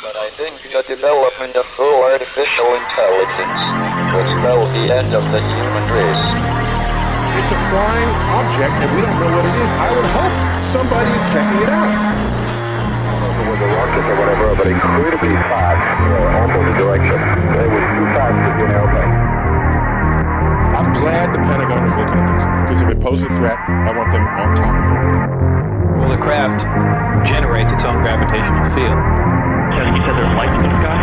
But I think the development of full artificial intelligence will spell the end of the human race. It's a flying object, and we don't know what it is. I would hope somebody is checking it out. It was a rocket or whatever, but incredibly fast, opposite direction. It was too fast to be an airplane. I'm glad the Pentagon is looking at this, because if it poses a threat, I want them on top of it. Well, the craft generates its own gravitational field. You said there's lights in the sky?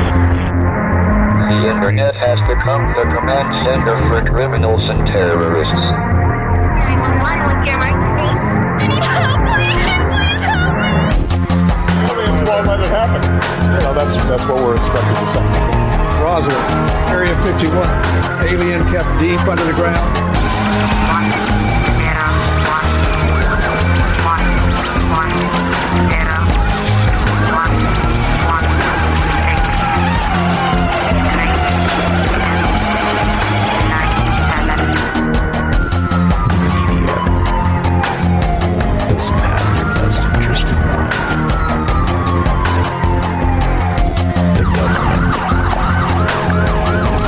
The internet has become the command center for criminals and terrorists. 911, what's your emergency? I need help, please help me! Well, let it happen. That's what we're instructed to say. Roswell, Area 51. Alien kept deep under the ground. 1, 0,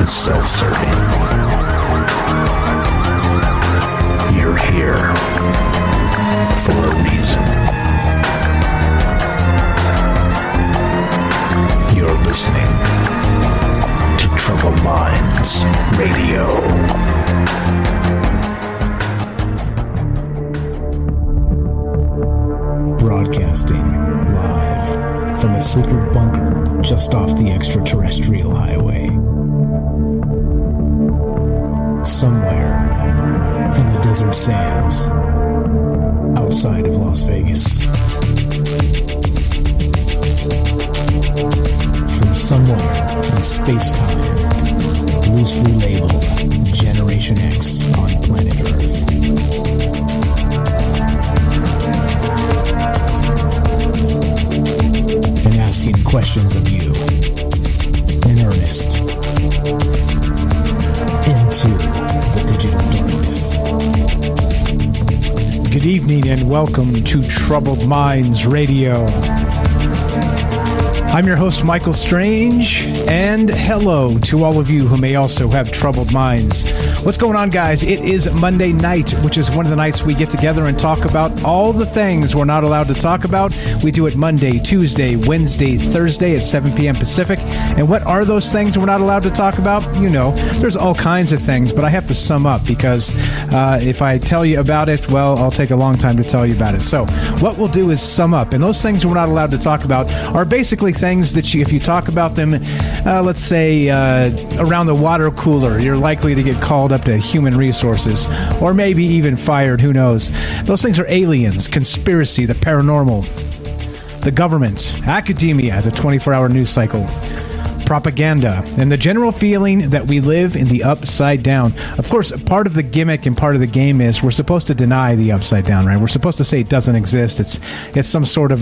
self-serving. You're here for a reason. You're listening to Troubled Minds Radio. Broadcasting live from a secret bunker just off the extraterrestrial highway. Somewhere in the desert sands outside of Las Vegas. From somewhere in space-time, loosely labeled Generation X on planet Earth. And asking questions of you in earnest into the digital darkness. Good evening and welcome to Troubled Minds Radio. I'm your host, Michael Strange, and hello to all of you who may also have troubled minds. What's going on, guys? It is Monday night, which is one of the nights we get together and talk about all the things we're not allowed to talk about. We do it Monday, Tuesday, Wednesday, Thursday at 7 p.m. Pacific. And what are those things we're not allowed to talk about? You know, there's all kinds of things, but I have to sum up because if I tell you about it, well, I'll take a long time to tell you about it. So what we'll do is sum up. And those things we're not allowed to talk about are basically things that if you talk about them, let's say around the water cooler, you're likely to get called up to human resources or maybe even fired. Who knows? Those things are aliens, conspiracy, the paranormal, the government, academia, the 24-hour news cycle, propaganda, and the general feeling that we live in the upside down. Of course, part of the gimmick and part of the game is we're supposed to deny the upside down, right? We're supposed to say it doesn't exist. It's some sort of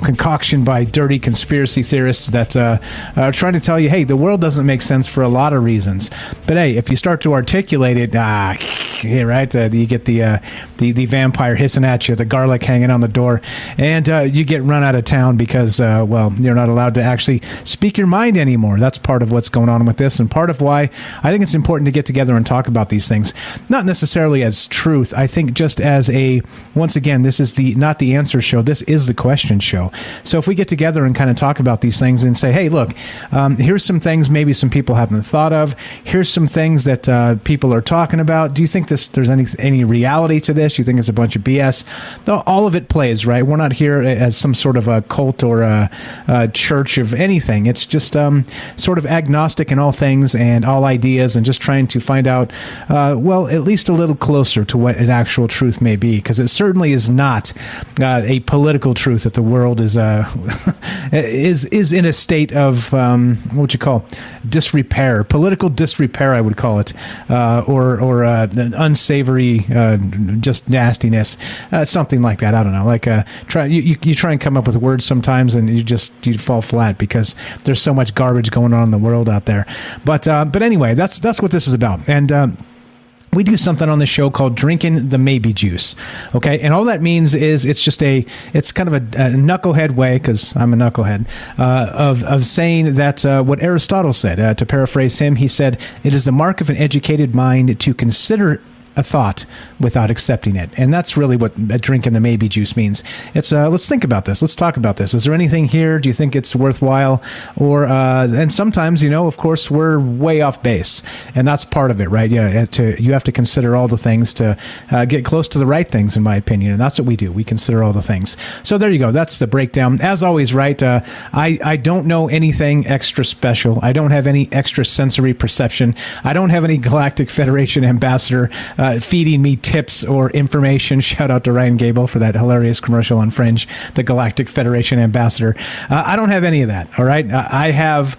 concoction by dirty conspiracy theorists that are trying to tell you, hey, the world doesn't make sense for a lot of reasons. But hey, if you start to articulate it, yeah, right? You get the vampire hissing at you, the garlic hanging on the door, and you get run out of town because, you're not allowed to actually speak your mind anymore. That's part of what's going on with this, and part of why I think it's important to get together and talk about these things. Not necessarily as truth. I think just as once again, this is not the answer show. This is the question show. So if we get together and kind of talk about these things and say, hey, look, here's some things maybe some people haven't thought of. Here's some things that people are talking about. Do you think there's any reality to this? Do you think it's a bunch of BS? All of it plays, right? We're not here as some sort of a cult or a church of anything. It's just sort of agnostic in all things and all ideas, and just trying to find out, at least a little closer to what an actual truth may be, because it certainly is not a political truth that the world is in a state of what would you call disrepair, political disrepair, I would call it, or an unsavory just nastiness, something like that. I don't know. Like you try and come up with words sometimes, and you fall flat because there's so much garbage going on in the world out there. But anyway, that's what this is about. And we do something on the show called drinking the maybe juice. Okay. And all that means is it's kind of a knucklehead way, because I'm a knucklehead, of saying that what Aristotle said, to paraphrase him, he said, it is the mark of an educated mind to consider a thought without accepting it. And that's really what drinking the maybe juice means. It's let's think about this. Let's talk about this. Is there anything here? Do you think it's worthwhile? Or and sometimes, of course, we're way off base, and that's part of it, right? Yeah, you have to consider all the things to get close to the right things, in my opinion, and that's what we do. We consider all the things. So there you go. That's the breakdown. As always, right? I don't know anything extra special. I don't have any extra sensory perception. I don't have any Galactic Federation ambassador feeding me tips or information. Shout out to Ryan Gable for that hilarious commercial on Fringe, the Galactic Federation ambassador. I don't have any of that, all right? I have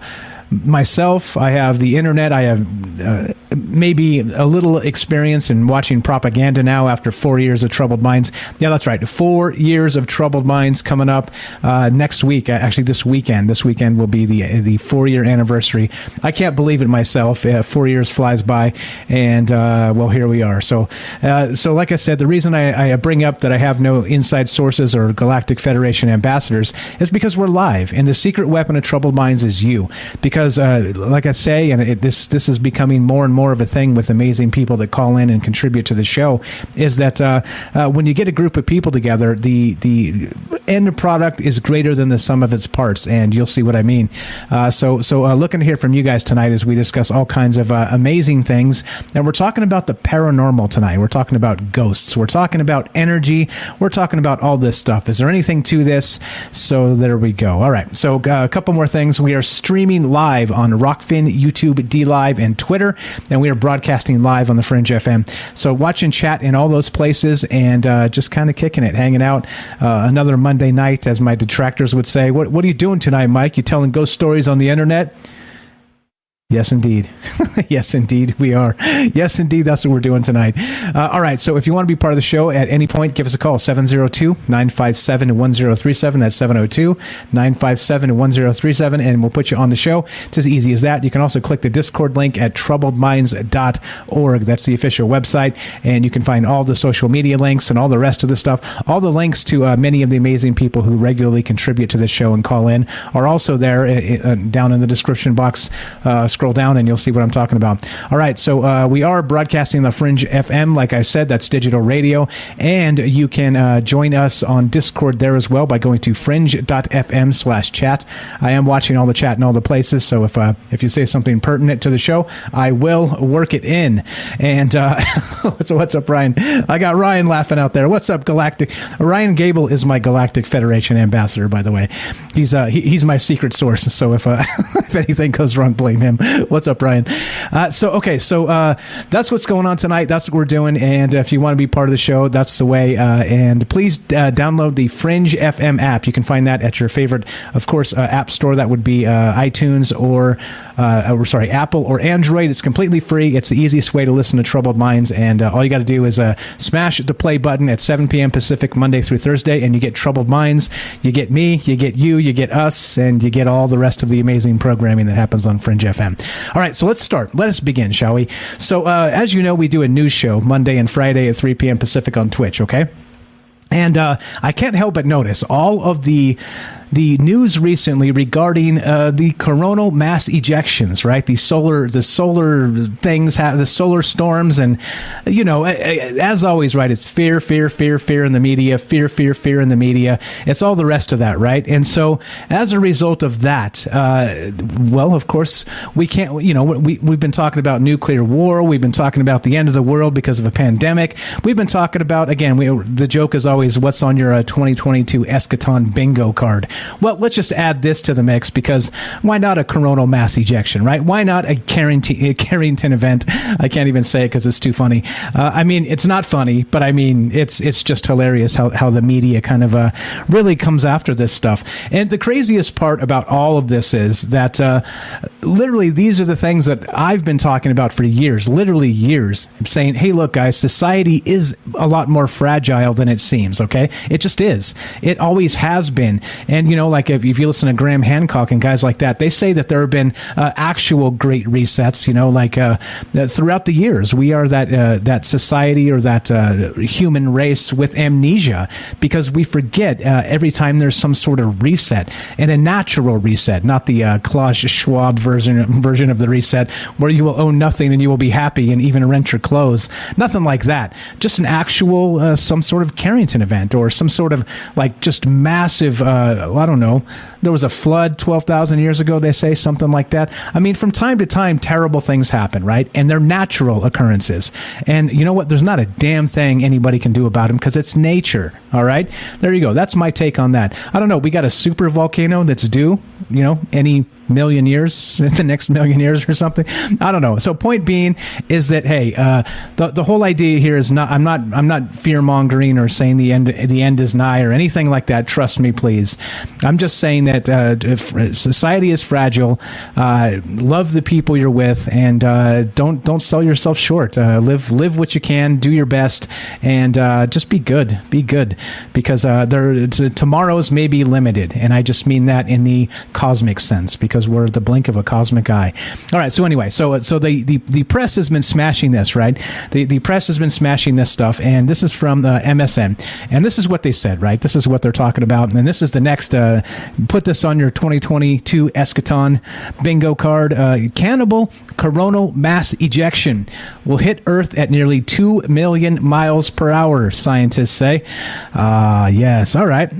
myself, I have the internet, I have maybe a little experience in watching propaganda now after 4 years of Troubled Minds. Yeah, that's right. 4 years of Troubled Minds coming up next week. Actually, this weekend. This weekend will be the 4-year anniversary. I can't believe it myself. 4 years flies by, and well, here we are. So like I said, the reason I bring up that I have no inside sources or Galactic Federation ambassadors is because we're live, and the secret weapon of Troubled Minds is you. Because, like I say, and this is becoming more and more of a thing with amazing people that call in and contribute to the show, is that when you get a group of people together, the end product is greater than the sum of its parts, and you'll see what I mean. So looking to hear from you guys tonight as we discuss all kinds of amazing things, and we're talking about the paranormal tonight. We're talking about ghosts. We're talking about energy. We're talking about all this stuff. Is there anything to this? So there we go. All right. So a couple more things. We are streaming live on Rockfin, YouTube, DLive, and Twitter, and we are broadcasting live on the Fringe FM. So watch and chat in all those places, and just kind of kicking it, hanging out. Another Monday night, as my detractors would say. What are you doing tonight, Mike? You telling ghost stories on the internet? Yes, indeed. Yes, indeed, we are. Yes, indeed, that's what we're doing tonight. All right, so if you want to be part of the show at any point, give us a call, 702-957-1037. That's 702-957-1037, and we'll put you on the show. It's as easy as that. You can also click the Discord link at troubledminds.org. That's the official website, and you can find all the social media links and all the rest of the stuff. All the links to many of the amazing people who regularly contribute to this show and call in are also there down in the description box. Scroll down and you'll see what I'm talking about. All right, so we are broadcasting the Fringe FM. Like I said, that's digital radio, and you can join us on Discord there as well by going to fringe.fm/chat. I am watching all the chat in all the places, so if you say something pertinent to the show, I will work it in. And so what's up, Ryan? I got Ryan laughing out there. What's up, Galactic? Ryan Gable is my Galactic Federation ambassador, by the way. He's my secret source, so if anything goes wrong, blame him. What's up, Brian? So that's what's going on tonight. That's what we're doing. And if you want to be part of the show, that's the way. And please download the Fringe FM app. You can find that at your favorite, of course, app store. That would be iTunes or Apple or Android. It's completely free. It's the easiest way to listen to Troubled Minds. And all you got to do is smash the play button at 7 p.m. Pacific, Monday through Thursday, and you get Troubled Minds. You get me, you get you get us, and you get all the rest of the amazing programming that happens on Fringe FM. All right, so let's start. Let us begin, shall we? So as you know, we do a news show Monday and Friday at 3 p.m. Pacific on Twitch, okay? And I can't help but notice all of the news recently regarding the coronal mass ejections, right? The solar things, the solar storms, and as always, right? It's fear in the media, fear in the media. It's all the rest of that, right? And so, as a result of that, well, of course, we can't. We've been talking about nuclear war. We've been talking about the end of the world because of a pandemic. We've been talking about, again, the joke is always, what's on your 2022 Eschaton bingo card? Well, let's just add this to the mix, because why not a coronal mass ejection, right? Why not a Carrington event? I can't even say it because it's too funny. I mean, it's not funny, but I mean, it's just hilarious how the media kind of really comes after this stuff. And the craziest part about all of this is that literally these are the things that I've been talking about for years, literally years. I'm saying, hey, look, guys, society is a lot more fragile than it seems, okay? It just is. It always has been. And And, like if you listen to Graham Hancock and guys like that, they say that there have been actual great resets, throughout the years. We are that society or that human race with amnesia because we forget every time there's some sort of reset, and a natural reset, not the Klaus Schwab version of the reset where you will own nothing and you will be happy and even rent your clothes. Nothing like that. Just an actual some sort of Carrington event or some sort of just massive, I don't know, there was a flood 12,000 years ago, they say, something like that. I mean, from time to time, terrible things happen, right? And they're natural occurrences. And you know what? There's not a damn thing anybody can do about them because it's nature, all right? There you go. That's my take on that. I don't know. We got a super volcano that's due, any million years, the next million years or something. I don't know. So point being is that, hey, the whole idea here is not, I'm not fear mongering or saying the end is nigh or anything like that. Trust me, please. I'm just saying that if society is fragile. Love the people you're with, and don't sell yourself short. Live what you can, do your best, and just be good. Be good, because tomorrows may be limited, and I just mean that in the cosmic sense, because we're the blink of a cosmic eye. All right. So anyway, so the press has been smashing this, right? The press has been smashing this stuff, and this is from MSN, and this is what they said, right? This is what they're talking about, and this is the next. Put this on your 2022 Eschaton bingo card. Cannibal coronal mass ejection will hit Earth at nearly 2 million miles per hour, scientists say. Yes. All right.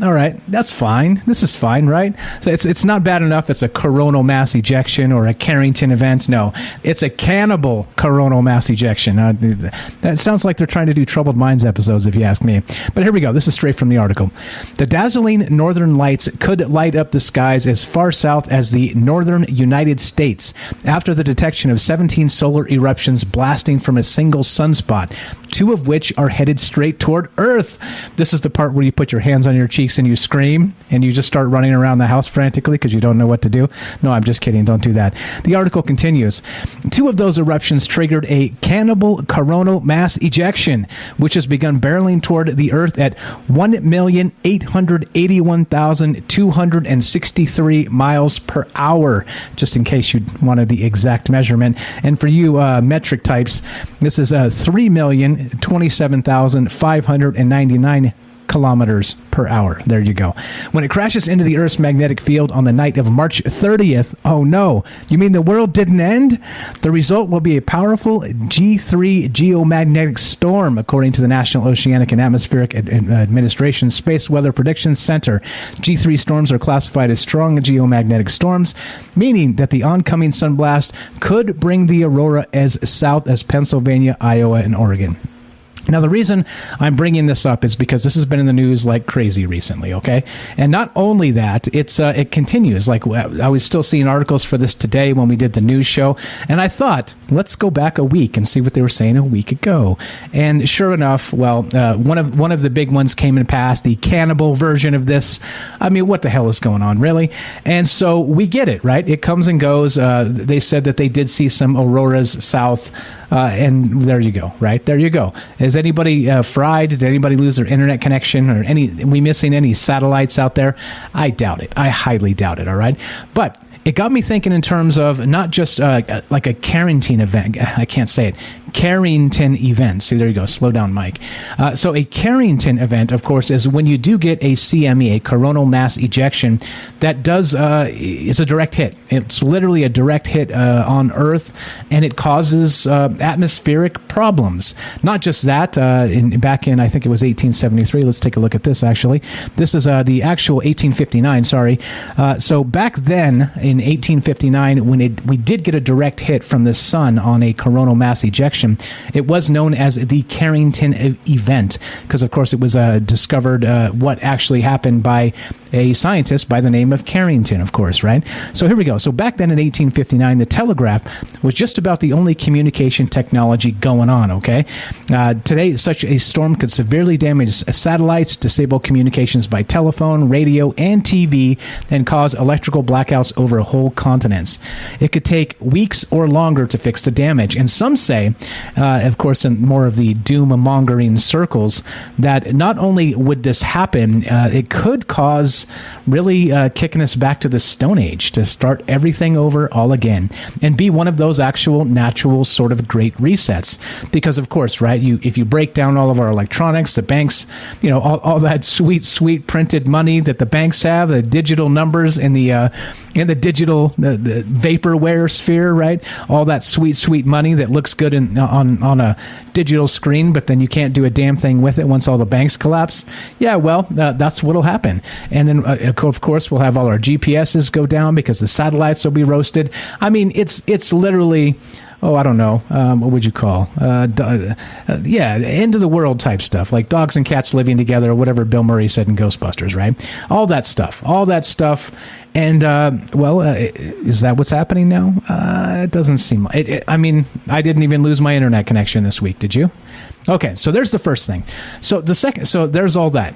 That's fine. This is fine, right? So it's not bad enough. It's a coronal mass ejection or a Carrington event. No, it's a cannibal coronal mass ejection. That sounds like they're trying to do Troubled Minds episodes, if you ask me. But here we go. This is straight from the article. The dazzling northern lights could light up the skies as far south as the northern United States after the detection of 17 solar eruptions blasting from a single sunspot, 2 of which are headed straight toward Earth. This is the part where you put your hands on your cheeks and you scream and you just start running around the house frantically because you don't know what to do. No, I'm just kidding. Don't do that. The article continues. 2 of those eruptions triggered a cannibal coronal mass ejection, which has begun barreling toward the Earth at 1,881,263 miles per hour, just in case you wanted the exact measurement. And for you metric types, this is 3,027,599 kilometers per hour. There you go. When it crashes into the Earth's magnetic field on the night of March 30th, oh no, you mean the world didn't end? The result will be a powerful G3 geomagnetic storm, according to the National Oceanic and Atmospheric Administration Space Weather Prediction Center. G3 storms are classified as strong geomagnetic storms, meaning that the oncoming sunblast could bring the aurora as south as Pennsylvania, Iowa, and Oregon. Now, the reason I'm bringing this up is because this has been in the news like crazy recently, okay? And not only that, it continues. Like, I was still seeing articles for this today when we did the news show, and I thought, let's go back a week and see what they were saying a week ago. And sure enough, well, one of the big ones came and passed, the cannibal version of this. I mean, what the hell is going on, really? And so we get it, right? It comes and goes. They said that they did see some auroras south, and there you go, right? There you go. Is anybody fried? Did anybody lose their internet connection? Or we missing any satellites out there? I doubt it. I highly doubt it, all right? But it got me thinking in terms of not just like a Carrington event. I can't say it. Carrington event. See, there you go. Slow down, Mike. So a Carrington event, of course, is when you do get a CME, a coronal mass ejection, that does, it's a direct hit. It's literally a direct hit on Earth, and it causes atmospheric problems. Not just that, back in, I think it was 1873. Let's take a look at this, actually. This is the actual 1859, sorry. So back then, in 1859, when we did get a direct hit from the sun on a coronal mass ejection, it was known as the Carrington event because, of course, it was discovered what actually happened by a scientist by the name of Carrington, of course, right? So here we go. So back then in 1859, the telegraph was just about the only communication technology going on, okay? Today, such a storm could severely damage satellites, disable communications by telephone, radio, and TV, and cause electrical blackouts over whole continents. It could take weeks or longer to fix the damage, and some say, of course, in more of the doom-mongering circles, that not only would this happen, it could cause is really kicking us back to the Stone Age to start everything over all again and be one of those actual natural sort of great resets. Because of course, right, if you break down all of our electronics, the banks, all that sweet printed money that the banks have, the digital numbers in the digital the vaporware sphere, right? All that sweet money that looks good on a digital screen, but then you can't do a damn thing with it once all the banks collapse. Yeah, well, that's what'll happen. And then, of course, we'll have all our GPSs go down because the satellites will be roasted. I mean, it's literally... I don't know. What would you call? End of the world type stuff, like dogs and cats living together, or whatever Bill Murray said in Ghostbusters, right? All that stuff. And, is that what's happening now? It doesn't seem like I mean, I didn't even lose my internet connection this week. Did you? Okay. So there's the first thing. So the second, so there's all that.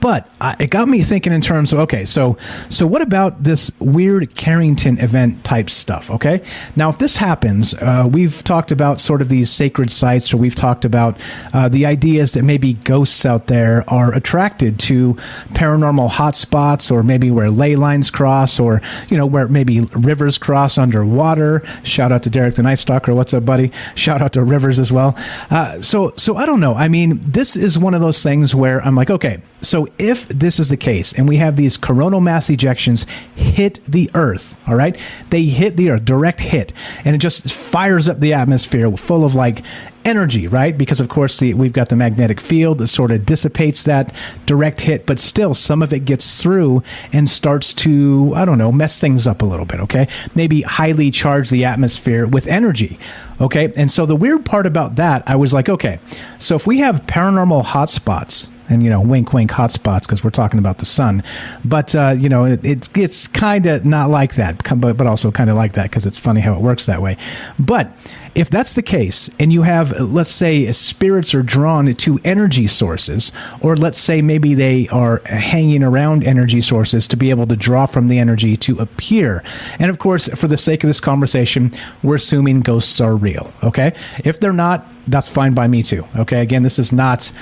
But it got me thinking in terms of, okay, so what about this weird Carrington event type stuff, okay? Now, if this happens, we've talked about sort of these sacred sites, or we've talked about the ideas that maybe ghosts out there are attracted to paranormal hotspots, or maybe where ley lines cross, or, where maybe rivers cross underwater. Shout out to Derek the Night Stalker. What's up, buddy? Shout out to Rivers as well. So I don't know. I mean, this is one of those things where I'm like, okay, so if this is the case and we have these coronal mass ejections hit the Earth, all right, they hit the Earth, direct hit, and it just fires up the atmosphere full of like energy, right? Because of course we've got the magnetic field that sort of dissipates that direct hit, but still some of it gets through and starts to, I don't know, mess things up a little bit, okay? Maybe highly charge the atmosphere with energy, okay? And so the weird part about that, I was like, okay, so if we have paranormal hotspots, and, wink, wink, hotspots, because we're talking about the sun. But, it's kind of not like that, but also kind of like that, because it's funny how it works that way. But if that's the case, and you have, let's say, spirits are drawn to energy sources, or let's say maybe they are hanging around energy sources to be able to draw from the energy to appear. And of course, for the sake of this conversation, we're assuming ghosts are real, okay? If they're not, that's fine by me too. Okay. Again, this is not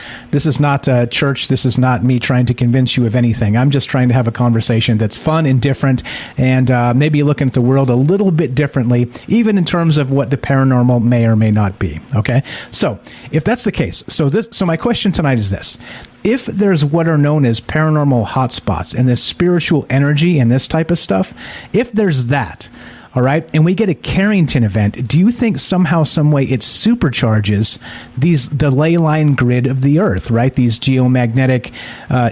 church. This is not me trying to convince you of anything. I'm just trying to have a conversation that's fun and different, and maybe looking at the world a little bit differently, even in terms of what the paranormal may or may not be. Okay. So if that's the case, so my question tonight is this: if there's what are known as paranormal hotspots and this spiritual energy and this type of stuff, if there's that, all right, and we get a Carrington event, do you think somehow, some way it supercharges the ley line grid of the Earth, right? These geomagnetic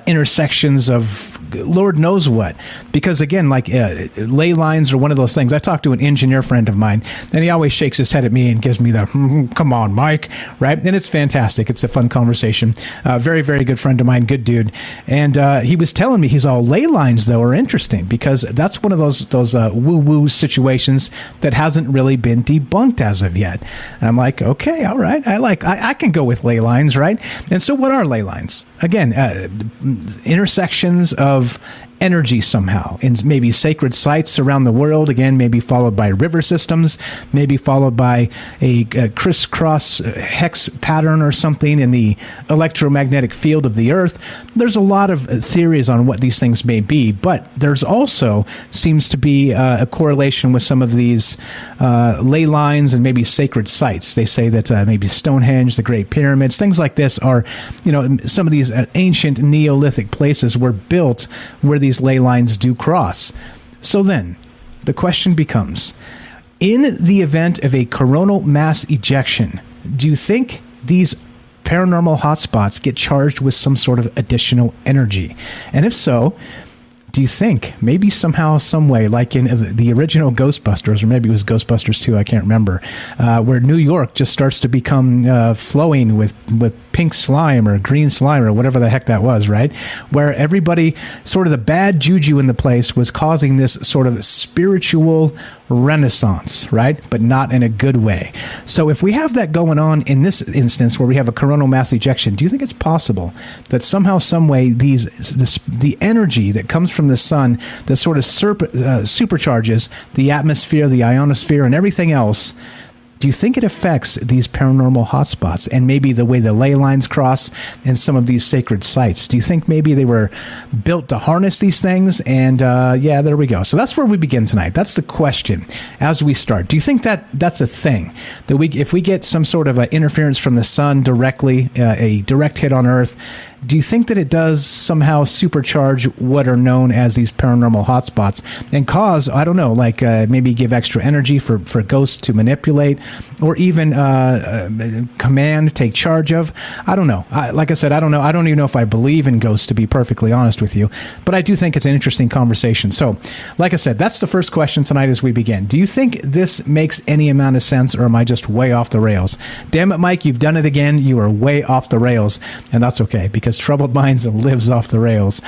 intersections of Lord knows what. Because again, like ley lines are one of those things. I talked to an engineer friend of mine, and he always shakes his head at me and gives me the, come on, Mike, right? And it's fantastic. It's a fun conversation. Very, very good friend of mine, good dude. And he was telling me, he's all, ley lines, though, are interesting, because that's one of those woo-woo situations that hasn't really been debunked as of yet. And I'm like, okay, all right. I can go with ley lines, right? And so what are ley lines? Again, intersections of energy somehow in maybe sacred sites around the world, again, maybe followed by river systems, maybe followed by a crisscross hex pattern or something in the electromagnetic field of the Earth. There's a lot of theories on what these things may be, but there's also seems to be a correlation with some of these ley lines and maybe sacred sites. They say that maybe Stonehenge, the Great Pyramids, things like this are, some of these ancient Neolithic places were built where these ley lines do cross. So then the question becomes, in the event of a coronal mass ejection, do you think these paranormal hotspots get charged with some sort of additional energy? And if so, do you think maybe somehow, some way, like in the original Ghostbusters, or maybe it was Ghostbusters 2, I can't remember, where New York just starts to become flowing with pink slime or green slime or whatever the heck that was, right? Where everybody, sort of the bad juju in the place was causing this sort of spiritual renaissance, right? But not in a good way. So if we have that going on in this instance where we have a coronal mass ejection, do you think it's possible that somehow, some way, the energy that comes from the sun that sort of supercharges the atmosphere, the ionosphere, and everything else do you think it affects these paranormal hotspots and maybe the way the ley lines cross and some of these sacred sites? Do you think maybe they were built to harness these things? And yeah, there we go. So that's where we begin tonight. That's the question as we start. Do you think that that's a thing? That if we get some sort of interference from the sun directly, a direct hit on Earth, do you think that it does somehow supercharge what are known as these paranormal hotspots and cause, I don't know, like maybe give extra energy for ghosts to manipulate or even command, take charge of? I don't know. Like I said, I don't know. I don't even know if I believe in ghosts, to be perfectly honest with you, but I do think it's an interesting conversation. So, like I said, that's the first question tonight as we begin. Do you think this makes any amount of sense, or am I just way off the rails? Damn it, Mike, you've done it again. You are way off the rails, and that's okay, because Troubled Minds lives off the rails.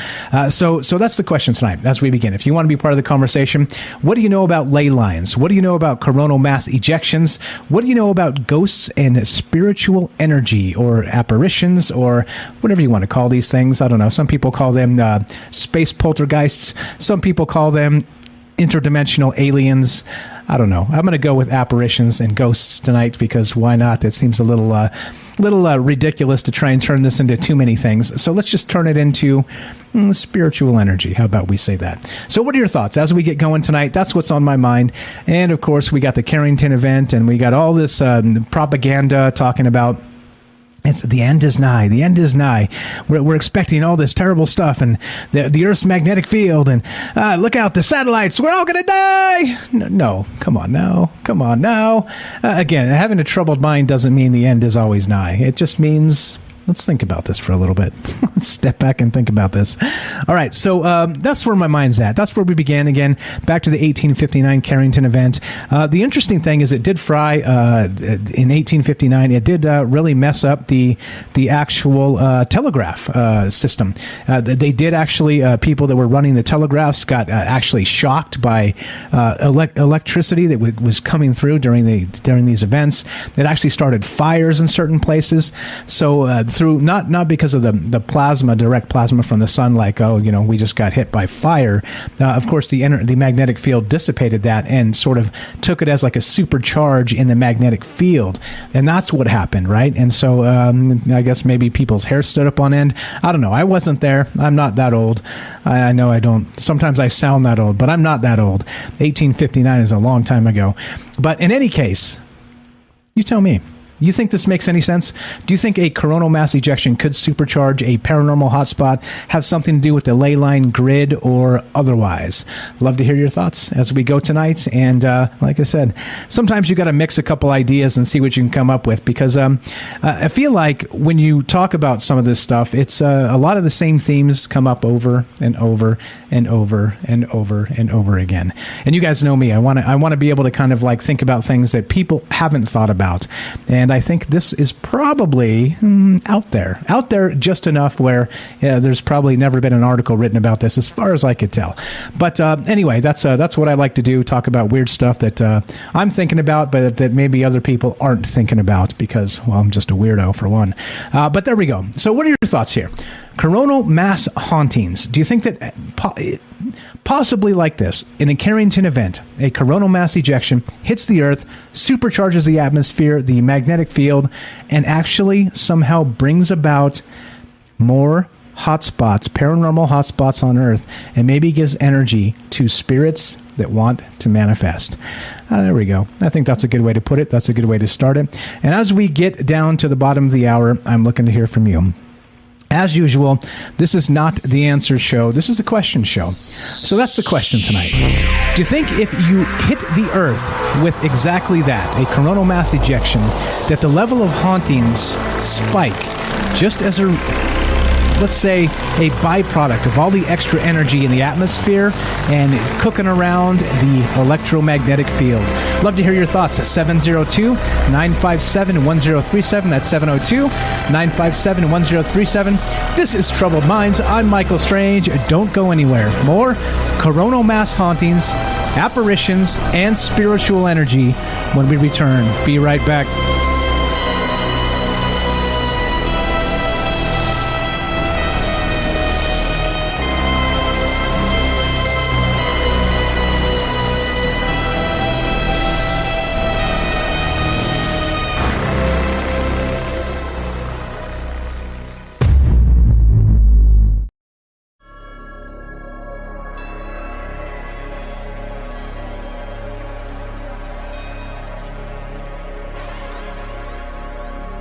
So that's the question tonight as we begin. If you want to be part of the conversation, what do you know about ley lines? What do you know about coronal mass ejections? What do you know about ghosts and spiritual energy, or apparitions, or whatever you want to call these things? I don't know. Some people call them space poltergeists. Some people call them interdimensional aliens. I don't know. I'm going to go with apparitions and ghosts tonight, because why not? It seems a little ridiculous to try and turn this into too many things. So let's just turn it into spiritual energy. How about we say that? So what are your thoughts as we get going tonight? That's what's on my mind. And of course, we got the Carrington event, and we got all this propaganda talking about the end is nigh. The end is nigh. We're expecting all this terrible stuff, and the Earth's magnetic field, and look out, the satellites. We're all going to die. No, come on now. Come on now. Again, having a troubled mind doesn't mean the end is always nigh. It just means, let's think about this for a little bit. Let's step back and think about this. All right, so that's where my mind's at. That's where we began again, back to the 1859 Carrington event. The interesting thing is it did fry in 1859. It did really mess up the actual telegraph system. They did actually, people that were running the telegraphs got actually shocked by electricity that was coming through during these events. It actually started fires in certain places. So through not because of the direct plasma from the sun, like, we just got hit by fire. Of course, the magnetic field dissipated that and sort of took it as like a supercharge in the magnetic field, and that's what happened, right? And so I guess maybe people's hair stood up on end. I don't know. I wasn't there. I'm not that old. I know I don't. Sometimes I sound that old, but I'm not that old. 1859 is a long time ago. But in any case, you tell me. You think this makes any sense? Do you think a coronal mass ejection could supercharge a paranormal hotspot, have something to do with the ley line grid, or otherwise? Love to hear your thoughts as we go tonight. And like I said, sometimes you got to mix a couple ideas and see what you can come up with, because I feel like when you talk about some of this stuff, it's a lot of the same themes come up over and over and over and over and over again. And you guys know me. I want to be able to kind of like think about things that people haven't thought about. And I think this is probably out there just enough where there's probably never been an article written about this, as far as I could tell. But anyway, that's what I like to do, talk about weird stuff that I'm thinking about, but that maybe other people aren't thinking about, because, well, I'm just a weirdo for one. But there we go. So what are your thoughts here? Coronal mass hauntings. Do you think that possibly like this, in a Carrington event, a coronal mass ejection hits the Earth, supercharges the atmosphere, the magnetic field, and actually somehow brings about more hotspots, paranormal hotspots on Earth, and maybe gives energy to spirits that want to manifest? There we go. I think that's a good way to put it. That's a good way to start it. And as we get down to the bottom of the hour, I'm looking to hear from you. As usual, this is not the answer show. This is the question show. So that's the question tonight. Do you think if you hit the Earth with exactly that, a coronal mass ejection, that the level of hauntings spike just as let's say, a byproduct of all the extra energy in the atmosphere and cooking around the electromagnetic field? Love to hear your thoughts at 702-957-1037. That's 702-957-1037. This is Troubled Minds. I'm Michael Strange. Don't go anywhere. More coronal mass hauntings, apparitions, and spiritual energy when we return. Be right back.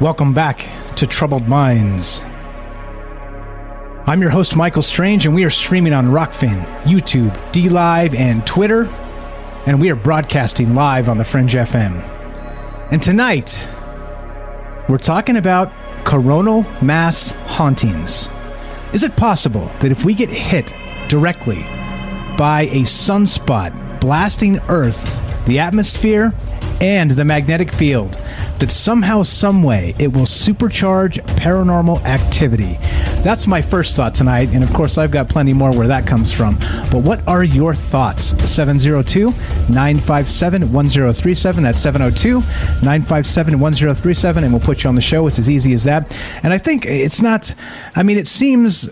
Welcome back to Troubled Minds. I'm your host, Michael Strange, and we are streaming on Rockfin, YouTube, DLive, and Twitter, and we are broadcasting live on the Fringe FM. And tonight, we're talking about coronal mass hauntings. Is it possible that if we get hit directly by a sunspot blasting Earth, the atmosphere, and the magnetic field, that somehow, someway, it will supercharge paranormal activity? That's my first thought tonight, and of course I've got plenty more where that comes from. But what are your thoughts? 702-957-1037. That's 702-957-1037, and we'll put you on the show. It's as easy as that. And I think it's not, I mean, it seems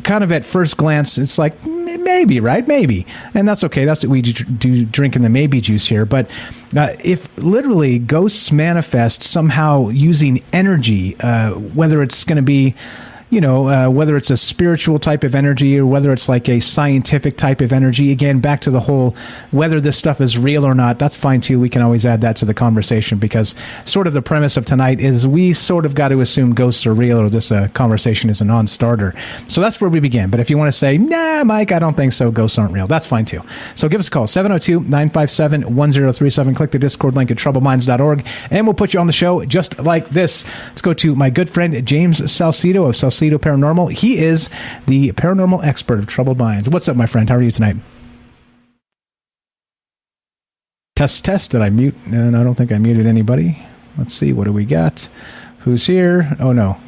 kind of at first glance, it's like, maybe, right? Maybe. And that's okay. That's what we do drinking the maybe juice here. But if literally ghosts manifest somehow using energy, whether it's going to be, whether it's a spiritual type of energy or whether it's like a scientific type of energy, again, back to the whole, whether this stuff is real or not, that's fine too. We can always add that to the conversation, because sort of the premise of tonight is we sort of got to assume ghosts are real, or this conversation is a non-starter. So that's where we begin. But if you want to say, nah, Mike, I don't think so, ghosts aren't real, that's fine too. So give us a call, 702-957-1037. Click the Discord link at troubleminds.org, and we'll put you on the show just like this. Let's go to my good friend James Salcedo of Salcedo Paranormal. He is the paranormal expert of Troubled Minds. What's up, my friend? How are you tonight? Test. Did I mute? No, I don't think I muted anybody. Let's see. What do we got? Who's here? Oh, no.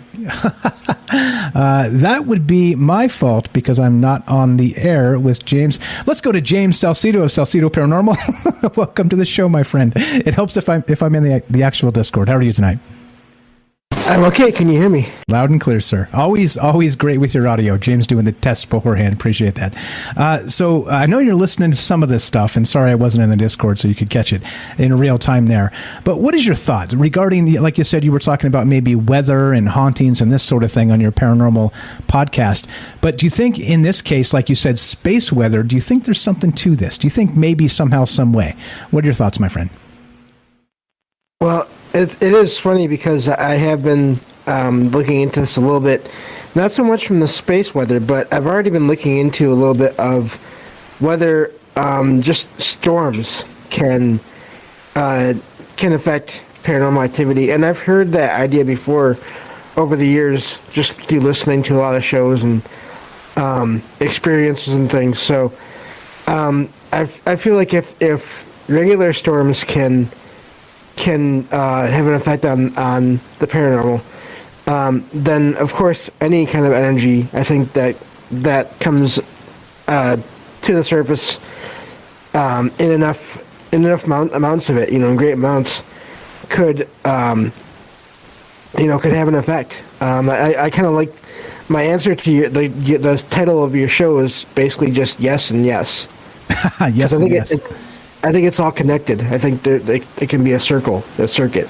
That would be my fault because I'm not on the air with James. Let's go to James Salcedo of Salcedo Paranormal. Welcome to the show, my friend. It helps if I'm in the actual Discord. How are you tonight? I'm okay. Can you hear me? Loud and clear, sir. Always great with your audio. James doing the test beforehand. Appreciate that. So I know you're listening to some of this stuff, and sorry I wasn't in the Discord so you could catch it in real time there. But what is your thoughts regarding, like you said, you were talking about maybe weather and hauntings and this sort of thing on your paranormal podcast. But do you think in this case, like you said, space weather, do you think there's something to this? Do you think maybe somehow, some way? What are your thoughts, my friend? Well, it is funny because I have been looking into this a little bit, not so much from the space weather, but I've already been looking into a little bit of whether just storms can affect paranormal activity. And I've heard that idea before over the years, just through listening to a lot of shows and experiences and things. So I feel like if regular storms can have an effect on the paranormal, then of course any kind of energy, I think that comes to the surface in enough amounts of it, in great amounts, could have an effect. I kind of like my answer to the title of your show is basically just yes and yes. Yes and yes. I think it's all connected. I think it can be a circuit.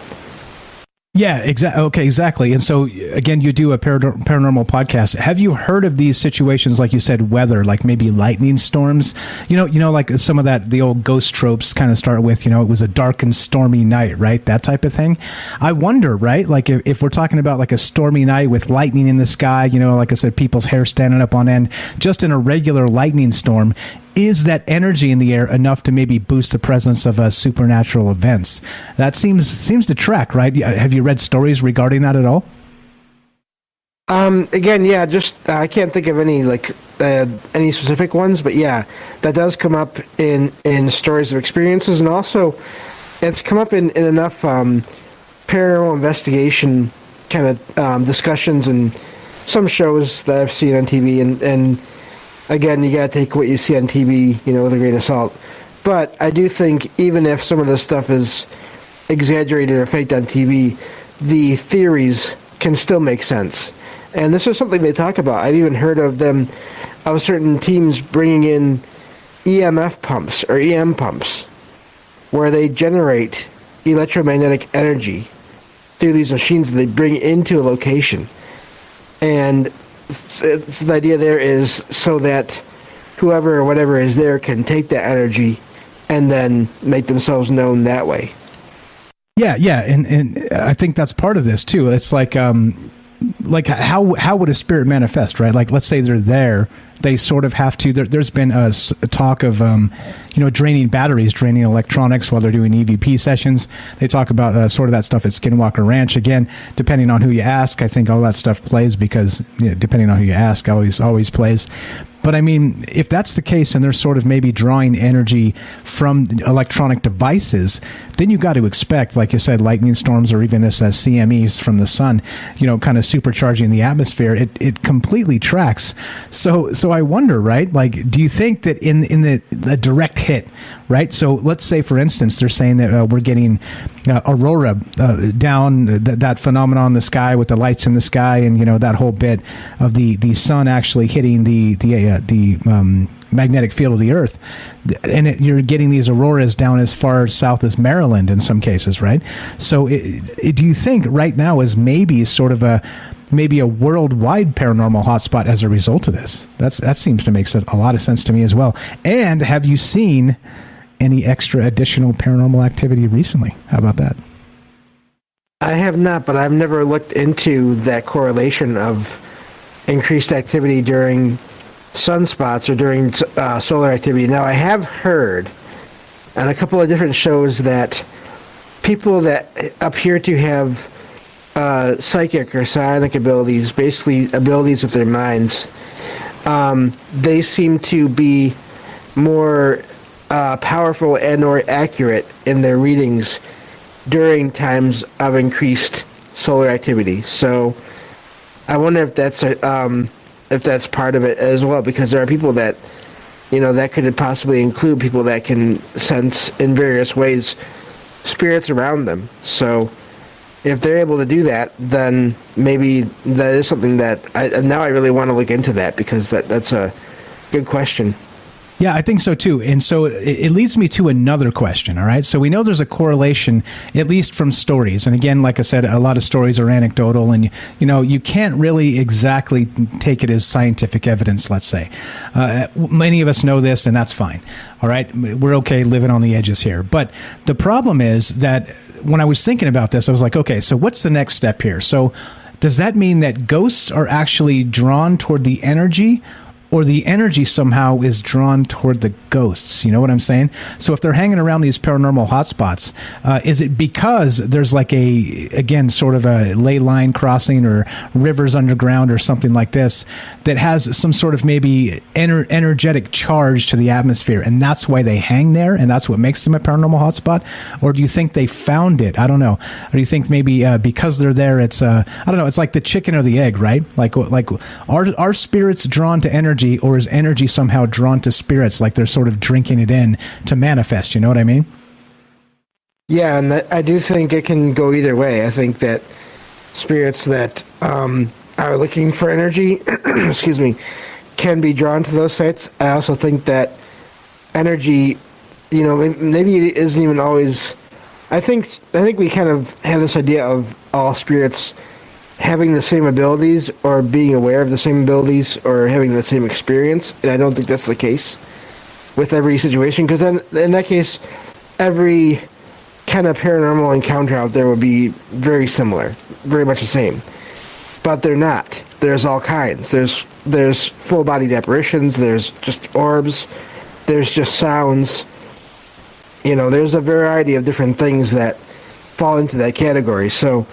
Yeah, exactly. Okay, exactly. And so, again, you do a paranormal podcast. Have you heard of these situations, like you said, weather, like maybe lightning storms? Like some of the old ghost tropes kind of start with, it was a dark and stormy night, right? That type of thing. I wonder, right? Like if we're talking about like a stormy night with lightning in the sky, like I said, people's hair standing up on end, just in a regular lightning storm, is that energy in the air enough to maybe boost the presence of supernatural events? That seems to track, right? Have you read stories regarding that at all? Again, yeah, just I can't think of any any specific ones, but yeah, that does come up in stories of experiences, and also it's come up in enough paranormal investigation kind of discussions and some shows that I've seen on TV, and again, you gotta take what you see on TV, with a grain of salt. But I do think even if some of this stuff is exaggerated or faked on TV, the theories can still make sense. And this is something they talk about. I've even heard of certain teams bringing in EMF pumps or EM pumps, where they generate electromagnetic energy through these machines that they bring into a location. And the idea there is so that whoever or whatever is there can take that energy and then make themselves known that way. Yeah, and I think that's part of this too. It's like how would a spirit manifest, right? Like, let's say they're there, they sort of have to. There's been a talk of draining batteries, draining electronics while they're doing EVP sessions. They talk about sort of that stuff at Skinwalker Ranch. Again, depending on who you ask, I think all that stuff plays because depending on who you ask, always plays. But I mean, if that's the case and they're sort of maybe drawing energy from electronic devices, then you got to expect, like you said, lightning storms or even this CMEs from the sun, kind of supercharging the atmosphere. It completely tracks. So I wonder, right? Like, do you think that in the direct hit, right? So let's say, for instance, they're saying that we're getting aurora down, that phenomenon in the sky with the lights in the sky, and that whole bit of the sun actually hitting the magnetic field of the Earth, and you're getting these auroras down as far south as Maryland in some cases, right? So do you think right now is maybe sort of a worldwide paranormal hotspot as a result of this? That seems to make a lot of sense to me as well. And have you seen any extra additional paranormal activity recently? How about that? I have not, but I've never looked into that correlation of increased activity during sunspots or during solar activity. Now, I have heard on a couple of different shows that people that appear to have psychic or psionic abilities, basically abilities with their minds, they seem to be more powerful and or accurate in their readings during times of increased solar activity. So I wonder if that's part of it as well, because there are people that, that could possibly include people that can sense in various ways spirits around them. So if they're able to do that, then maybe that is something that now I really want to look into that, because that's a good question. Yeah, I think so too. And so it leads me to another question, all right? So we know there's a correlation, at least from stories. And again, like I said, a lot of stories are anecdotal, and you can't really exactly take it as scientific evidence, let's say. Many of us know this, and that's fine. All right? We're okay living on the edges here. But the problem is that when I was thinking about this, I was like, okay, so what's the next step here? So does that mean that ghosts are actually drawn toward the energy, or the energy somehow is drawn toward the ghosts? You know what I'm saying? So if they're hanging around these paranormal hotspots, is it because there's like sort of a ley line crossing or rivers underground or something like this that has some sort of maybe energetic charge to the atmosphere, and that's why they hang there, and that's what makes them a paranormal hotspot? Or do you think they found it? I don't know. Or do you think maybe because they're there, it's I don't know, it's like the chicken or the egg, right? Like are spirits drawn to energy, or is energy somehow drawn to spirits, like they're sort of drinking it in to manifest? You know what I mean? Yeah, and I do think it can go either way. I think that spirits that are looking for energy, excuse me, can be drawn to those sites. I also think that energy, maybe it isn't even always. I think we kind of have this idea of all spirits having the same abilities, or being aware of the same abilities, or having the same experience, and I don't think that's the case with every situation, because then in that case, every kind of paranormal encounter out there would be very similar, very much the same. But they're not. There's all kinds. There's full-bodied apparitions. There's just orbs. There's just sounds. There's a variety of different things that fall into that category. So,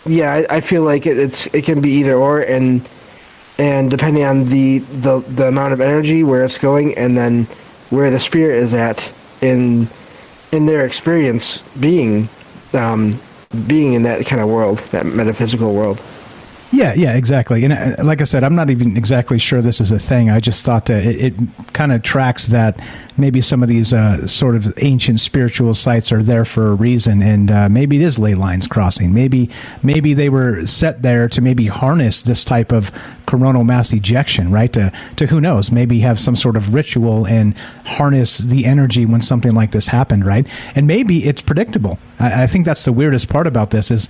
yeah, I feel like it can be either or, and depending on the amount of energy, where it's going, and then where the spirit is at in their experience being in that kind of world, that metaphysical world. Yeah, exactly. And like I said, I'm not even exactly sure this is a thing. I just thought that it kind of tracks that maybe some of these sort of ancient spiritual sites are there for a reason, and maybe it is ley lines crossing. Maybe they were set there to maybe harness this type of coronal mass ejection, right? To who knows, maybe have some sort of ritual and harness the energy when something like this happened, right? And maybe it's predictable. I think that's the weirdest part about this is,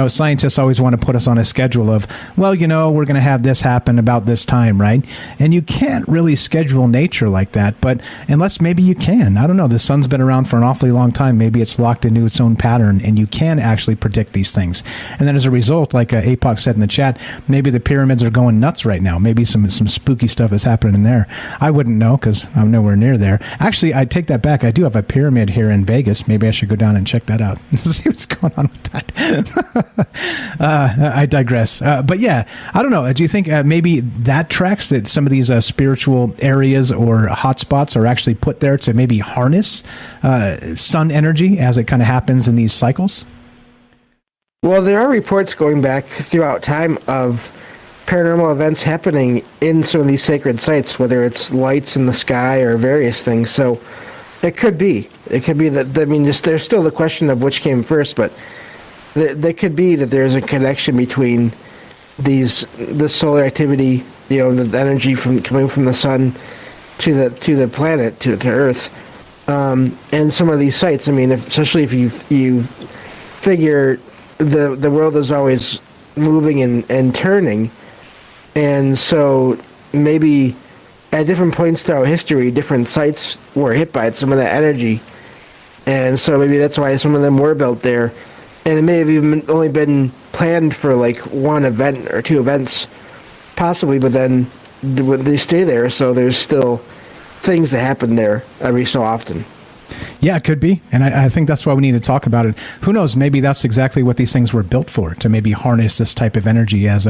scientists always want to put us on a schedule of, of, well, we're going to have this happen about this time, right? And you can't really schedule nature like that, but unless maybe you can. I don't know. The sun's been around for an awfully long time. Maybe it's locked into its own pattern, and you can actually predict these things. And then as a result, like APOC said in the chat, maybe the pyramids are going nuts right now. Maybe some spooky stuff is happening in there. I wouldn't know because I'm nowhere near there. Actually, I take that back. I do have a pyramid here in Vegas. Maybe I should go down and check that out and see what's going on with that. I digress. But yeah, I don't know. Do you think maybe that tracks that some of these spiritual areas or hotspots are actually put there to maybe harness sun energy as it kind of happens in these cycles? Well, there are reports going back throughout time of paranormal events happening in some of these sacred sites, whether it's lights in the sky or various things. So it could be. It could be that, I mean, there's still the question of which came first, but there could be that there's a connection between the solar activity, the energy coming from the sun to the planet, to Earth, and some of these sites. I mean, especially if you figure the world is always moving and turning, and so maybe at different points throughout history, different sites were hit by some of that energy, and so maybe that's why some of them were built there, and it may have even only been planned for like one event or two events, possibly, but then they stay there, so there's still things that happen there every so often. Yeah, it could be. And I think that's why we need to talk about it. Who knows? Maybe that's exactly what these things were built for, to maybe harness this type of energy as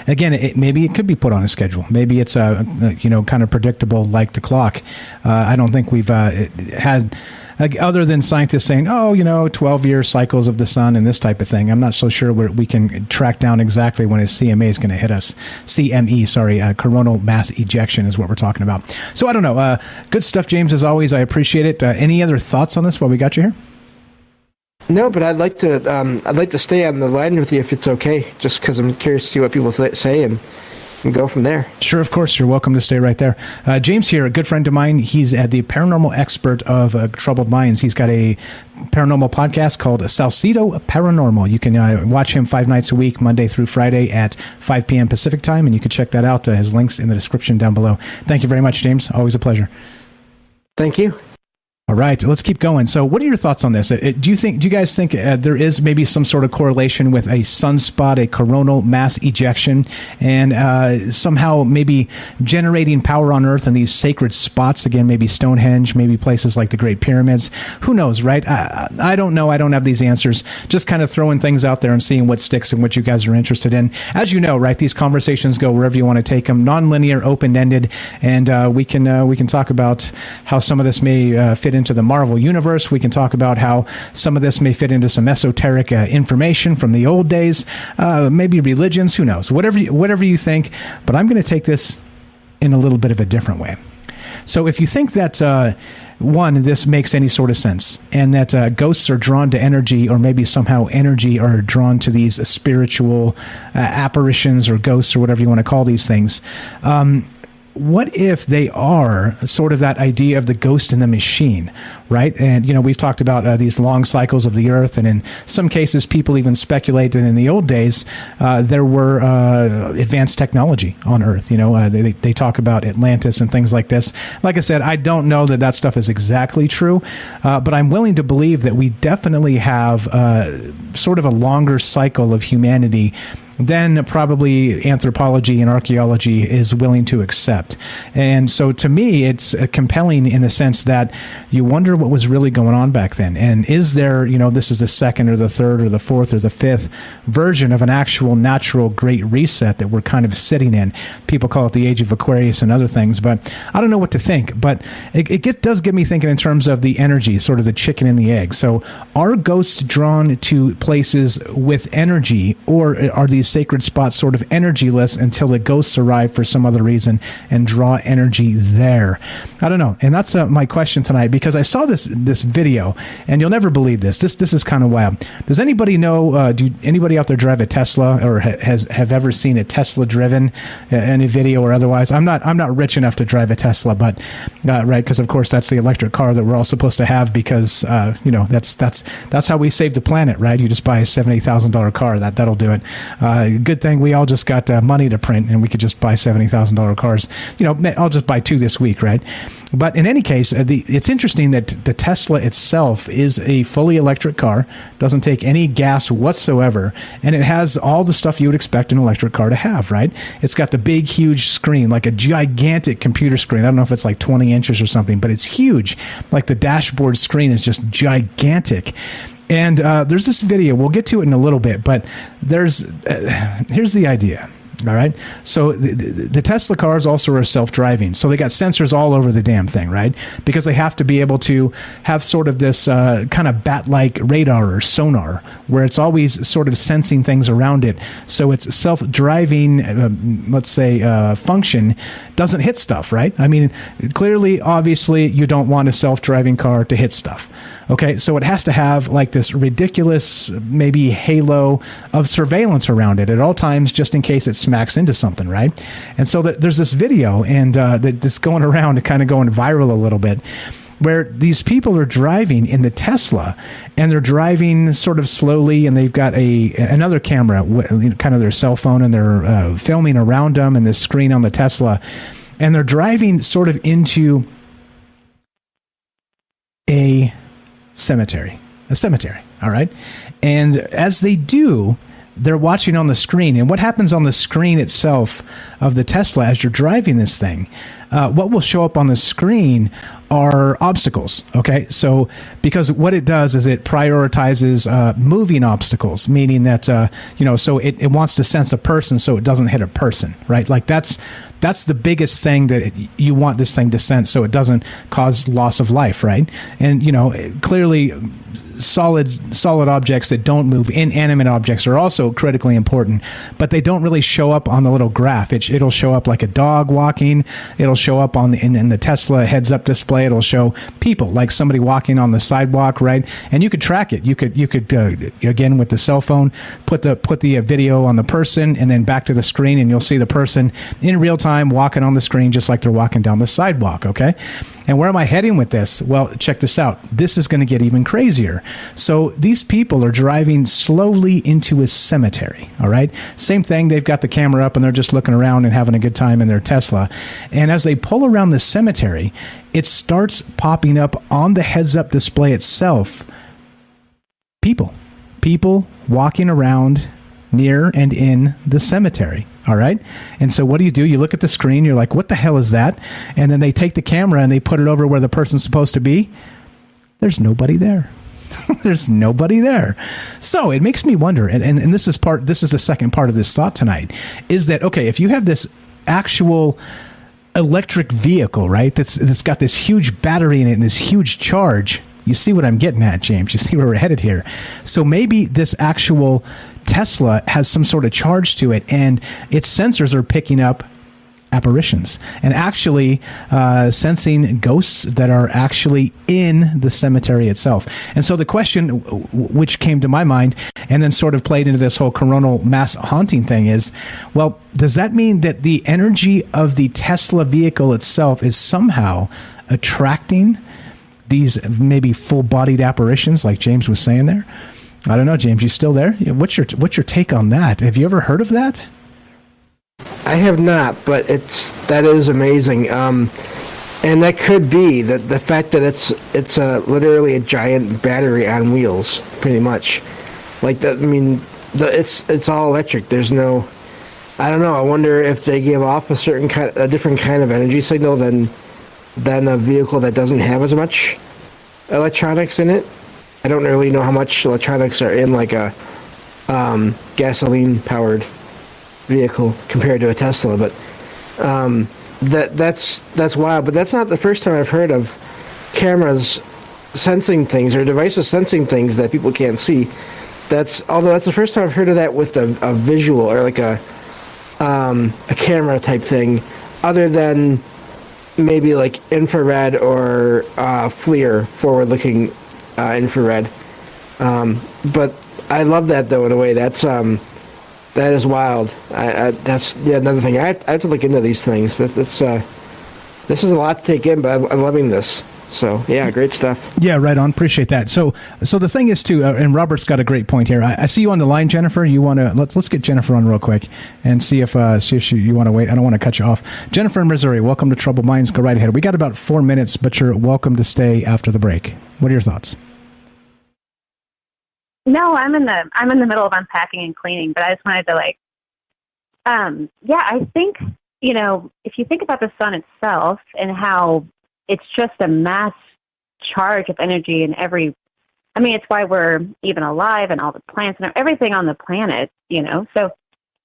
maybe it could be put on a schedule. Maybe it's kind of predictable like the clock. I don't think we've had, other than scientists saying, 12-year cycles of the sun and this type of thing. I'm not so sure where we can track down exactly when his CMA is going to hit us. Coronal mass ejection is what we're talking about. So I don't know. Good stuff, James, as always. I appreciate it. Any other thoughts on this while we got you here? No, but I'd like to stay on the line with you if it's okay, just because I'm curious to see what people say and go from there. Sure, of course. You're welcome to stay right there. James here, a good friend of mine. He's the paranormal expert of Troubled Minds. He's got a paranormal podcast called Salcedo Paranormal. You can watch him 5 nights a week, Monday through Friday at 5 p.m. Pacific time, and you can check that out. His link's in the description down below. Thank you very much, James. Always a pleasure. Thank you. All right, let's keep going. So what are your thoughts on this? Do you guys think there is maybe some sort of correlation with a sunspot, a coronal mass ejection, and somehow maybe generating power on Earth in these sacred spots? Again, maybe Stonehenge, maybe places like the Great Pyramids. Who knows, right? I don't know. I don't have these answers. Just kind of throwing things out there and seeing what sticks and what you guys are interested in. As you know, right, these conversations go wherever you want to take them, non-linear, open-ended, and we can talk about how some of this may fit into the Marvel universe. We can talk about how some of this may fit into some esoteric information from the old days, maybe religions, who knows, whatever you think, but I'm going to take this in a little bit of a different way. So if you think that this makes any sort of sense, and that ghosts are drawn to energy, or maybe somehow energy are drawn to these spiritual apparitions or ghosts or whatever you want to call these things, what if they are sort of that idea of the ghost in the machine, right? And, we've talked about these long cycles of the Earth, and in some cases, people even speculate that in the old days, there were advanced technology on Earth. They talk about Atlantis and things like this. Like I said, I don't know that stuff is exactly true, but I'm willing to believe that we definitely have sort of a longer cycle of humanity than probably anthropology and archaeology is willing to accept. And so to me, it's compelling in the sense that you wonder what was really going on back then. And is there, this is the second or the third or the fourth or the fifth version of an actual natural great reset that we're kind of sitting in. People call it the age of Aquarius and other things, but I don't know what to think. But it does get me thinking in terms of the energy, sort of the chicken and the egg. So are ghosts drawn to places with energy, or are these sacred spots sort of energyless until the ghosts arrive for some other reason and draw energy there? I don't know. And that's my question tonight, because I saw this video, and you'll never believe this. This is kind of wild. Does anybody know, do anybody out there drive a Tesla, or have ever seen a Tesla driven in a video or otherwise? I'm not rich enough to drive a Tesla, but right, because of course that's the electric car that we're all supposed to have, because that's how we save the planet, right? You just buy a $70,000 car, that'll do it. Good thing we all just got money to print, and we could just buy $70,000 cars. I'll just buy 2 this week, right? But in any case, it's interesting that the Tesla itself is a fully electric car, doesn't take any gas whatsoever, and it has all the stuff you would expect an electric car to have, right? It's got the big, huge screen, like a gigantic computer screen. I don't know if it's like 20 inches or something, but it's huge. Like the dashboard screen is just gigantic. And there's this video. We'll get to it in a little bit, but here's the idea. All right. So the Tesla cars also are self-driving. So they got sensors all over the damn thing, right? Because they have to be able to have sort of this kind of bat-like radar or sonar where it's always sort of sensing things around it. So its self-driving, let's say, function doesn't hit stuff, right? I mean, clearly, obviously, you don't want a self-driving car to hit stuff. Okay, so it has to have like this ridiculous, maybe halo of surveillance around it at all times, just in case it smacks into something, right? And so there's this video, and that's going around and kind of going viral a little bit, where these people are driving in the Tesla, and they're driving sort of slowly, and they've got another camera, kind of their cell phone, and they're filming around them and this screen on the Tesla, and they're driving sort of into a cemetery, all right? And as they do, they're watching on the screen. And what happens on the screen itself of the Tesla as you're driving this thing, what will show up on the screen are obstacles, okay? So because what it does is it prioritizes moving obstacles, meaning that, so it wants to sense a person so it doesn't hit a person, right? Like that's the biggest thing that you want this thing to sense so it doesn't cause loss of life, right? And, clearly solid objects that don't move, inanimate objects are also critically important, but they don't really show up on the little graph. It'll show up like a dog walking. It'll show up in the Tesla heads-up display. It'll show people, like somebody walking on the sidewalk, right? And you could track it. You could again with the cell phone, put the video on the person and then back to the screen, and you'll see the person in real time walking on the screen just like they're walking down the sidewalk, okay? And where am I heading with this? Well, check this out. This is going to get even crazier. So these people are driving slowly into a cemetery, all right? Same thing. They've got the camera up and they're just looking around and having a good time in their Tesla. And as they pull around the cemetery, it starts popping up on the heads-up display itself. People walking around near and in the cemetery. All right. And so what do? You look at the screen. You're like, what the hell is that? And then they take the camera and they put it over where the person's supposed to be. There's nobody there. There's nobody there. So it makes me wonder. And this is the second part of this thought tonight, is that, okay, if you have this actual electric vehicle, right, that's got this huge battery in it and this huge charge, you see what I'm getting at, James? You see where we're headed here. So maybe this actual Tesla has some sort of charge to it, and its sensors are picking up apparitions and actually sensing ghosts that are actually in the cemetery itself. And so the question which came to my mind and then sort of played into this whole coronal mass haunting thing is, well, does that mean that the energy of the Tesla vehicle itself is somehow attracting these maybe full-bodied apparitions like James was saying there? I don't know, James, you still there? What's your take on that? Have you ever heard of that? I have not, but that is amazing. And that could be the fact that it's literally a giant battery on wheels, pretty much. Like that. I mean, it's all electric. There's no, I don't know. I wonder if they give off a different kind of energy signal than a vehicle that doesn't have as much electronics in it. I don't really know how much electronics are in like a gasoline-powered vehicle compared to a Tesla, but that's wild. But that's not the first time I've heard of cameras sensing things or devices sensing things that people can't see. Although that's the first time I've heard of that with a visual or like a camera type thing, other than maybe like infrared or FLIR, forward-looking infrared. But I love that though in a way. That is wild. That's another thing. I have to look into these things. This is a lot to take in, but I'm loving this. So yeah, great stuff. Yeah, right on. Appreciate that. So the thing is too, and Robert's got a great point here. I see you on the line, Jennifer. You want to let's get Jennifer on real quick and see if you want to wait. I don't want to cut you off. Jennifer in Missouri, welcome to Troubled Minds. Go right ahead. We got about 4 minutes, but you're welcome to stay after the break. What are your thoughts? No, I'm in the middle of unpacking and cleaning, but I just wanted to I think, if you think about the sun itself and how it's just a mass charge of energy in it's why we're even alive and all the plants and everything on the planet, So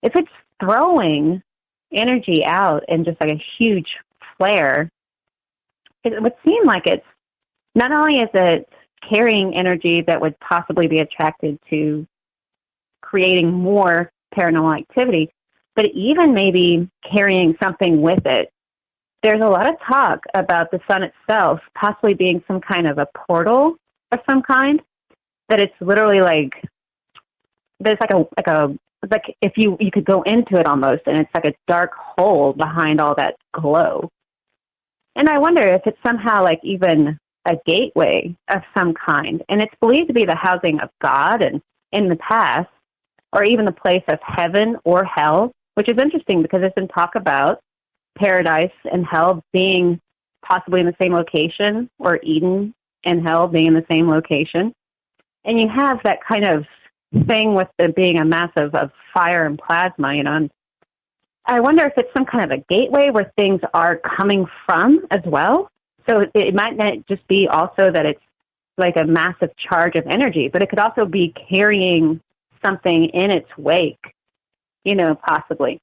if it's throwing energy out in just like a huge flare, it would seem like it's not only is it carrying energy that would possibly be attracted to creating more paranormal activity, but even maybe carrying something with it. There's a lot of talk about the sun itself possibly being some kind of a portal of some kind, that it's literally like, there's like if you could go into it almost, and it's like a dark hole behind all that glow. And I wonder if it's somehow like even a gateway of some kind, and it's believed to be the housing of God and in the past, or even the place of heaven or hell, which is interesting because there's been talk about paradise and hell being possibly in the same location, or Eden and hell being in the same location. And you have that kind of thing with it being a mass of fire and plasma, and I wonder if it's some kind of a gateway where things are coming from as well. So it might not just be also that it's like a massive charge of energy, but it could also be carrying something in its wake, possibly.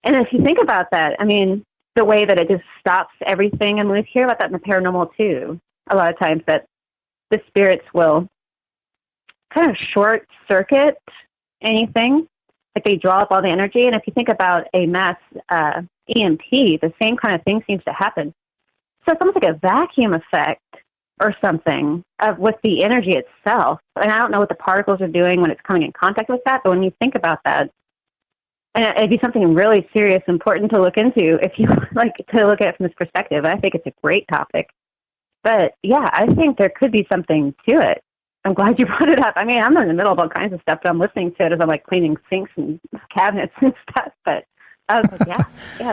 And if you think about that, the way that it just stops everything, and we hear about that in the paranormal too, a lot of times, that the spirits will kind of short circuit anything, like they draw up all the energy. And if you think about a mass EMP, the same kind of thing seems to happen. So it's almost like a vacuum effect or something with the energy itself. And I don't know what the particles are doing when it's coming in contact with that, but when you think about that, and it'd be something really serious, important to look into if you like to look at it from this perspective. I think it's a great topic. But yeah, I think there could be something to it. I'm glad you brought it up. I'm in the middle of all kinds of stuff, but I'm listening to it as I'm like cleaning sinks and cabinets and stuff. But I was like, yeah,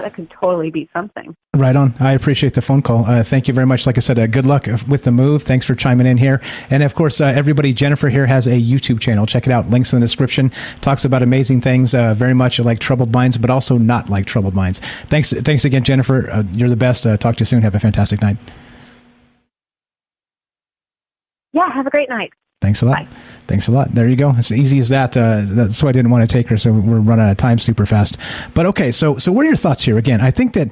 that could totally be something. Right on. I appreciate the phone call. Thank you very much. Like I said, good luck with the move. Thanks for chiming in here. And of course, everybody, Jennifer here has a YouTube channel. Check it out. Links in the description. Talks about amazing things, very much like Troubled Minds, but also not like Troubled Minds. Thanks again, Jennifer. You're the best. Talk to you soon. Have a fantastic night. Yeah, have a great night. Thanks a lot. Bye. Thanks a lot. There you go. It's easy as that. That's why I didn't want to take her, so we're running out of time super fast. But okay, so what are your thoughts here? Again, I think that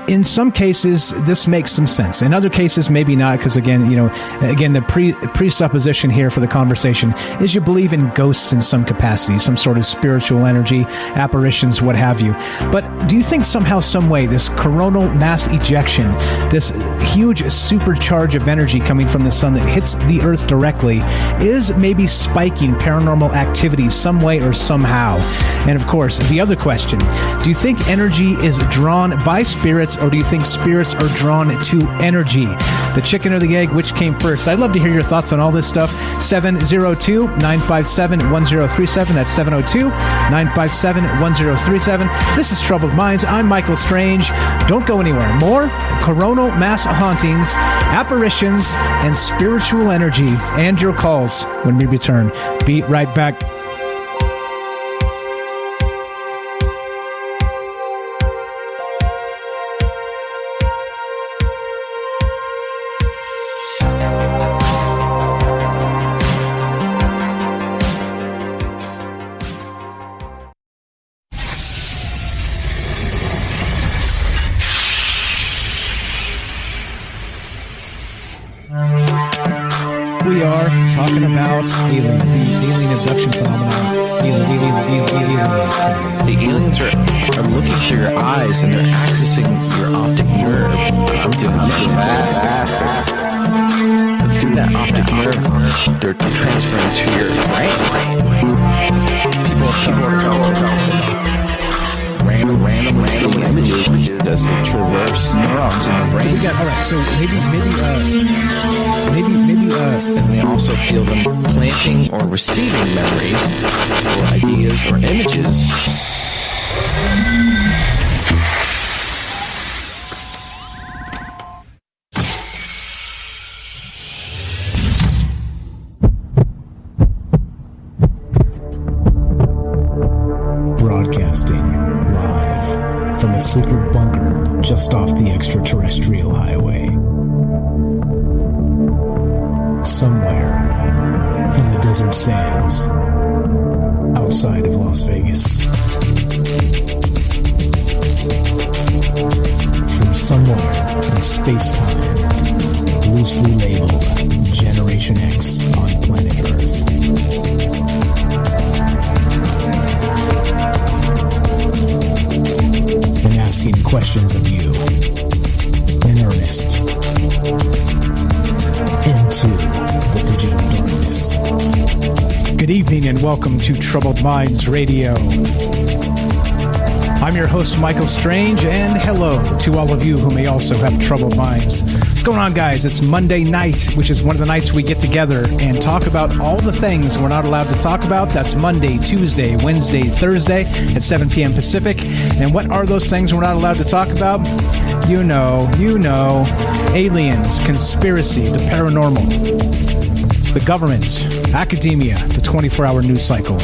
in some cases this makes some sense. In other cases, maybe not, because again, the presupposition here for the conversation is you believe in ghosts in some capacity, some sort of spiritual energy, apparitions, what have you. But do you think somehow, some way, this coronal mass ejection, this huge supercharge of energy coming from the sun that hits the earth directly, is maybe spiking paranormal activity some way or somehow? And of course, the other question, do you think energy is drawn by spirits, or do you think spirits are drawn to energy? The chicken or the egg, which came first? I'd love to hear your thoughts on all this stuff. 702-957-1037. That's 702-957-1037. This is Troubled Minds. I'm Michael Strange. Don't go anywhere. More coronal mass hauntings, apparitions, and spiritual energy, and your calls when we return. Be right back. We are talking about the alien abduction phenomenon. The aliens are looking through your eyes and they're accessing your optic nerve. I'm doing that. And through that optic nerve, they're transferring to your brain. People random images as they traverse neurons in the brain. brain. So we got, all right, so maybe And they also feel them planting or receiving memories or ideas or images. Broadcasting live from a secret bunker just off the extraterrestrial highway. Somewhere in the desert sands outside of Las Vegas. From somewhere in space-time, loosely labeled Generation X on planet Earth. And asking questions of you in earnest into the digital darkness. good evening and welcome to Troubled Minds Radio. I'm your host, Michael Strange, and hello to all of you who may also have troubled minds. What's going on, guys? It's Monday night, which is one of the nights we get together and talk about all the things we're not allowed to talk about. That's Monday, Tuesday, Wednesday, Thursday at 7 p.m. Pacific. And what are those things we're not allowed to talk about? You know, aliens, conspiracy, the paranormal, the government, academia, the 24-hour news cycle,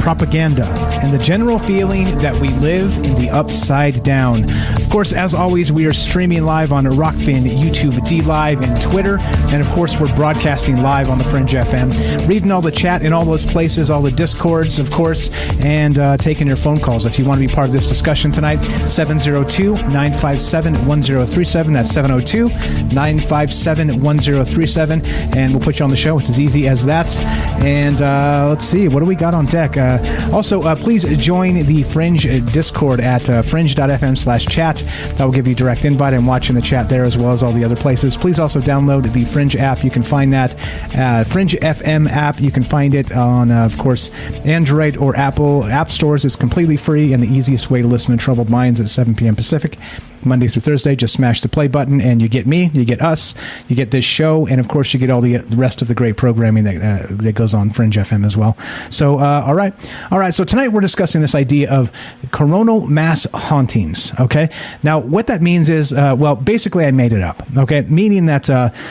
propaganda, and the general feeling that we live in the upside down. Of course, as always, we are streaming live on Rockfin, YouTube, D-Live, and Twitter. And of course, we're broadcasting live on the Fringe FM, reading all the chat in all those places, all the Discords, of course, and taking your phone calls. If you want to be part of this discussion tonight, 702-957-1037. That's 702-957-1037. And we'll put you on the show. It's as easy as that. And let's see, what do we got on deck? Also, please join the Fringe Discord at fringe.fm/chat. That will give you direct invite and watching the chat there as well as all the other places. Please also download the Fringe app. You can find that Fringe FM app. You can find it on, of course, Android or Apple app stores. It's completely free and the easiest way to listen to Troubled Minds at 7 p.m. Pacific. Monday through Thursday, just smash the play button and you get me, you get us, you get this show, and of course you get all the rest of the great programming that goes on Fringe FM as well. So, all right. So tonight we're discussing this idea of coronal mass hauntings. Okay. Now, what that means is, well, basically I made it up. Okay. Meaning that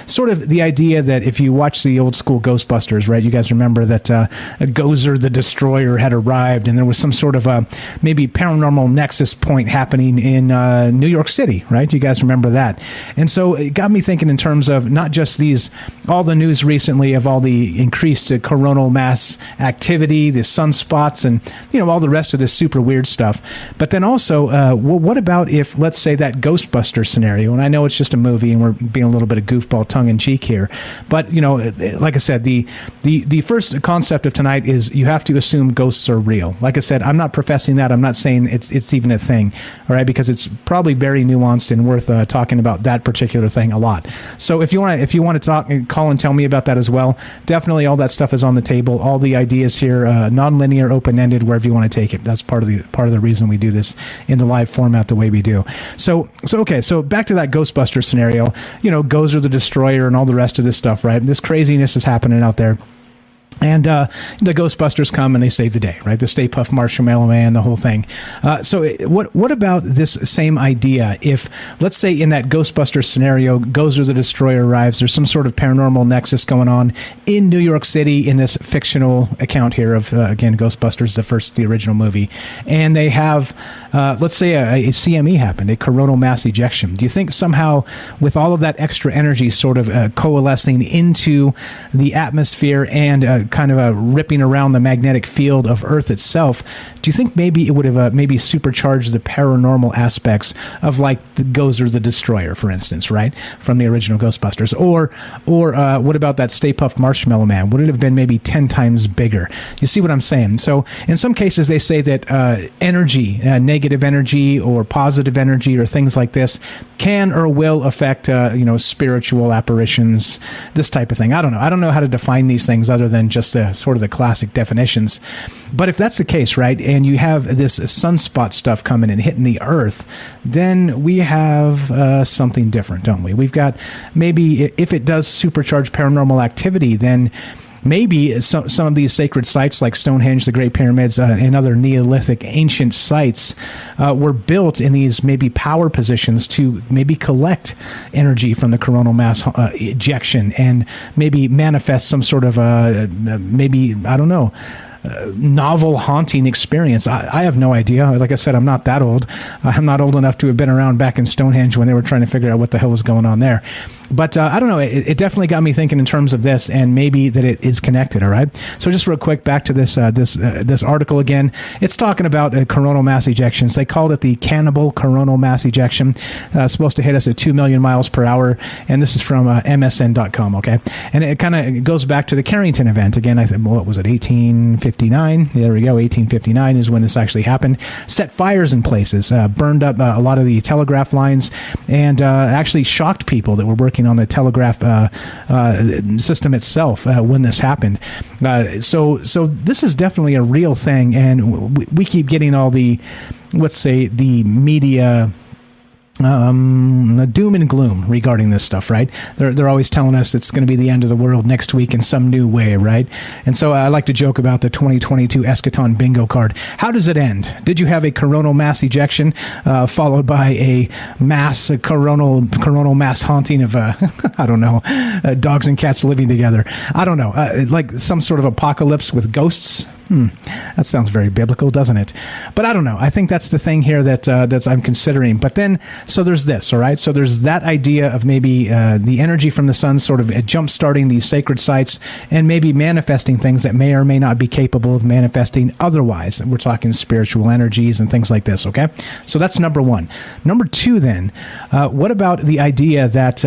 sort of the idea that if you watch the old school Ghostbusters, right, you guys remember that Gozer the Destroyer had arrived and there was some sort of maybe paranormal nexus point happening in New York City, right? You guys remember that. And so it got me thinking in terms of not just all the news recently of all the increased coronal mass activity, the sunspots, and, all the rest of this super weird stuff. But then also, well, what about if, let's say, that Ghostbuster scenario, and I know it's just a movie and we're being a little bit of goofball tongue-in-cheek here, but, like I said, the first concept of tonight is you have to assume ghosts are real. Like I said, I'm not professing that. I'm not saying it's even a thing, all right, because it's probably very nuanced and worth talking about that particular thing a lot. So if you want to talk, call and tell me about that as well. Definitely, all that stuff is on the table. All the ideas here, non-linear, open-ended, wherever you want to take it. That's part of the reason we do this in the live format the way we do. So okay. So back to that Ghostbuster scenario. Gozer the Destroyer and all the rest of this stuff. Right. This craziness is happening out there. And the Ghostbusters come and they save the day, right? The Stay Puft Marshmallow Man, the whole thing. So what about this same idea? If, let's say, in that Ghostbusters scenario, Gozer the Destroyer arrives, there's some sort of paranormal nexus going on in New York City in this fictional account here of, again, Ghostbusters, the original movie. And they have, let's say, a CME happened, a coronal mass ejection. Do you think somehow with all of that extra energy sort of coalescing into the atmosphere and kind of ripping around the magnetic field of Earth itself, do you think maybe it would have maybe supercharged the paranormal aspects of like the Gozer the Destroyer, for instance, right, from the original Ghostbusters? Or what about that Stay Puft Marshmallow Man? Would it have been maybe 10 times bigger? You see what I'm saying? So in some cases they say that energy, negative energy or positive energy or things like this can or will affect spiritual apparitions, this type of thing. I don't know how to define these things other than just the sort of the classic definitions. But if that's the case, right, and you have this sunspot stuff coming and hitting the Earth, then we have something different, don't we? We've got maybe if it does supercharge paranormal activity, then maybe some of these sacred sites like Stonehenge, the Great Pyramids, and other Neolithic ancient sites were built in these maybe power positions to maybe collect energy from the coronal mass ejection and maybe manifest some sort of maybe, I don't know, novel haunting experience. I have no idea. Like I said, I'm not that old. I'm not old enough to have been around back in Stonehenge when they were trying to figure out what the hell was going on there. But I don't know. It definitely got me thinking in terms of this, and maybe that it is connected. All right. So just real quick, back to this this article again. It's talking about coronal mass ejections. They called it the cannibal coronal mass ejection. Supposed to hit us at 2 million miles per hour, and this is from MSN.com. Okay, and it kind of goes back to the Carrington event again. What was it? 1859. There we go. 1859 is when this actually happened. Set fires in places, burned up a lot of the telegraph lines, and actually shocked people that were working on the telegraph system itself when this happened. So this is definitely a real thing, and we keep getting all the, let's say, the media the doom and gloom regarding this stuff, right? They're always telling us it's going to be the end of the world next week in some new way, right? And so I like to joke about the 2022 Eschaton bingo card. How does it end? Did you have a coronal mass ejection followed by a mass coronal mass haunting of I don't know, dogs and cats living together? I don't know, like some sort of apocalypse with ghosts. That sounds very biblical, doesn't it? But I don't know. I think that's the thing here that I'm considering. But then, so there's this, all right? So there's that idea of maybe the energy from the sun sort of jump-starting these sacred sites and maybe manifesting things that may or may not be capable of manifesting otherwise. We're talking spiritual energies and things like this, okay? So that's number one. Number two, then, what about the idea that,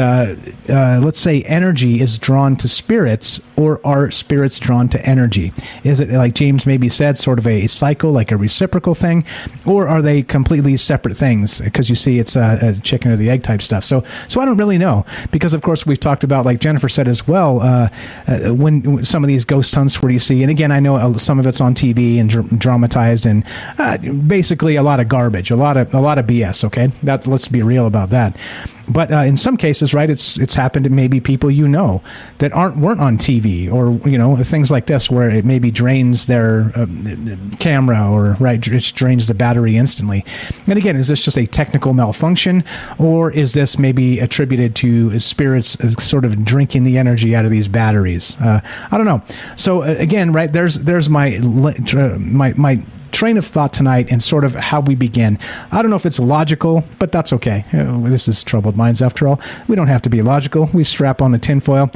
let's say, energy is drawn to spirits, or are spirits drawn to energy? Is it like James maybe said, sort of a cycle, like a reciprocal thing, or are they completely separate things? Because you see, it's a chicken or the egg type stuff. So I don't really know, because of course we've talked about, like Jennifer said as well, when some of these ghost hunts where you see, and again, I know some of it's on TV and dramatized, and basically a lot of garbage, a lot of BS. Okay, let's be real about that. But in some cases, right, it's happened to maybe people that weren't on TV, or things like this, where it maybe drains their camera, or just drains the battery instantly. And again, is this just a technical malfunction, or is this maybe attributed to spirits sort of drinking the energy out of these batteries? I don't know. So again, right, there's my train of thought tonight, and sort of how we begin. I don't know if it's logical, but that's okay. This is Troubled Minds after all. We don't have to be logical. We strap on the tinfoil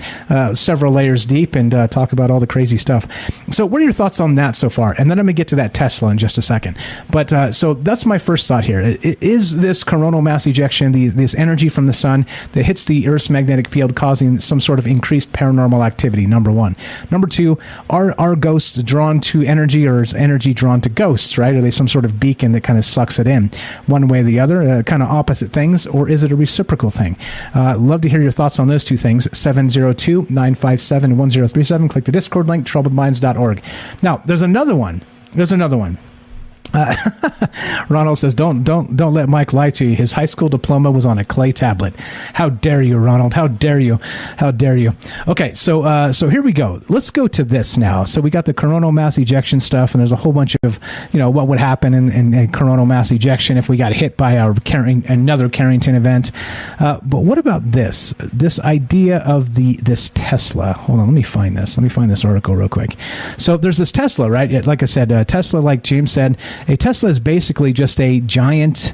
several layers deep and talk about all the crazy stuff. So what are your thoughts on that so far? And then I'm going to get to that Tesla in just a second. But so that's my first thought here. Is this coronal mass ejection, this energy from the sun that hits the Earth's magnetic field, causing some sort of increased paranormal activity? Number one. Number two, are ghosts drawn to energy, or is energy drawn to ghosts, right? Are they some sort of beacon that kind of sucks it in one way or the other, kind of opposite things, or is it a reciprocal thing? Love to hear your thoughts on those two things. 702-957-1037. Click the Discord link, troubledminds.org. Now, there's another one. Ronald says, don't let Mike lie to you. His high school diploma was on a clay tablet. How dare you, Ronald? How dare you? Okay, so here we go. Let's go to this now. So we got the coronal mass ejection stuff, and there's a whole bunch of what would happen in coronal mass ejection if we got hit by another Carrington event. But what about this idea of this Tesla? Hold on, let me find this article real quick. So there's this Tesla, right? Like I said, Tesla, like James said, a Tesla is basically just a giant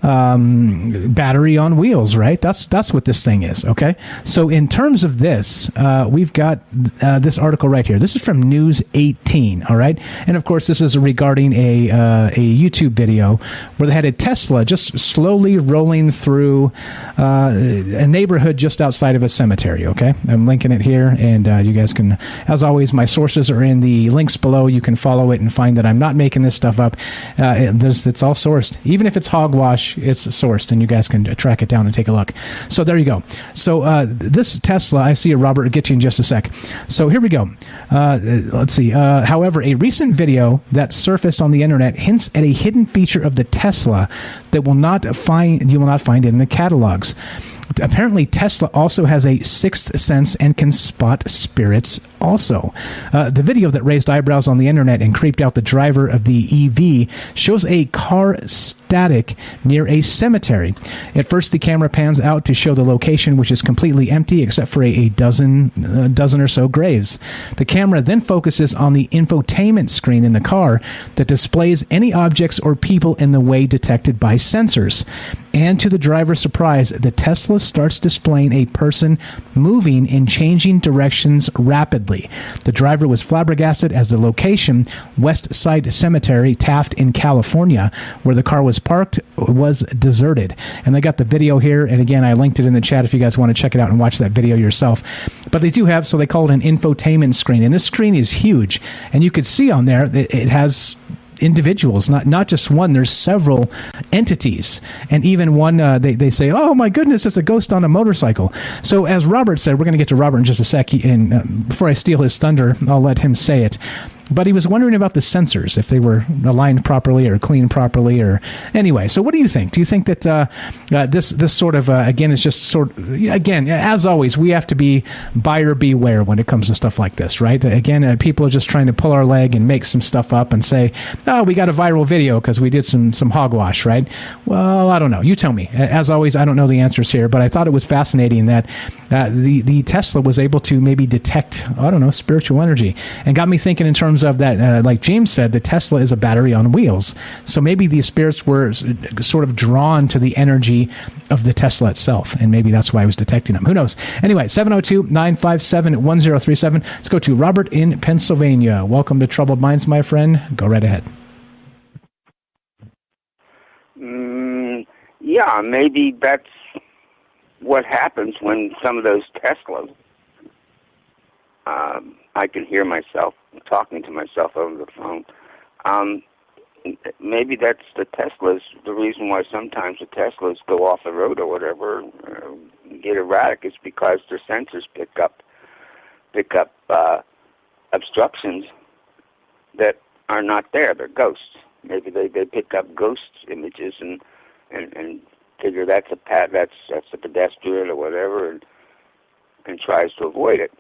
battery on wheels, right? That's what this thing is. Okay, so in terms of this, we've got this article right here. This is from News 18. All right, and of course this is regarding a YouTube video where they had a Tesla just slowly rolling through a neighborhood just outside of a cemetery. Okay, I'm linking it here, and you guys can, as always, my sources are in the links below. You can follow it and find that I'm not making this stuff up. It's all sourced, even if it's hogwash. which it's sourced, and you guys can track it down and take a look. So there you go. So this Tesla, I see you, Robert. I'll get to you in just a sec. So here we go. Let's see. However, a recent video that surfaced on the internet hints at a hidden feature of the Tesla that you will not find in the catalogs. Apparently, Tesla also has a sixth sense and can spot spirits also. The video that raised eyebrows on the internet and creeped out the driver of the EV shows a car static near a cemetery. At first, the camera pans out to show the location, which is completely empty except for a dozen or so graves. The camera then focuses on the infotainment screen in the car that displays any objects or people in the way detected by sensors. And to the driver's surprise, the Tesla starts displaying a person moving and changing directions rapidly. The driver was flabbergasted as the location, West Side Cemetery, Taft in California, where the car was parked, was deserted. And they got the video here, and again, I linked it in the chat if you guys want to check it out and watch that video yourself. But they do have, so they call it an infotainment screen, and this screen is huge, and you could see on there that it has individuals, not just one. There's several entities, and even one they say, oh my goodness, it's a ghost on a motorcycle. So as Robert said, we're going to get to Robert in just a sec, and before I steal his thunder, I'll let him say it. But he was wondering about the sensors, if they were aligned properly or cleaned properly, or anyway. So what do you think? Do you think that this sort of again is just again, as always, we have to be buyer beware when it comes to stuff like this, right? Again, people are just trying to pull our leg and make some stuff up and say, oh, we got a viral video because we did some hogwash, right? Well, I don't know. You tell me. As always, I don't know the answers here, but I thought it was fascinating that the Tesla was able to maybe detect, I don't know, spiritual energy, and got me thinking in terms of that, like James said, the Tesla is a battery on wheels. So maybe these spirits were sort of drawn to the energy of the Tesla itself, and maybe that's why I was detecting them. Who knows? Anyway, 702-957-1037. Let's go to Robert in Pennsylvania. Welcome to Troubled Minds, my friend. Go right ahead. Yeah, maybe that's what happens when some of those Teslas, I can hear myself talking to myself over the phone. Maybe that's the Teslas. The reason why sometimes the Teslas go off the road or whatever, get erratic, is because their sensors pick up obstructions that are not there. They're ghosts. Maybe they pick up ghost images and figure that's a pedestrian or whatever, and tries to avoid it.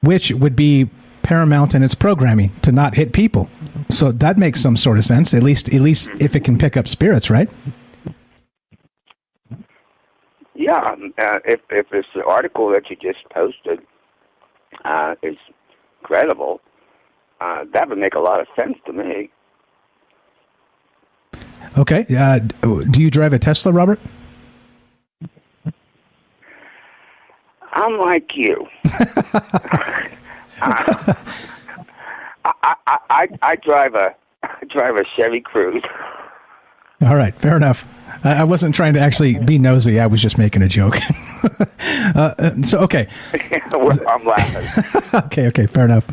Which would be paramount in its programming to not hit people. So that makes some sort of sense, at least if it can pick up spirits, right? Yeah, if this article that you just posted is credible, that would make a lot of sense to me. Okay. Do you drive a Tesla, Robert? I'm like you. I drive a Chevy Cruze. All right, fair enough. I wasn't trying to actually be nosy. I was just making a joke. So okay. I'm laughing. Okay, fair enough.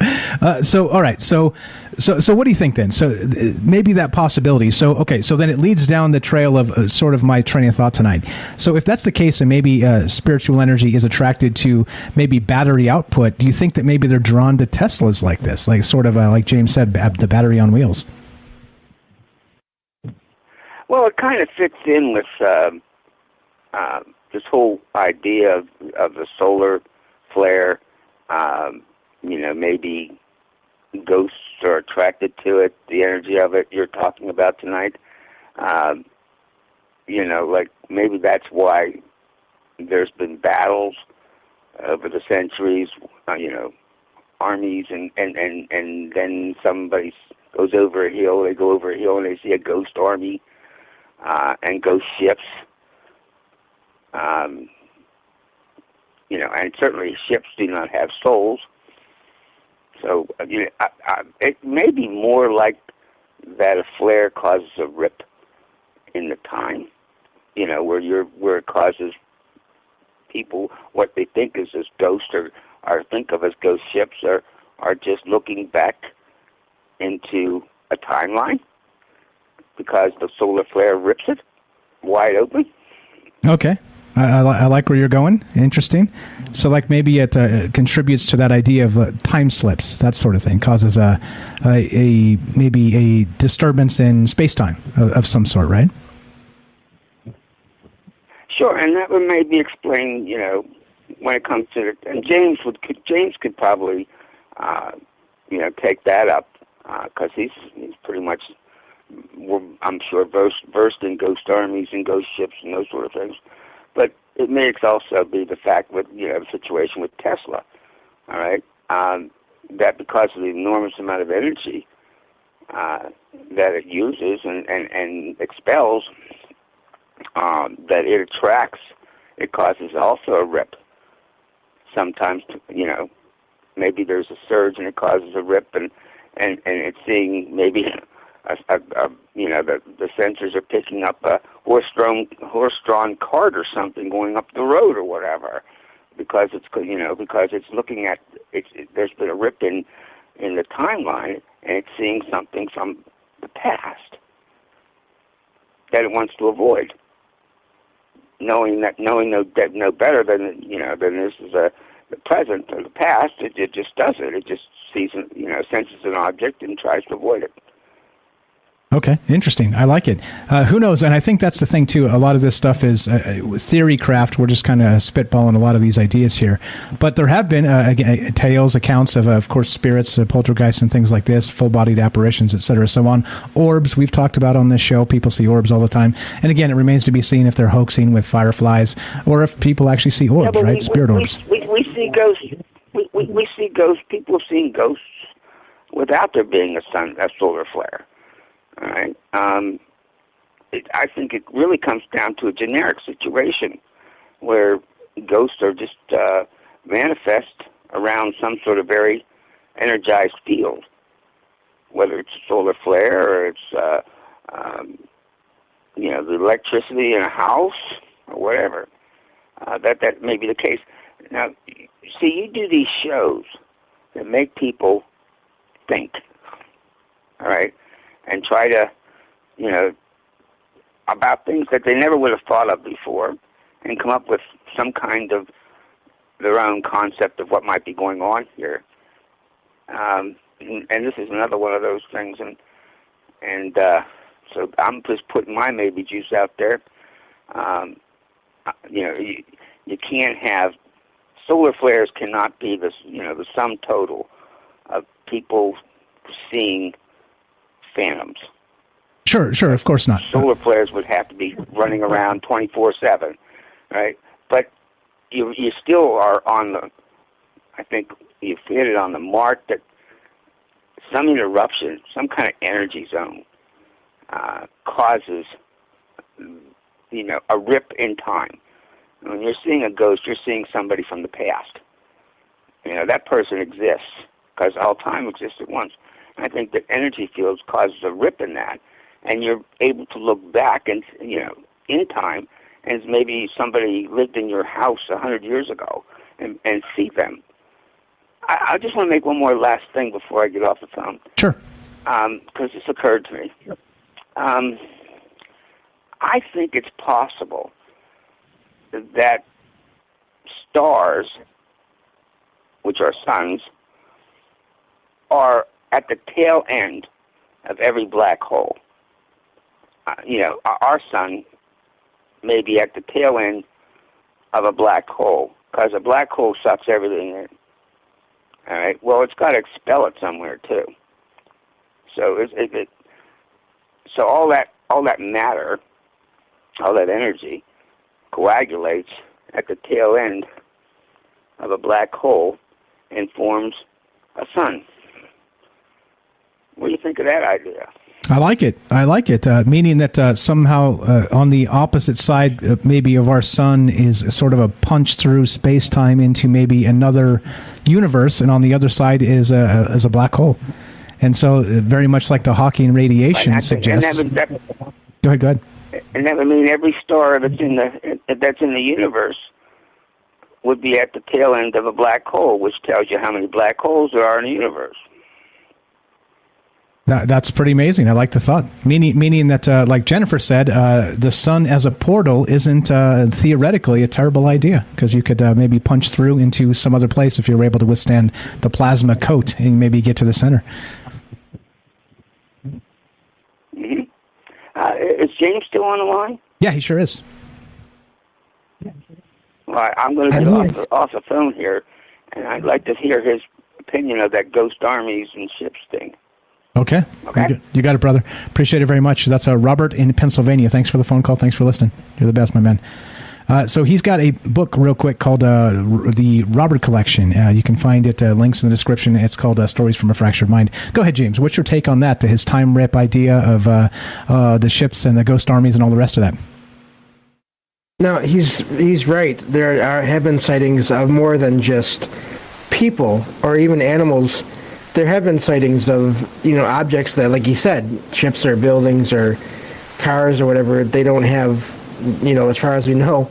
So all right, so what do you think then? So maybe that possibility. So okay, so then it leads down the trail of sort of my train of thought tonight. So if that's the case, and maybe spiritual energy is attracted to maybe battery output, do you think that maybe they're drawn to Teslas like this, like sort of like James said, the battery on wheels? Well, it kind of fits in with this whole idea of the solar flare. Maybe ghosts are attracted to it, the energy of it you're talking about tonight. Like maybe that's why there's been battles over the centuries, armies, and then somebody goes over a hill, they go over a hill and they see a ghost army. And ghost ships, and certainly ships do not have souls. So it may be more like that a flare causes a rip in the time, where it causes people what they think is as ghosts or think of as ghost ships are just looking back into a timeline. because the solar flare rips it wide open. Okay. I like where you're going. Interesting. So, like, maybe it contributes to that idea of time slips, that sort of thing, causes maybe a disturbance in space-time of some sort, right? Sure, and that would maybe explain, when it comes to it. And James could probably, take that up because he's pretty much, I'm sure, versed in ghost armies and ghost ships and those sort of things. But it may also be the fact with, the situation with Tesla, all right, that because of the enormous amount of energy that it uses and expels, that it attracts, it causes also a rip. Sometimes, maybe there's a surge and it causes a rip, and it's seeing maybe the sensors are picking up a horse-drawn cart or something going up the road or whatever, because it's looking at there's been a rip in the timeline, and it's seeing something from the past that it wants to avoid, knowing no better than this is the present or the past. It just does it. It just sees senses an object and tries to avoid it. Okay, interesting. I like it. Who knows? And I think that's the thing, too. A lot of this stuff is theory craft. We're just kind of spitballing a lot of these ideas here. But there have been tales, accounts of course, spirits, poltergeists, and things like this, full-bodied apparitions, etc., so on. Orbs, we've talked about on this show. People see orbs all the time. And again, it remains to be seen if they're hoaxing with fireflies or if people actually see orbs, right? Spirit orbs. We see ghosts. We see ghosts. People have seen ghosts without there being a solar flare. All right. I think it really comes down to a generic situation where ghosts are just manifest around some sort of very energized field, whether it's a solar flare or it's the electricity in a house or whatever. That may be the case. Now, see, you do these shows that make people think. All right. And try to, about things that they never would have thought of before, and come up with some kind of their own concept of what might be going on here. And this is another one of those things, and so I'm just putting my maybe juice out there. You can't have solar flares cannot be the sum total of people seeing phantoms. Sure, of course not. Solar flares would have to be running around 24/7, right? But you still are on the, I think you've hit it on the mark that some interruption, some kind of energy zone causes, a rip in time. When you're seeing a ghost, you're seeing somebody from the past. That person exists because all time exists at once. I think that energy fields causes a rip in that, and you're able to look back and in time, and maybe somebody lived in your house 100 years ago, and see them. I just want to make one more last thing before I get off the phone. Sure. Because this occurred to me. I think it's possible that stars, which are suns, are at the tail end of every black hole. Our sun may be at the tail end of a black hole, because a black hole sucks everything in. All right. Well, it's got to expel it somewhere too. So so all that matter, all that energy, coagulates at the tail end of a black hole and forms a sun. What do you think of that idea? I like it. Meaning that somehow on the opposite side, maybe of our sun, is sort of a punch through space-time into maybe another universe, and on the other side is a black hole. And so, very much like the Hawking radiation suggests. Go ahead. And that would mean every star that's in the universe would be at the tail end of a black hole, which tells you how many black holes there are in the universe. That's pretty amazing. I like the thought. Meaning that, like Jennifer said, the sun as a portal isn't theoretically a terrible idea, because you could maybe punch through into some other place if you were able to withstand the plasma coat and maybe get to the center. Mm-hmm. Is James still on the line? Yeah, he sure is. Well, I'm going to get off the phone here, and I'd like to hear his opinion of that ghost armies and ships thing. Okay. You got it, brother. Appreciate it very much. That's Robert in Pennsylvania. Thanks for the phone call. Thanks for listening. You're the best, my man. So he's got a book real quick called The Robert Collection. You can find it, links in the description. It's called Stories from a Fractured Mind. Go ahead, James. What's your take on that, his time rip idea of the ships and the ghost armies and all the rest of that? No, he's right. There have been sightings of more than just people or even animals. There have been sightings of, objects that, like you said, ships or buildings or cars or whatever, they don't have, as far as we know,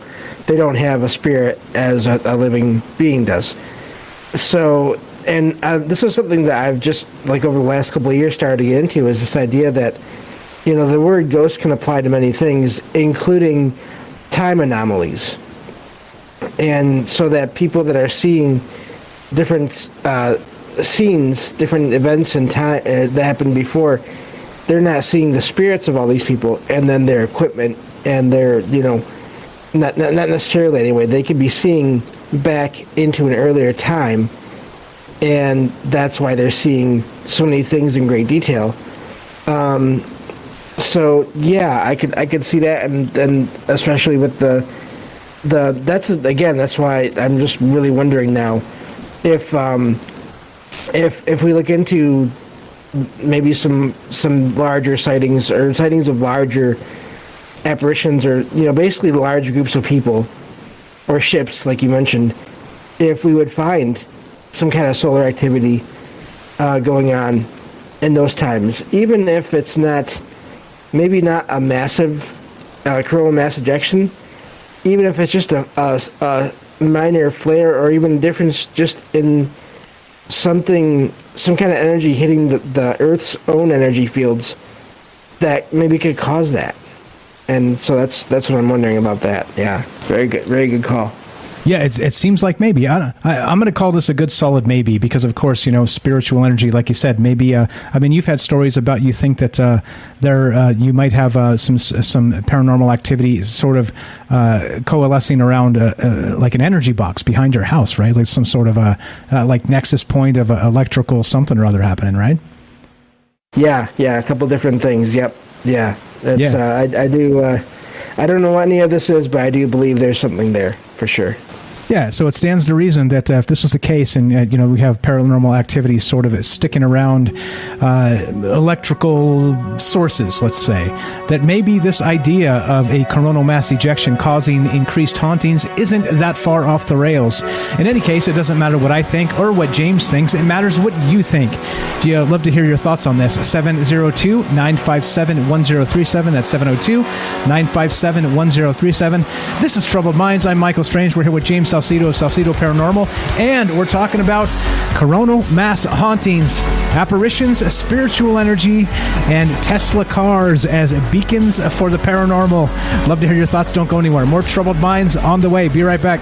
they don't have a spirit as a living being does. So, and this is something that I've just, over the last couple of years started to get into, is this idea that, the word ghost can apply to many things, including time anomalies. And so that people that are seeing different scenes, different events in time that happened before, they're not seeing the spirits of all these people and then their equipment and their, not necessarily anyway, they could be seeing back into an earlier time, and that's why they're seeing so many things in great detail. So yeah, I could see that, and especially with that's why I'm just really wondering now if we look into maybe some larger sightings or sightings of larger apparitions, or basically large groups of people or ships, like you mentioned, if we would find some kind of solar activity going on in those times, even if it's maybe not a massive coronal mass ejection, even if it's just a minor flare or even difference just in some kind of energy hitting the Earth's own energy fields that maybe could cause that. And so that's what I'm wondering about that. Yeah, very good call. Yeah, it seems like maybe. I'm going to call this a good solid maybe, because of course, spiritual energy, like you said, maybe. You've had stories about, you think that you might have some paranormal activity sort of coalescing around like an energy box behind your house, right? Like some sort of like nexus point of electrical something or other happening, right? Yeah, a couple different things. Yep. Yeah. That's I do. I don't know what any of this is, but I do believe there's something there for sure. Yeah, so it stands to reason that if this was the case, and we have paranormal activity sort of sticking around electrical sources, let's say, that maybe this idea of a coronal mass ejection causing increased hauntings isn't that far off the rails. In any case, it doesn't matter what I think or what James thinks. It matters what you think. I'd love to hear your thoughts on this. 702-957-1037. That's 702-957-1037. This is Troubled Minds. I'm Michael Strange. We're here with James Salcedo of Salcedo Paranormal, and we're talking about coronal mass hauntings, apparitions, spiritual energy, and Tesla cars as beacons for the paranormal. Love to hear your thoughts. Don't go anywhere. More Troubled Minds on the way. Be right back.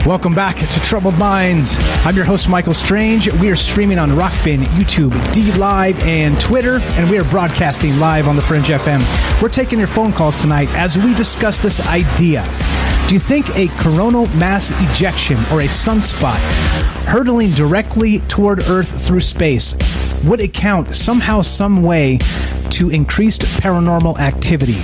Welcome back to Troubled Minds. I'm your host, Michael Strange. We are streaming on Rockfin, YouTube, D-Live, and Twitter, and we are broadcasting live on the Fringe FM. We're taking your phone calls tonight as we discuss this idea. Do you think a coronal mass ejection or a sunspot hurtling directly toward Earth through space would account somehow, some way to increased paranormal activity?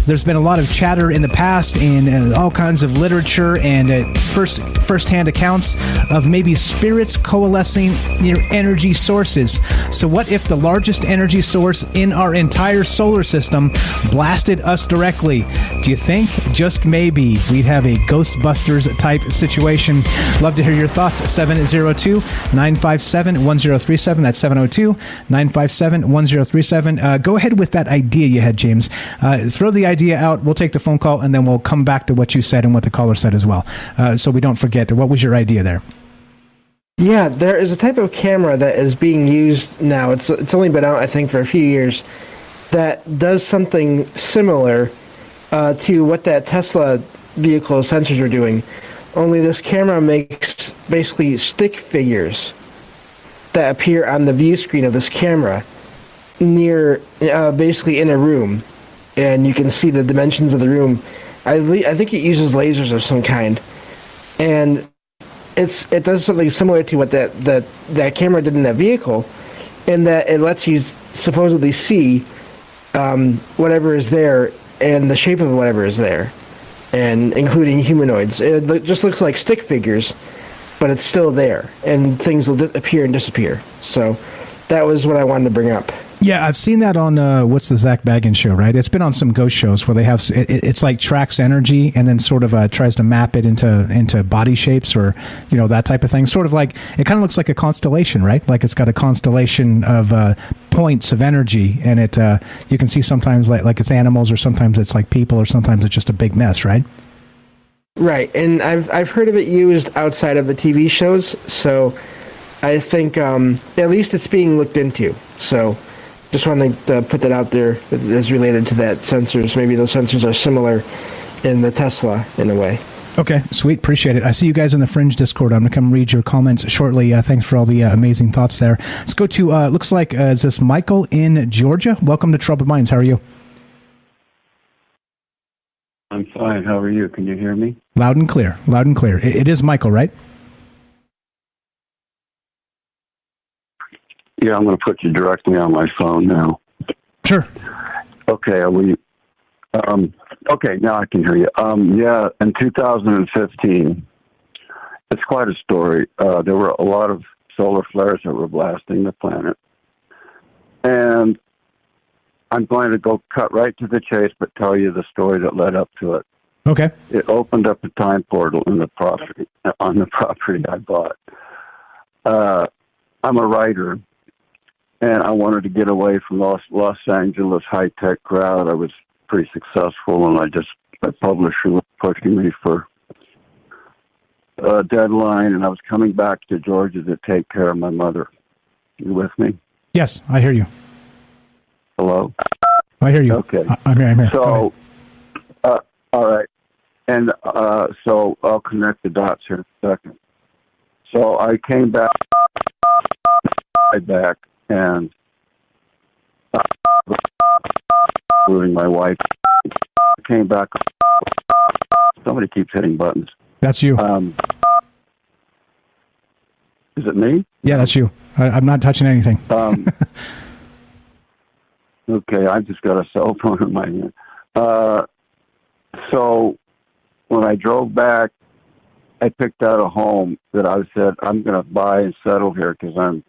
There's been a lot of chatter in the past and all kinds of literature and first firsthand accounts of maybe spirits coalescing near energy sources. So what if the largest energy source in our entire solar system blasted us directly? Do you think, just maybe, we'd have a Ghostbusters type situation? Love to hear your thoughts. 702-957-1037. That's 702-957-1037. Go ahead with that idea you had, James. Throw the idea out. We'll take the phone call, and then we'll come back to what you said and what the caller said as well, so we don't forget. What was your idea there? Yeah, there is a type of camera that is being used now. It's only been out, I think, for a few years, that does something similar to what that Tesla vehicle sensors are doing. Only this camera makes basically stick figures that appear on the view screen of this camera near, basically in a room, and you can see the dimensions of the room. I think it uses lasers of some kind, and it does something similar to what that camera did in that vehicle, in that it lets you supposedly see whatever is there and the shape of whatever is there, and including humanoids. It just looks like stick figures, but it's still there, and things will appear and disappear. So that was what I wanted to bring up. Yeah, I've seen that on what's the Zach Baggins show, right? It's been on some ghost shows where they have it's like tracks energy and then sort of tries to map it into body shapes, or that type of thing. Sort of like, it kind of looks like a constellation, right? Like it's got a constellation of points of energy, and it you can see sometimes like it's animals, or sometimes it's like people, or sometimes it's just a big mess, right? Right, and I've heard of it used outside of the TV shows, so I think at least it's being looked into. So just wanted to put that out there as related to that sensors. Maybe those sensors are similar in the Tesla in a way. Okay, sweet. Appreciate it. I see you guys in the Fringe Discord. I'm going to come read your comments shortly. Thanks for all the amazing thoughts there. Let's go to, looks like, is this Michael in Georgia? Welcome to Troubled Minds. How are you? I'm fine. How are you? Can you hear me? Loud and clear. Loud and clear. It is Michael, right? Yeah, I'm going to put you directly on my phone now. Sure. Okay. Okay, now I can hear you. Yeah, in 2015, it's quite a story. There were a lot of solar flares that were blasting the planet. And I'm going to go cut right to the chase, but tell you the story that led up to it. Okay. It opened up a time portal on the property I bought. I'm a writer, and I wanted to get away from Los Angeles high-tech crowd. I was pretty successful, and my publisher was pushing me for a deadline, and I was coming back to Georgia to take care of my mother. You with me? Yes, I hear you. Hello? I hear you. Okay. I'm here. So, all right. And so I'll connect the dots here in a second. So I came back, and including my wife, I came back. Somebody keeps hitting buttons. That's you. Is it me? Yeah, that's you. I'm not touching anything. Okay, I just got a cell phone in my hand. So when I drove back, I picked out a home that I said, I'm going to buy and settle here because I'm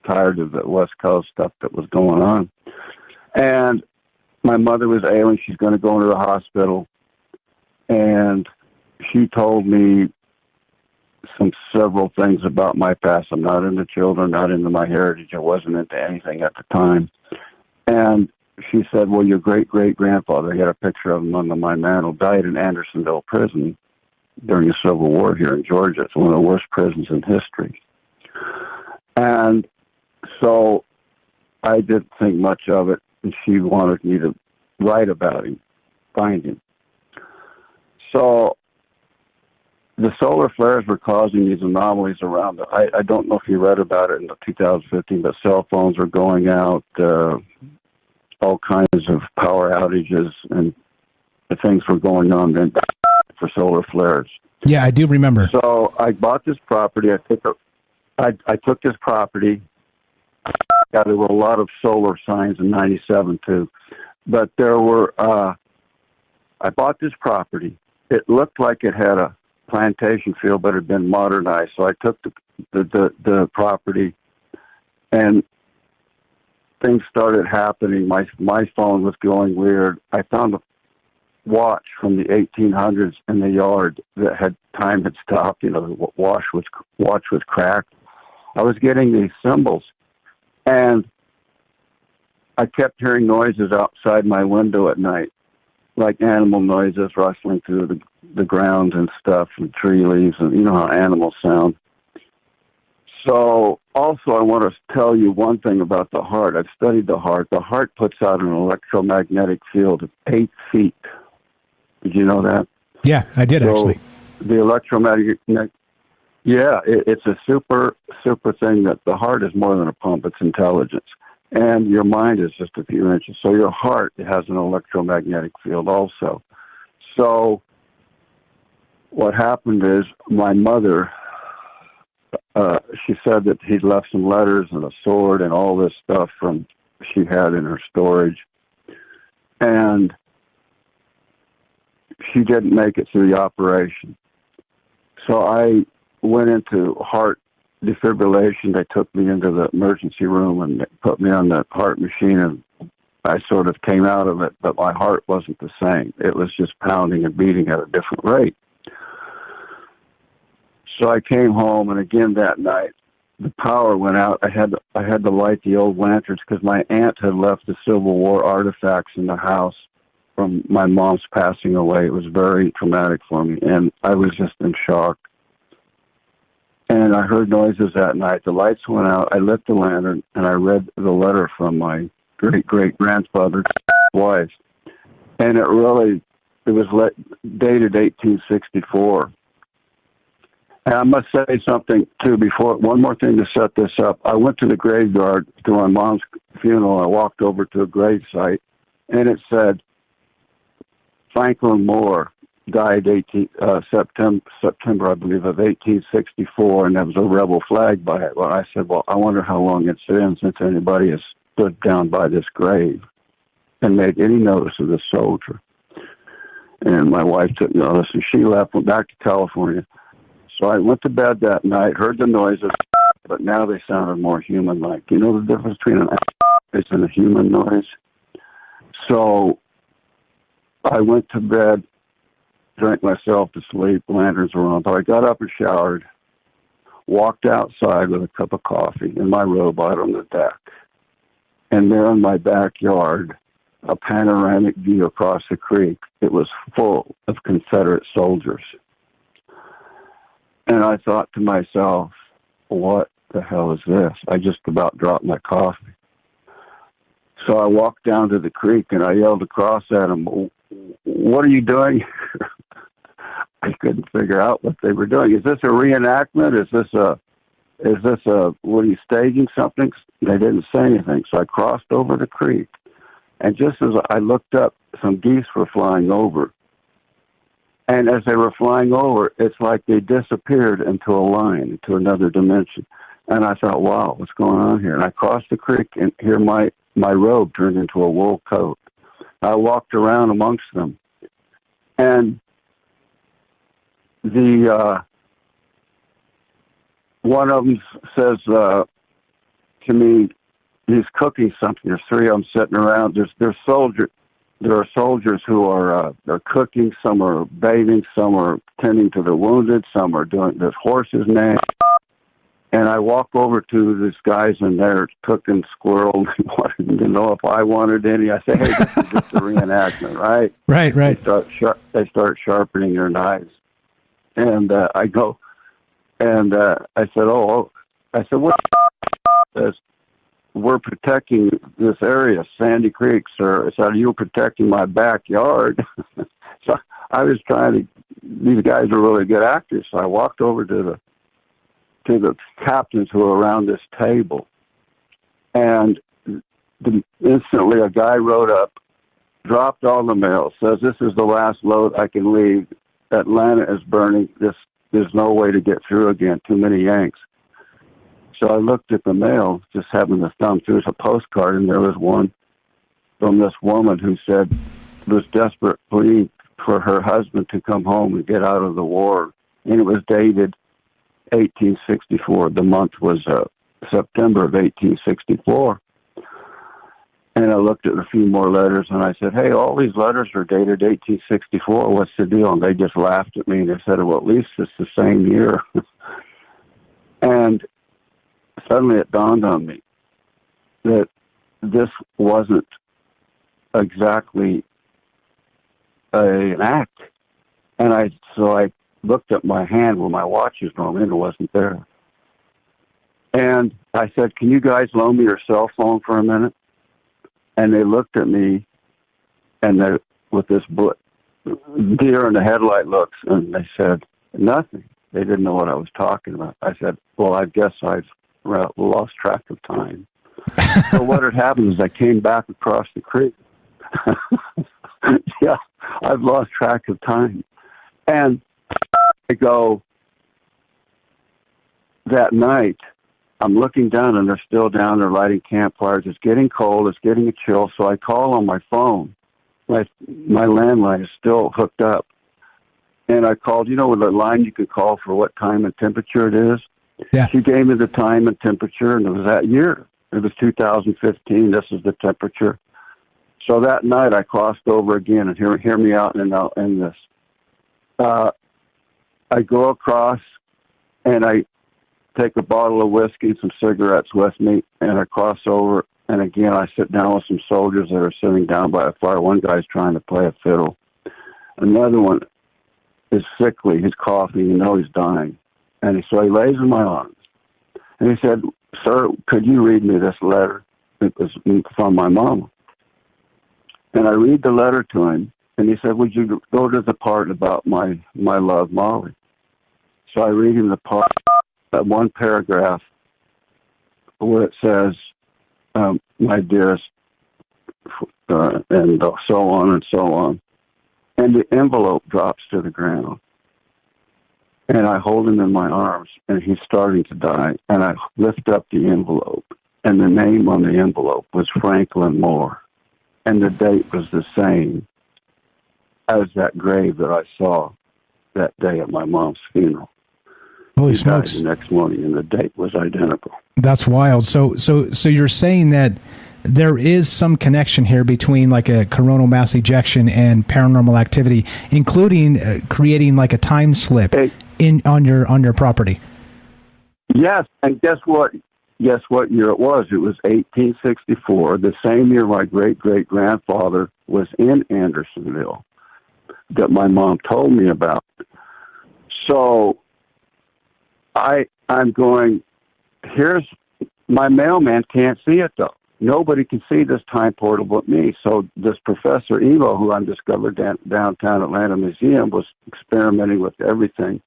tired of the West Coast stuff that was going on. And my mother was ailing. She's going to go into the hospital. And she told me several things about my past. I'm not into children, not into my heritage. I wasn't into anything at the time. And she said, well, your great-great-grandfather, I had a picture of him on my mantle, died in Andersonville Prison during the Civil War here in Georgia. It's one of the worst prisons in history. And so I didn't think much of it, and she wanted me to write about him, find him. So the solar flares were causing these anomalies around it. I don't know if you read about it in 2015, but cell phones were going out, all kinds of power outages, and the things were going on then for solar flares. Yeah, I do remember. So I bought this property. I took this property. Yeah, there were a lot of solar signs in '97 too, but there were. I bought this property. It looked like it had a plantation field, but had been modernized. So I took the property, and things started happening. My phone was going weird. I found a watch from the 1800s in the yard that time had stopped. You know, the watch was cracked. I was getting these symbols, and I kept hearing noises outside my window at night, like animal noises rustling through the ground and stuff, and tree leaves, and you know how animals sound. So also I want to tell you one thing about the heart. I've studied the heart. The heart puts out an electromagnetic field of 8 feet. Did you know that? Yeah, I did actually. The electromagnetic, it's a super thing that the heart is more than a pump. It's intelligence. And your mind is just a few inches. So your heart has an electromagnetic field also. So what happened is my mother, she said that he'd left some letters and a sword and all this stuff she had in her storage. And she didn't make it through the operation. So I went into heart defibrillation. They took me into the emergency room and they put me on the heart machine, and I sort of came out of it, but my heart wasn't the same. It was just pounding and beating at a different rate. So I came home, and again that night, the power went out. I had to light the old lanterns because my aunt had left the Civil War artifacts in the house from my mom's passing away. It was very traumatic for me, and I was just in shock. And I heard noises that night. The lights went out. I lit the lantern, and I read the letter from my great-great-grandfather's wife. And it was dated 1864. And I must say something, too, one more thing to set this up. I went to the graveyard to my mom's funeral. I walked over to a grave site, and it said, Franklin Moore died September, I believe, of 1864, and there was a rebel flag by it. Well, I said, well, I wonder how long it's been since anybody has stood down by this grave and made any notice of this soldier. And my wife took notice, and she left, went back to California. So I went to bed that night, heard the noises, but now they sounded more human-like. You know the difference between an noise and a human noise? So I went to bed, drank myself to sleep, lanterns were on, but I got up and showered, walked outside with a cup of coffee in my robe out on the deck. And there in my backyard, a panoramic view across the creek, it was full of Confederate soldiers. And I thought to myself, what the hell is this? I just about dropped my coffee. So I walked down to the creek and I yelled across at them, what are you doing? I couldn't figure out what they were doing. Is this a reenactment? Is this what are you staging something? They didn't say anything. So I crossed over the creek. And just as I looked up, some geese were flying over. And as they were flying over, it's like they disappeared into a line, into another dimension. And I thought, wow, what's going on here? And I crossed the creek, and here my robe turned into a wool coat. I walked around amongst them. And one of them says to me, he's cooking something. There's 3 of them sitting around. There are soldiers who are they're cooking. Some are bathing. Some are tending to the wounded. Some are doing there's horses neighing. And I walk over to these guys, and they're cooking squirrel. They wanted to know if I wanted any. I say, hey, this is just a reenactment, right? Right. They start sharpening their knives. And I go, and I said, what? Says, we're protecting this area, Sandy Creek, sir. I said, you're protecting my backyard. So I was these guys are really good actors. So I walked over to the captains who were around this table. And instantly a guy rode up, dropped all the mail, says, this is the last load I can leave. Atlanta is burning. There's no way to get through again. Too many Yanks. So I looked at the mail, just having to thumb through a postcard, and there was one from this woman who was desperate plea for her husband to come home and get out of the war and it was dated 1864. The month was September of 1864. And I looked at a few more letters, and I said, hey, all these letters are dated 1864. What's the deal? And they just laughed at me, and they said, well, at least it's the same year. And suddenly it dawned on me that this wasn't exactly an act. And so I looked at my hand where my watch is normally, and it wasn't there. And I said, can you guys loan me your cell phone for a minute? And they looked at me, and they, with this deer in the headlight looks, and they said nothing. They didn't know what I was talking about. I said, well, I guess I've lost track of time. So what had happened is I came back across the creek. Yeah, I've lost track of time. And I go, that night, I'm looking down, and they're still down there lighting campfires. It's getting cold. It's getting a chill. So I call on my phone. My landline is still hooked up. And I called, you know, with a line you could call for what time and temperature it is. Yeah. She gave me the time and temperature, and it was that year. It was 2015. This is the temperature. So that night I crossed over again, and hear me out, and I'll end this. I go across, and I take a bottle of whiskey and some cigarettes with me, and I cross over, and again I sit down with some soldiers that are sitting down by a fire. One guy's trying to play a fiddle. Another one is sickly. He's coughing. You know he's dying. And so he lays in my arms. And he said, sir, could you read me this letter? It was from my mama. And I read the letter to him, and he said, would you go to the part about my love, Molly? So I read him the part, that one paragraph where it says, my dearest, and so on and so on. And the envelope drops to the ground. And I hold him in my arms, and he's starting to die. And I lift up the envelope, and the name on the envelope was Franklin Moore. And the date was the same as that grave that I saw that day at my mom's funeral. Holy He smokes. died the next morning, and the date was identical. That's wild. So you're saying that there is some connection here between like a coronal mass ejection and paranormal activity, including creating like a time slip on your property. Yes, and guess what? Guess what year it was? It was 1864, the same year my great-great-grandfather was in Andersonville that my mom told me about. So I'm going, here's, my mailman can't see it though. Nobody can see this time portal but me. So this Professor Evo, who I discovered downtown Atlanta Museum, was experimenting with everything.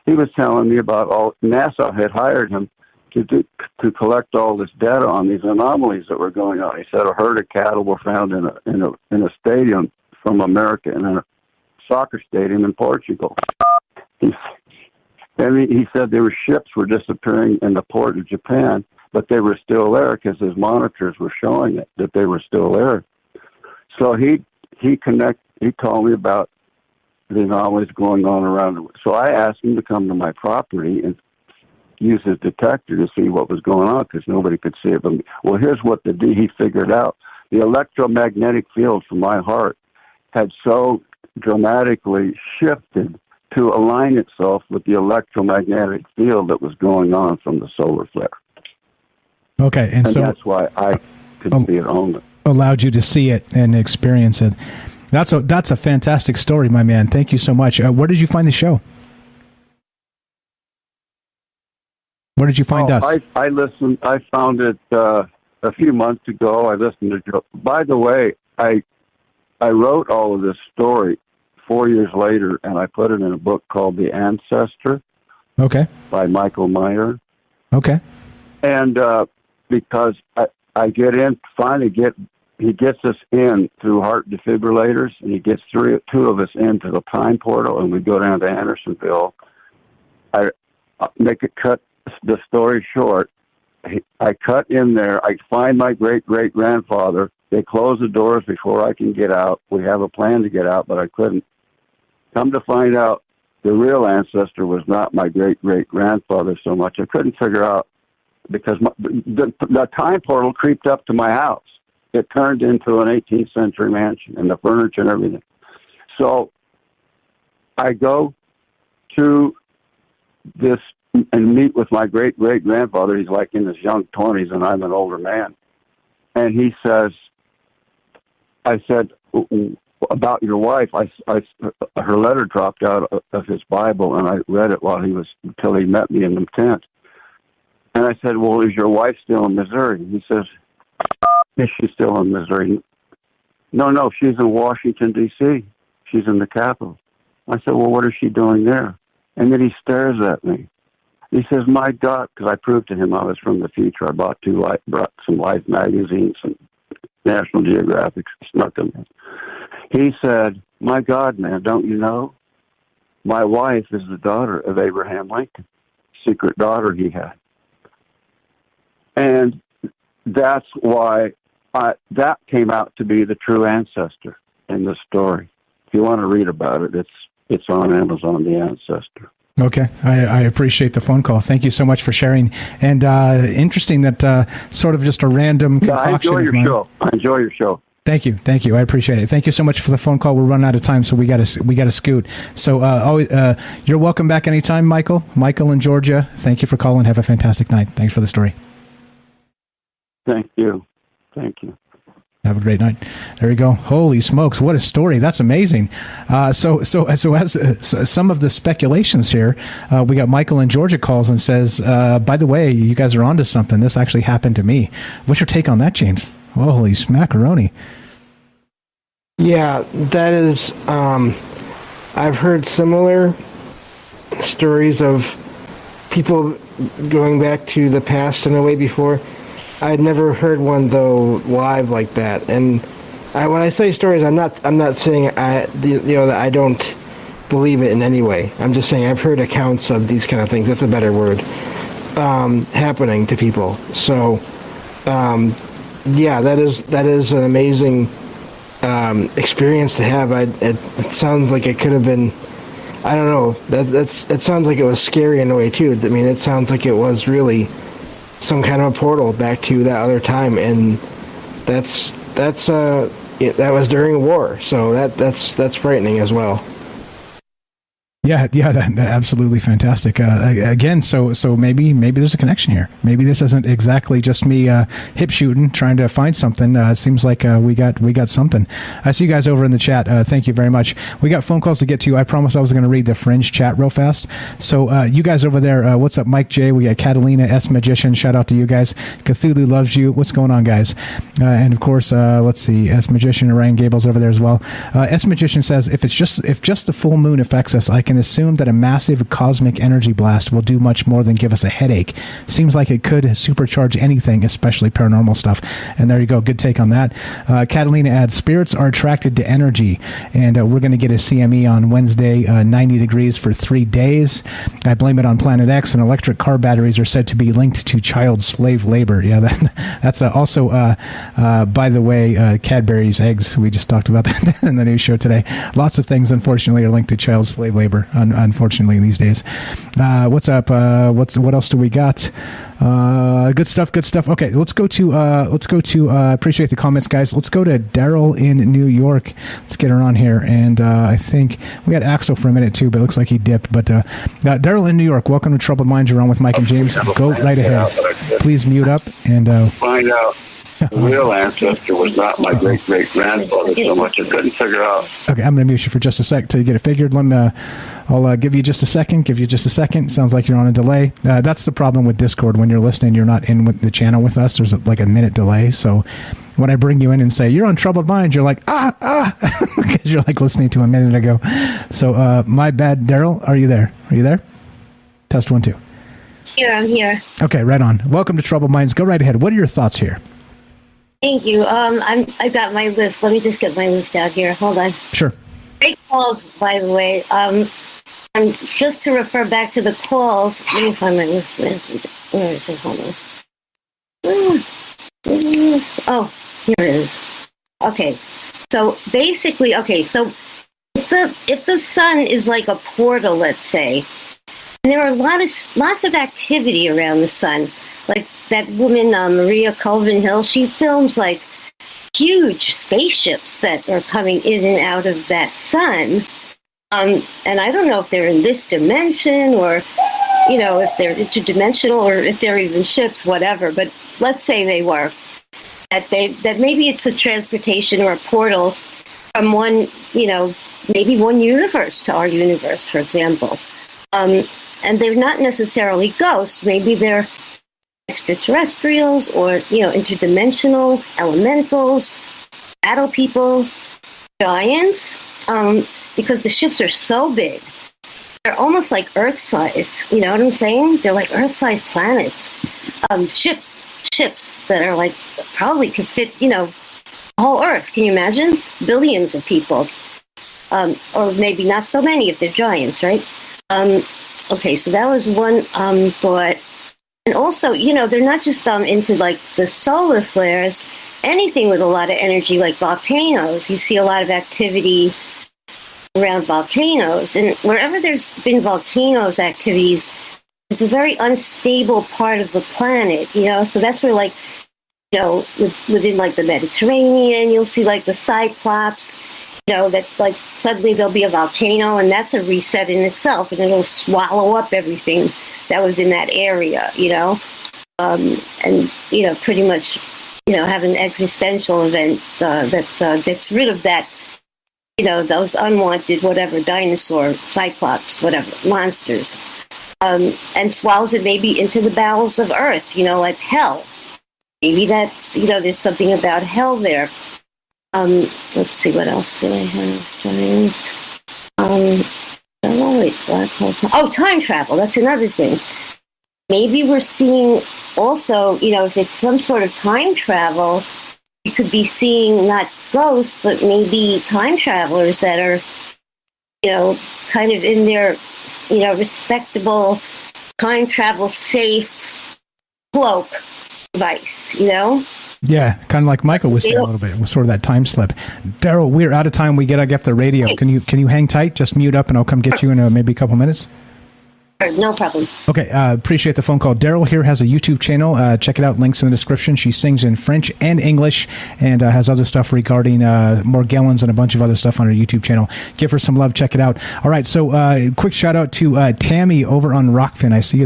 He was telling me about all, NASA had hired him to collect all this data on these anomalies that were going on. He said a herd of cattle were found in a stadium from America, in a soccer stadium in Portugal. He said there were ships were disappearing in the port of Japan, but they were still there because his monitors were showing it, that they were still there. So he told me about the anomalies going on around. So I asked him to come to my property and use his detector to see what was going on because nobody could see it. But well, here's what he figured out. The electromagnetic field from my heart had so dramatically shifted to align itself with the electromagnetic field that was going on from the solar flare. Okay, and so that's why I could see it only. Allowed you to see it and experience it. That's a fantastic story, my man. Thank you so much. Where did you find the show? Where did you find us? I listened. I found it a few months ago. I listened to Joe. By the way, I wrote all of this story 4 years later, and I put it in a book called The Ancestor. Okay. By Michael Meyer. Okay. And because I he gets us in through heart defibrillators, and he gets two of us into the time portal, and we go down to Andersonville. I make it cut the story short. I cut in there. I find my great-great-grandfather. They close the doors before I can get out. We have a plan to get out, but I couldn't. Come to find out, the real ancestor was not my great-great-grandfather so much. I couldn't figure out, because the time portal creeped up to my house. It turned into an 18th century mansion, and the furniture and everything. So I go to this and meet with my great-great-grandfather. He's like in his young 20s, and I'm an older man. And he says, I said, about your wife, her letter dropped out of his Bible, and I read it until he met me in the tent. And I said, well, is your wife still in Missouri? He says, is she still in Missouri? No, she's in Washington, D.C. She's in the Capitol. I said, well, what is she doing there? And then he stares at me. He says, my God, because I proved to him I was from the future. I brought some Life magazines, some National Geographic, snuck them in. He said, my God, man, don't you know? My wife is the daughter of Abraham Lincoln, secret daughter he had. And that's why that came out to be the true ancestor in the story. If you want to read about it, it's on Amazon, The Ancestor. Okay, I appreciate the phone call. Thank you so much for sharing. And interesting that sort of just a random concoction. I enjoy your show. Thank you. I appreciate it. Thank you so much for the phone call. We're running out of time, so we got to scoot. So you're welcome back anytime, Michael. Michael in Georgia. Thank you for calling. Have a fantastic night. Thanks for the story. Thank you. Have a great night. There you go. Holy smokes! What a story. That's amazing. So as some of the speculations here, we got Michael in Georgia calls and says, by the way, you guys are onto something. This actually happened to me. What's your take on that, James? Holy smackaroni. Yeah, that is, I've heard similar stories of people going back to the past in a way before. I'd never heard one though live like that. And when I say stories, I'm not saying that I don't believe it in any way. I'm just saying I've heard accounts of these kind of things. That's a better word. Happening to people. So, yeah, that is an amazing experience to have. It sounds like it could have been. I don't know. It sounds like it was scary in a way too. I mean, it sounds like it was really some kind of a portal back to that other time, and that was during a war. So that's frightening as well. Yeah, that absolutely fantastic. Again, so maybe there's a connection here. Maybe this isn't exactly just me hip shooting, trying to find something. It seems like we got something. I see you guys over in the chat. Thank you very much. We got phone calls to get to. I promised I was going to read the Fringe chat real fast. So you guys over there, what's up, Mike J? We got Catalina S Magician. Shout out to you guys. Cthulhu loves you. What's going on, guys? And of course, let's see, S Magician and Ryan Gable's over there as well. S Magician says if just the full moon affects us, I can assume that a massive cosmic energy blast will do much more than give us a headache. Seems like it could supercharge anything, especially paranormal stuff. And there you go. Good take on that. Catalina adds, spirits are attracted to energy. And we're going to get a CME on Wednesday, 90 degrees for 3 days. I blame it on Planet X, and electric car batteries are said to be linked to child slave labor. Yeah, that's also, by the way, Cadbury's eggs. We just talked about that in the news show today. Lots of things, unfortunately, are linked to child slave labor. Unfortunately, these days. What's up? What else do we got? Good stuff. Okay, let's go to appreciate the comments, guys. Let's go to Daryl in New York. Let's get her on here. And I think we had Axel for a minute too, but it looks like he dipped. But Daryl in New York, welcome to Troubled Minds. You're on with Mike and James. Go right ahead. Please mute up and find out. The real ancestor was not my great-great-grandfather so much. I couldn't figure out. Okay, I'm going to mute you for just a sec till you get it figured. I'll give you just a second. Sounds like you're on a delay. That's the problem with Discord. When you're listening, you're not in with the channel with us. There's like a minute delay. So when I bring you in and say, you're on Troubled Minds, you're like, because you're like listening to a minute ago. So my bad, Daryl. Are you there? Test 1 2. Here, I'm here. Okay, right on. Welcome to Troubled Minds. Go right ahead. What are your thoughts here? Thank you. I got my list. Let me just get my list out here. Hold on. Sure. Great calls, by the way. Just to refer back to the calls. Let me find my list. Where is it? Hold on. Oh, here it is. Okay. So basically, so if the sun is like a portal, let's say, and there are lots of activity around the sun, like that woman Maria Colvin Hill, she films like huge spaceships that are coming in and out of that sun. And I don't know if they're in this dimension or, if they're interdimensional or if they're even ships, whatever. But let's say they were. That maybe it's a transportation or a portal from one, maybe one universe to our universe, for example. And they're not necessarily ghosts. Maybe they're extraterrestrials or, interdimensional elementals, shadow people, giants, because the ships are so big. They're almost like Earth size. You know what I'm saying? They're like Earth size planets. Ships that are like, probably could fit, whole Earth. Can you imagine? Billions of people. Or maybe not so many if they're giants, right? Okay, so that was one thought. And also, they're not just into like the solar flares, anything with a lot of energy like volcanoes. You see a lot of activity around volcanoes. And wherever there's been volcanoes activities, it's a very unstable part of the planet, so that's where like, within like the Mediterranean, you'll see like the Cyclops, that like suddenly there'll be a volcano and that's a reset in itself and it'll swallow up everything that was in that area, and, pretty much, have an existential event that gets rid of that, those unwanted, whatever, dinosaur, Cyclops, whatever, monsters, and swallows it maybe into the bowels of Earth, like hell. Maybe that's, there's something about hell there. Let's see, what else do I have? Giants. Black hole. Time travel. That's another thing. Maybe we're seeing also, if it's some sort of time travel, you could be seeing not ghosts, but maybe time travelers that are, kind of in their, respectable time travel safe cloak device, Yeah, kind of like Michael was saying a little bit. It was sort of that time slip. Daryl, we're out of time. We got to get the radio. Can you hang tight? Just mute up, and I'll come get you in maybe a couple minutes. No problem. Okay, appreciate the phone call. Daryl here has a YouTube channel. Check it out. Links in the description. She sings in French and English and has other stuff regarding Morgellons and a bunch of other stuff on her YouTube channel. Give her some love. Check it out. All right, so quick shout out to Tammy over on Rockfin. I see you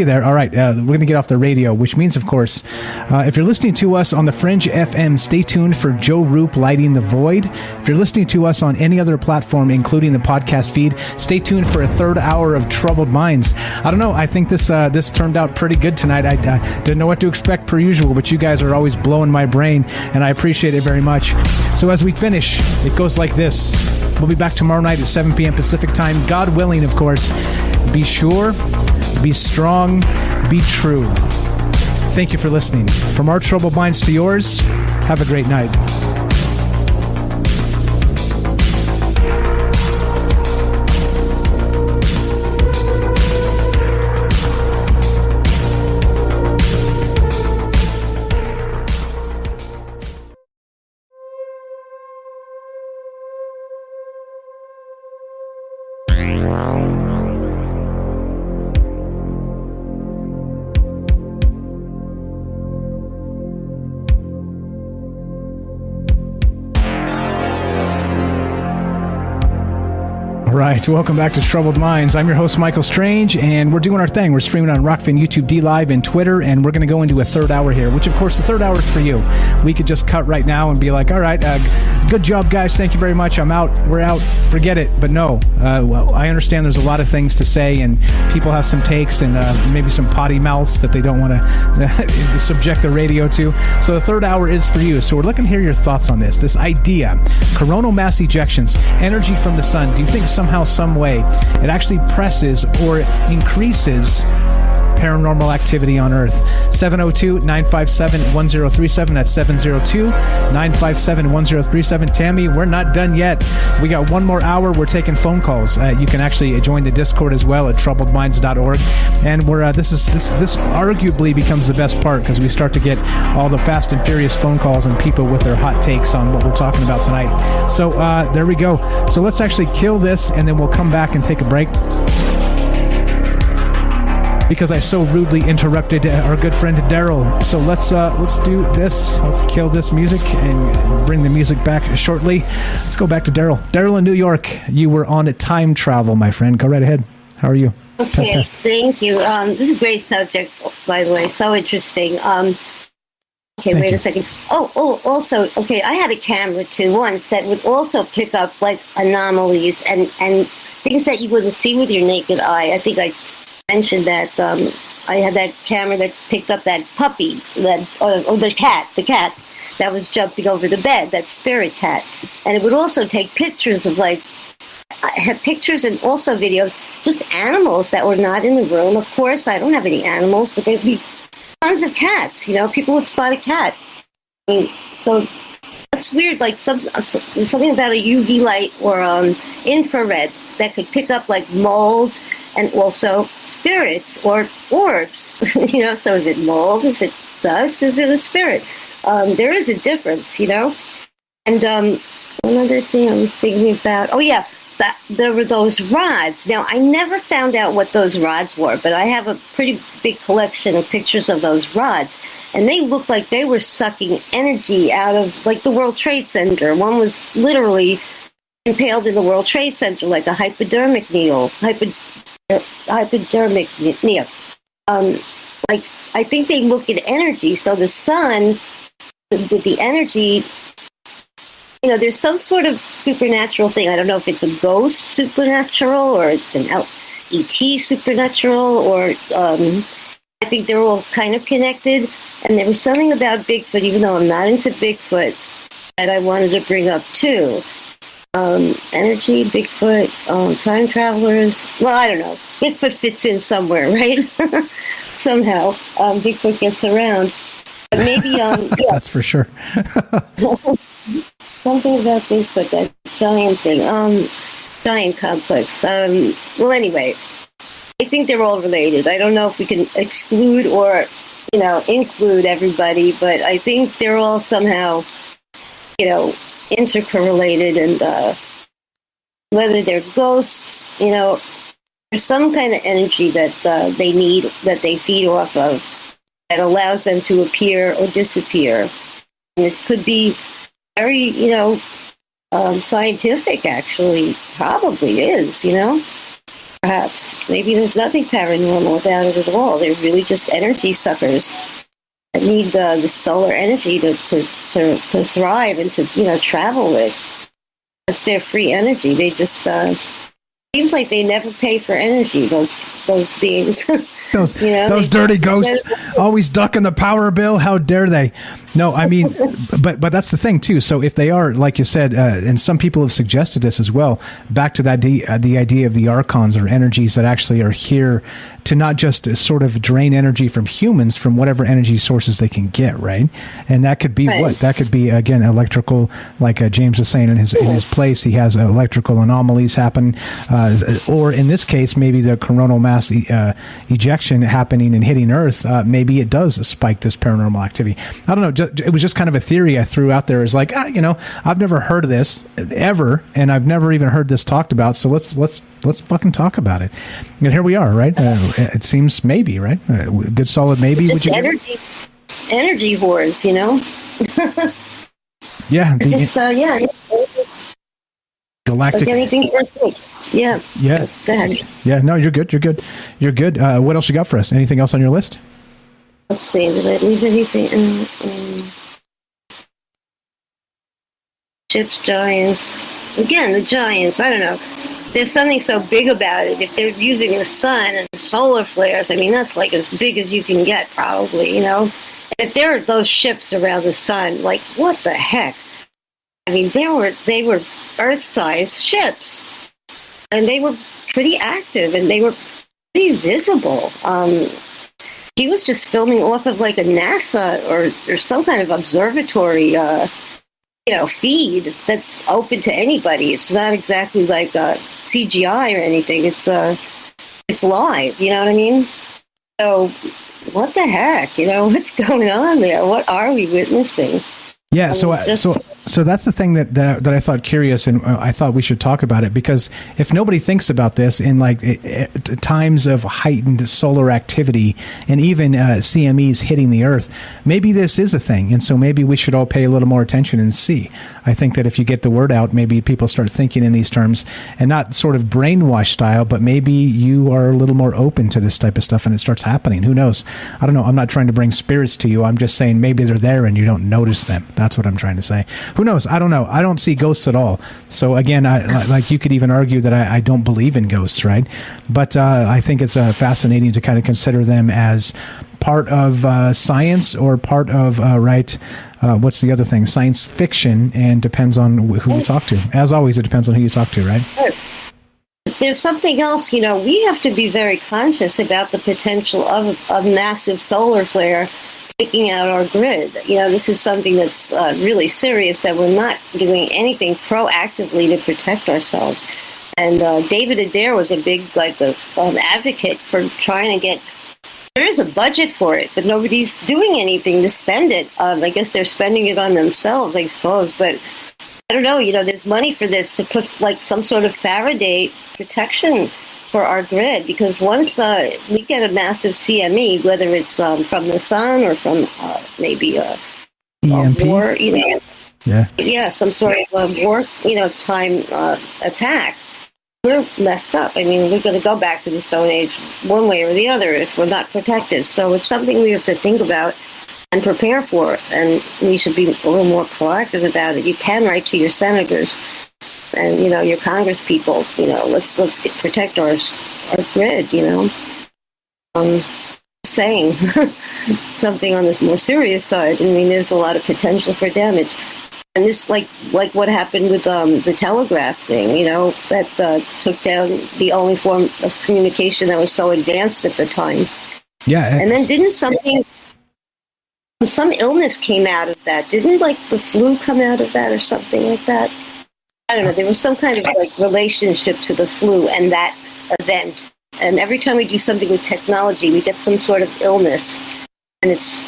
there. All right, we're going to get off the radio, which means, of course, if you're listening to us on the Fringe FM, stay tuned for Joe Roop Lighting the Void. If you're listening to us on any other platform, including the podcast feed, stay tuned for a third hour of Troubled Minds. I don't know. I think this turned out pretty good tonight. I didn't know what to expect per usual, but you guys are always blowing my brain, and I appreciate it very much. So as we finish, it goes like this. We'll be back tomorrow night at 7 p.m. Pacific time, God willing, of course. Be sure, be strong, be true. Thank you for listening. From our Troubled Minds to yours, have a great night. Right, welcome back to Troubled Minds. I'm your host, Michael Strange, and we're doing our thing. We're streaming on Rockfin, YouTube, D Live, and Twitter, and we're going to go into a third hour here, which, of course, the third hour is for you. We could just cut right now and be like, all right, good job, guys. Thank you very much. I'm out. We're out. Forget it. But no, well, I understand there's a lot of things to say, and people have some takes and maybe some potty mouths that they don't want to subject the radio to. So the third hour is for you. So we're looking to hear your thoughts on this idea. Coronal mass ejections, energy from the sun. Do you think somehow, some way, it actually presses or increases paranormal activity on Earth. 702-957-1037. That's 702-957-1037. Tammy, we're not done yet. We got one more hour. We're taking phone calls. You can actually join the Discord as well at troubledminds.org. And we're this arguably becomes the best part because we start to get all the fast and furious phone calls and people with their hot takes on what we're talking about tonight. So there we go. So let's actually kill this, and then we'll come back and take a break. Because I so rudely interrupted our good friend Daryl. So let's do this. Let's kill this music and bring the music back shortly. Let's go back to Daryl. Daryl in New York, you were on a time travel, my friend. Go right ahead. How are you? Okay, thank you. This is a great subject, by the way. So interesting. Okay, wait a second. Also, okay, I had a camera too once that would also pick up like anomalies and things that you wouldn't see with your naked eye. I think I mentioned that I had that camera that picked up that puppy, or the cat that was jumping over the bed, that spirit cat. And it would also take pictures of I have pictures and also videos, just animals that were not in the room. Of course, I don't have any animals, but there'd be tons of cats. People would spot a cat. So that's weird. Like something about a UV light or infrared that could pick up like mold and also spirits or orbs. So is it mold? Is it dust? Is it a spirit? There is a difference, And one other thing I was thinking about. Oh yeah. That there were those rods. Now, I never found out what those rods were, but I have a pretty big collection of pictures of those rods, and they looked like they were sucking energy out of, like, the World Trade Center. One was literally impaled in the World Trade Center, like a hypodermic needle. Hypodermic needle. Like, I think they look at energy. So the sun, the energy... there's some sort of supernatural thing. I don't know if it's a ghost supernatural or it's an ET supernatural, or I think they're all kind of connected. And there was something about Bigfoot, even though I'm not into Bigfoot, that I wanted to bring up too. Energy, Bigfoot, time travelers. Well, I don't know. Bigfoot fits in somewhere, right? Somehow, Bigfoot gets around. But maybe, yeah. That's for sure. Something about Bigfoot, that giant thing, giant complex. Well, anyway, I think they're all related. I don't know if we can exclude or, include everybody, but I think they're all somehow, intercorrelated, and whether they're ghosts, there's some kind of energy that they need, that they feed off of, that allows them to appear or disappear. And it could be very, scientific, actually. Probably is, Perhaps. Maybe there's nothing paranormal about it at all. They're really just energy suckers that need the solar energy to thrive and to, travel with. It's their free energy. They just, seems like they never pay for energy, those beings. Those dirty ghosts always ducking the power bill. How dare they? No, I mean, but that's the thing too. So if they are, like you said, and some people have suggested this as well, back to that the idea of the archons or energies that actually are here to not just sort of drain energy from humans, from whatever energy sources they can get, right? And that could be what? That could be, again, electrical, like James was saying in his place, he has electrical anomalies happen, or in this case, maybe the coronal mass ejection happening and hitting Earth, maybe it does spike this paranormal activity. I don't know. It was just kind of a theory I threw out there. Is like, I've never heard of this ever, and I've never even heard this talked about. So let's fucking talk about it. And here we are, right? It seems maybe, right? Good solid maybe. Just energy whores, Yeah. Galactic. Like anything else. Yeah. Yeah. Go ahead. Yeah. No, you're good. You're good. What else you got for us? Anything else on your list? Let's see. Did I leave anything? Ships, giants. Again, the giants. I don't know. There's something so big about it. If they're using the sun and solar flares, I mean, that's like as big as you can get, probably, And if there are those ships around the sun, like, what the heck? I mean, they were Earth-sized ships, and they were pretty active, and they were pretty visible. He was just filming off of like a NASA or some kind of observatory, feed that's open to anybody. It's not exactly like CGI or anything. It's live. You know what I mean? So, what the heck? What's going on there? What are we witnessing? Yeah, so that's the thing that I thought curious, and I thought we should talk about it, because if nobody thinks about this in times of heightened solar activity and even CMEs hitting the Earth, maybe this is a thing, and so maybe we should all pay a little more attention and see. I think that if you get the word out, maybe people start thinking in these terms, and not sort of brainwash style, but maybe you are a little more open to this type of stuff, and it starts happening. Who knows? I don't know. I'm not trying to bring spirits to you. I'm just saying maybe they're there and you don't notice them. That's what I'm trying to say. Who knows? I don't know. I don't see ghosts at all. So again, like you could even argue that I don't believe in ghosts, right? But I think it's fascinating to kind of consider them as part of science or part of, what's the other thing? Science fiction, and depends on who you talk to. As always, it depends on who you talk to, right? There's something else, we have to be very conscious about the potential of a massive solar flare taking out our grid. This is something that's really serious, that we're not doing anything proactively to protect ourselves. And David Adair was a big advocate for trying to get. There is a budget for it, but nobody's doing anything to spend it. I guess they're spending it on themselves, I suppose. But I don't know. There's money for this, to put some sort of Faraday protection for our grid, because once we get a massive CME, whether it's from the sun or from maybe a war, some sort of war, time attack, we're messed up. I mean, we're going to go back to the Stone Age one way or the other if we're not protected. So it's something we have to think about and prepare for, and we should be a little more proactive about it. You can write to your senators and your Congress people. Let's protect our grid. Saying something on this more serious side. I mean, there's a lot of potential for damage, and this like what happened with the telegraph thing. That took down the only form of communication that was so advanced at the time. Yeah, and then didn't some illness came out of that? Didn't the flu come out of that or something like that? I don't know. There was some kind of relationship to the flu and that event. And every time we do something with technology, we get some sort of illness. And it's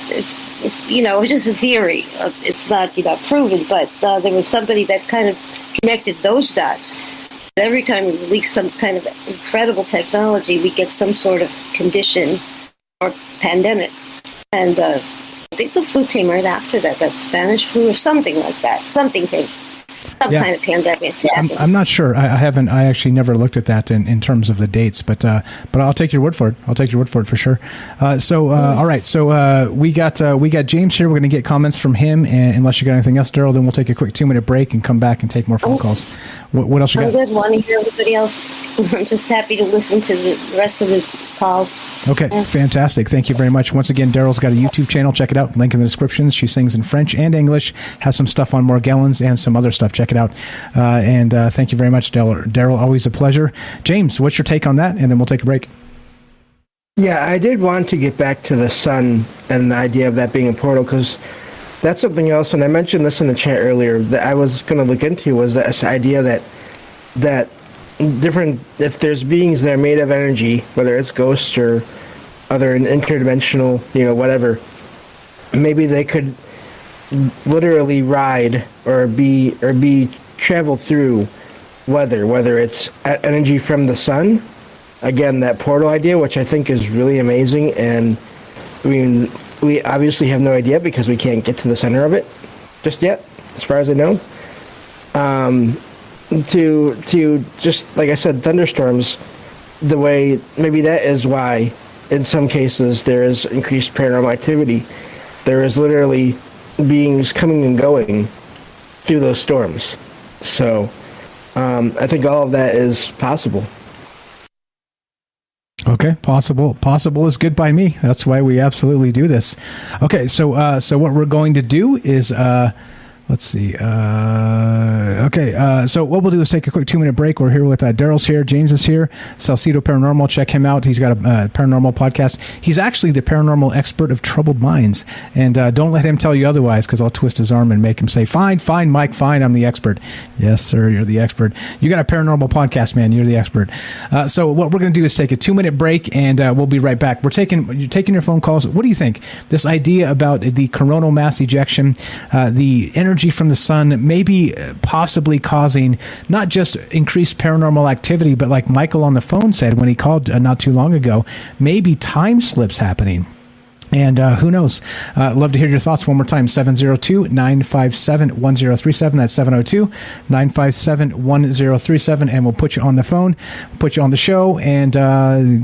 just a theory. It's not proven, but there was somebody that kind of connected those dots. Every time we release some kind of incredible technology, we get some sort of condition or pandemic. And I think the flu came right after that Spanish flu or something like that. Something came. Kind of pandemic. I'm not sure. I haven't. I actually never looked at that in terms of the dates, but I'll take your word for it. I'll take your word for it for sure. All right. So we got James here. We're going to get comments from him, and unless you got anything else, Daryl, then we'll take a quick 2-minute break and come back and take more phone calls. What else you got? I'm good. Want to hear everybody else? I'm just happy to listen to the rest of the calls. Okay, fantastic. Thank you very much. Once again, Daryl's got a YouTube channel. Check it out. Link in the description. She sings in French and English. Has some stuff on Morgellons and some other stuff. Check it out. And thank you very much, Daryl. Always a pleasure. James, what's your take on that? And then we'll take a break. Yeah, I did want to get back to the sun and the idea of that being a portal, because that's something else. And I mentioned this in the chat earlier that I was going to look into, was this idea that different, if there's beings that are made of energy, whether it's ghosts or other interdimensional, whatever, maybe they could literally ride or be travel through weather, whether it's energy from the sun. Again, that portal idea, which I think is really amazing, and I mean, we obviously have no idea because we can't get to the center of it just yet, as far as I know. To just, like I said, thunderstorms, the way, maybe that is why in some cases there is increased paranormal activity. There is literally beings coming and going through those storms. So I think all of that is possible. Okay, possible is good by me. That's why we absolutely do this. Okay, so what we're going to do is Let's see. Okay. So what we'll do is take a quick 2-minute break. We're here with Daryl's here. James is here. Salcedo Paranormal. Check him out. He's got a paranormal podcast. He's actually the paranormal expert of troubled minds. And don't let him tell you otherwise, because I'll twist his arm and make him say, fine, Mike, fine. I'm the expert. Yes, sir. You're the expert. You got a paranormal podcast, man. You're the expert. So what we're going to do is take a 2-minute break, and we'll be right back. You're taking your phone calls. What do you think? This idea about the coronal mass ejection, the energy from the sun, maybe possibly causing not just increased paranormal activity, but like Michael on the phone said when he called not too long ago, maybe time slips happening. And who knows? Love to hear your thoughts one more time. 702-957-1037. That's 702-957-1037. And we'll put you on the phone, put you on the show, and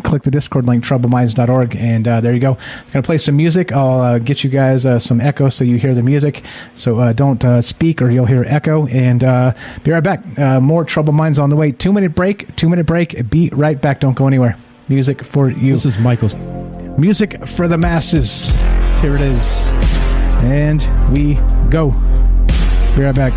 click the Discord link, troubleminds.org. And there you go. I'm going to play some music. I'll get you guys some echo so you hear the music. So don't speak or you'll hear echo. And be right back. More Troubled Minds on the way. 2-minute break. 2-minute break. Be right back. Don't go anywhere. Music for you. This is Michael's. Music for the masses. Here it is. And we go. Be right back.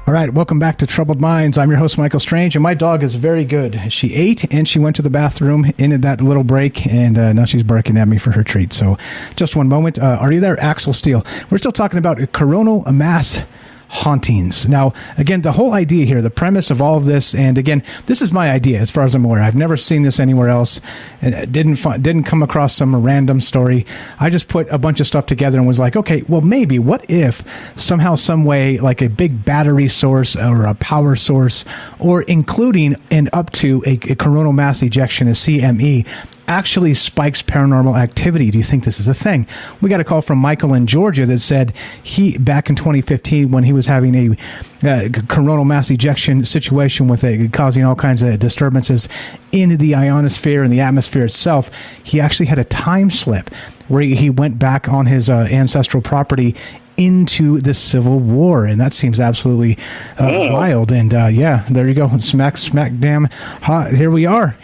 All right, welcome back to Troubled Minds. I'm your host, Michael Strange, and my dog is very good. She ate, and she went to the bathroom in that little break, and now she's barking at me for her treat. So just one moment. Are you there, Axel Steele? We're still talking about coronal mass hauntings. Now, again, the whole idea here, the premise of all of this, and again, this is my idea as far as I'm aware. I've never seen this anywhere else, and didn't come across some random story. I just put a bunch of stuff together and was like, okay, well, maybe what if somehow, some way, like a big battery source or a power source, or including and up to a coronal mass ejection, a CME, actually spikes paranormal activity. Do you think this is a thing? We got a call from Michael in Georgia that said he, back in 2015, when he was having a coronal mass ejection situation with causing all kinds of disturbances in the ionosphere and the atmosphere itself, he actually had a time slip where he went back on his ancestral property into the Civil War, and that seems absolutely wild. And yeah, there you go, smack damn hot. Here we are.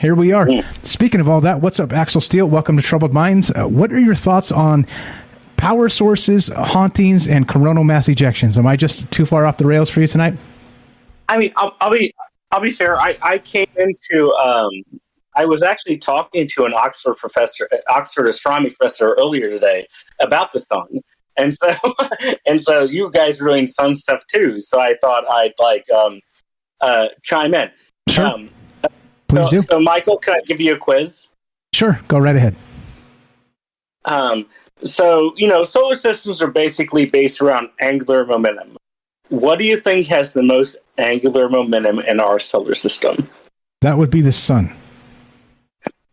Speaking of all that, what's up, Axel Steele? Welcome to Troubled Minds. What are your thoughts on power sources, hauntings, and coronal mass ejections? Am I just too far off the rails for you tonight? I mean, I'll be fair. I came into I was actually talking to an Oxford astronomy professor earlier today about the sun. And so you guys are doing sun stuff too. So I thought I'd chime in. Sure. Please do. So Michael, can I give you a quiz? Sure. Go right ahead. So, solar systems are basically based around angular momentum. What do you think has the most angular momentum in our solar system? That would be the sun.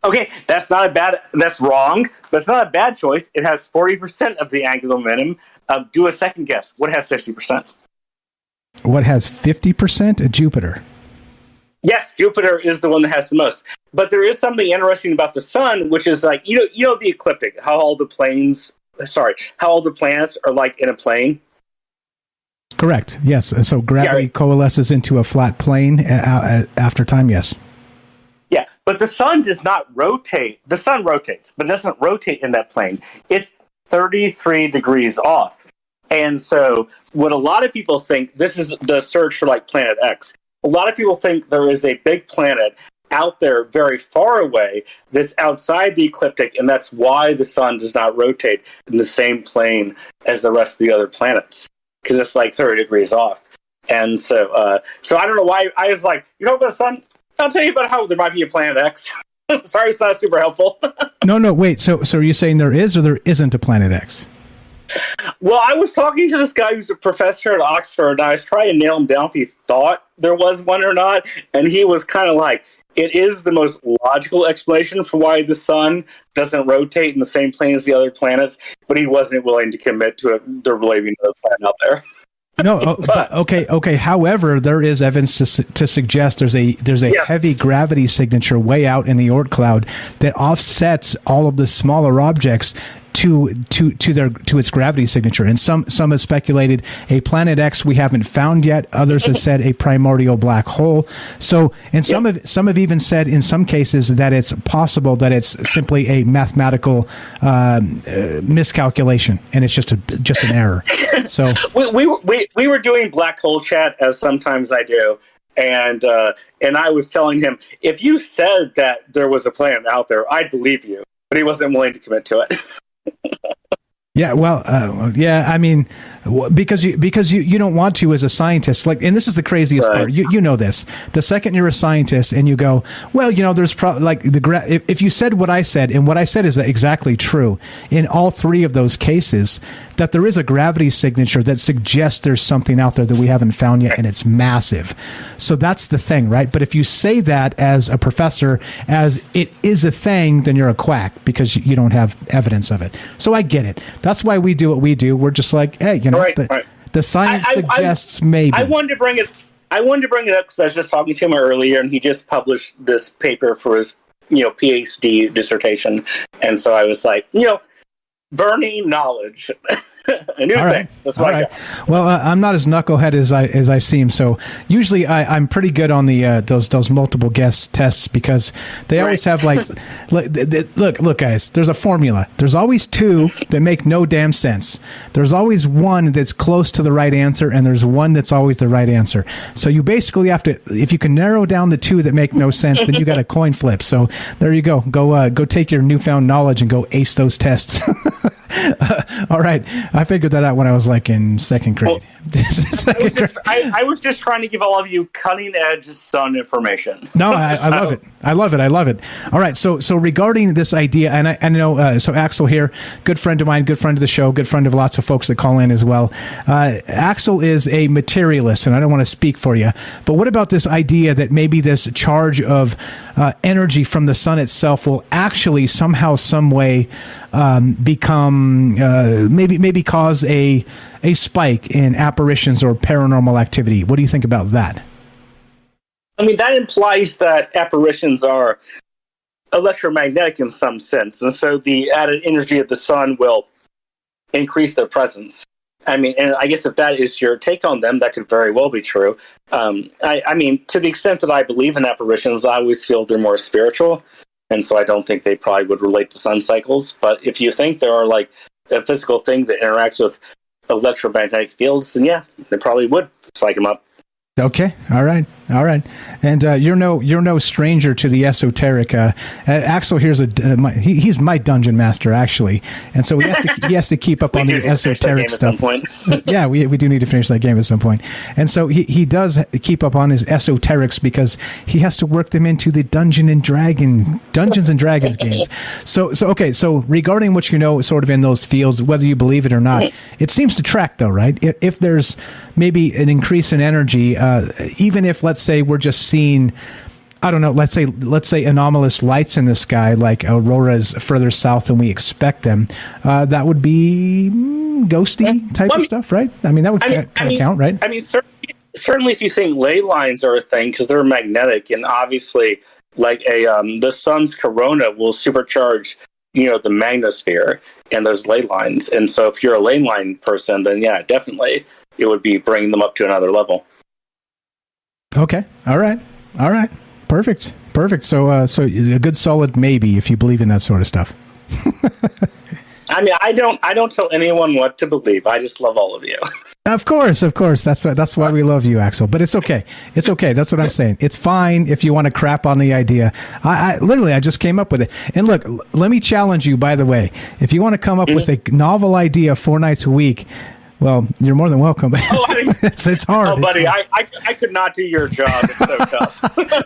Okay, that's wrong, but it's not a bad choice. It has 40% of the angular momentum. Do a second guess. What has 60%? What has 50%? Jupiter. Yes, Jupiter is the one that has the most. But there is something interesting about the sun, which is like, the ecliptic, how all the planets are like in a plane. Correct. Yes. So gravity coalesces into a flat plane after time. Yes. Yeah, but the sun does not rotate. The sun rotates, but doesn't rotate in that plane. It's 33 degrees off. And so what a lot of people think, this is the search for like Planet X. A lot of people think there is a big planet out there very far away that's outside the ecliptic, and that's why the sun does not rotate in the same plane as the rest of the other planets, because it's like 30 degrees off. And so I don't know why. I was like, you know about the sun? I'll tell you about how there might be a Planet X. Sorry, it's not super helpful. No, wait. So are you saying there is or there isn't a Planet X? Well, I was talking to this guy who's a professor at Oxford, and I was trying to nail him down if he thought there was one or not, and he was kind of like, it is the most logical explanation for why the sun doesn't rotate in the same plane as the other planets, but he wasn't willing to commit to it. There really being another planet out there. No, okay. However, there is evidence to suggest there's a heavy gravity signature way out in the Oort cloud that offsets all of the smaller objects to its gravity signature. And some have speculated a planet X we haven't found yet. Others have said a primordial black hole. So, and some have even said in some cases that it's possible that it's simply a mathematical miscalculation, and it's just an error. So we were doing black hole chat, as sometimes I do. And I was telling him, if you said that there was a planet out there, I'd believe you. But he wasn't willing to commit to it. Yeah, well, I mean, because you don't want to as a scientist. Like, and this is the craziest part. You know this. The second you're a scientist and you go, well, there's probably like if you said what I said, and what I said is exactly true in all three of those cases, that there is a gravity signature that suggests there's something out there that we haven't found yet, and it's massive. So that's the thing, right? But if you say that as a professor, as it is a thing, then you're a quack because you don't have evidence of it. So I get it. That's why we do what we do. We're just like, hey, the science suggests maybe. I wanted to bring it up because I was just talking to him earlier, and he just published this paper for his PhD dissertation, and so I was like, burning knowledge. A new thing. That's what I got. Well, I'm not as knucklehead as I seem. So usually I'm pretty good on the those multiple guess tests because they always have look guys, there's a formula. There's always two that make no damn sense. There's always one that's close to the right answer, and there's one that's always the right answer. So you basically have to, if you can narrow down the two that make no sense, then you got a coin flip. So there you go. Go take your newfound knowledge and go ace those tests. All right. I figured that out when I was like in second grade. I was just trying to give all of you cutting edge sun information. No, I love it. I love it. All right. So regarding this idea, and I know, so Axel here, good friend of mine, good friend of the show, good friend of lots of folks that call in as well. Axel is a materialist, and I don't want to speak for you, but what about this idea that maybe this charge of energy from the sun itself will actually somehow, some way become maybe cause a spike in apparitions or paranormal activity? What do you think about that? I mean, that implies that apparitions are electromagnetic in some sense, and so the added energy of the sun will increase their presence. I mean, and I guess if that is your take on them, that could very well be true. I mean, to the extent that I believe in apparitions, I always feel they're more spiritual, and so I don't think they probably would relate to sun cycles. But if you think there are like a physical thing that interacts with electromagnetic fields, then yeah, they probably would spike them up. Okay. All right. And you're no stranger to the esoteric. Axel here's he's my dungeon master actually, and so he has to keep up on the esoteric stuff. Yeah, we do need to finish that game at some point, and so he does keep up on his esoterics because he has to work them into the Dungeons and Dragons games. So okay. So regarding what sort of in those fields, whether you believe it or not, it seems to track though, right? If there's maybe an increase in energy, even if let's say we're just seeing, I don't know, let's say anomalous lights in the sky, like auroras further south than we expect them, that would be ghosty type of stuff, right? I mean, that would kind of count, right? I mean, certainly if you think ley lines are a thing, because they're magnetic, and obviously, like the sun's corona will supercharge, the magnetosphere and those ley lines, and so if you're a ley line person, then yeah, definitely it would be bringing them up to another level. Okay. All right. Perfect. So a good solid maybe if you believe in that sort of stuff. I mean, I don't tell anyone what to believe. I just love all of you. Of course. That's why we love you, Axel. But it's okay. That's what I'm saying. It's fine if you want to crap on the idea. I just came up with it. And look, let me challenge you, by the way. If you want to come up with a novel idea 4 nights a week, well, you're more than welcome. It's hard. Oh, buddy, I could not do your job. It's so tough.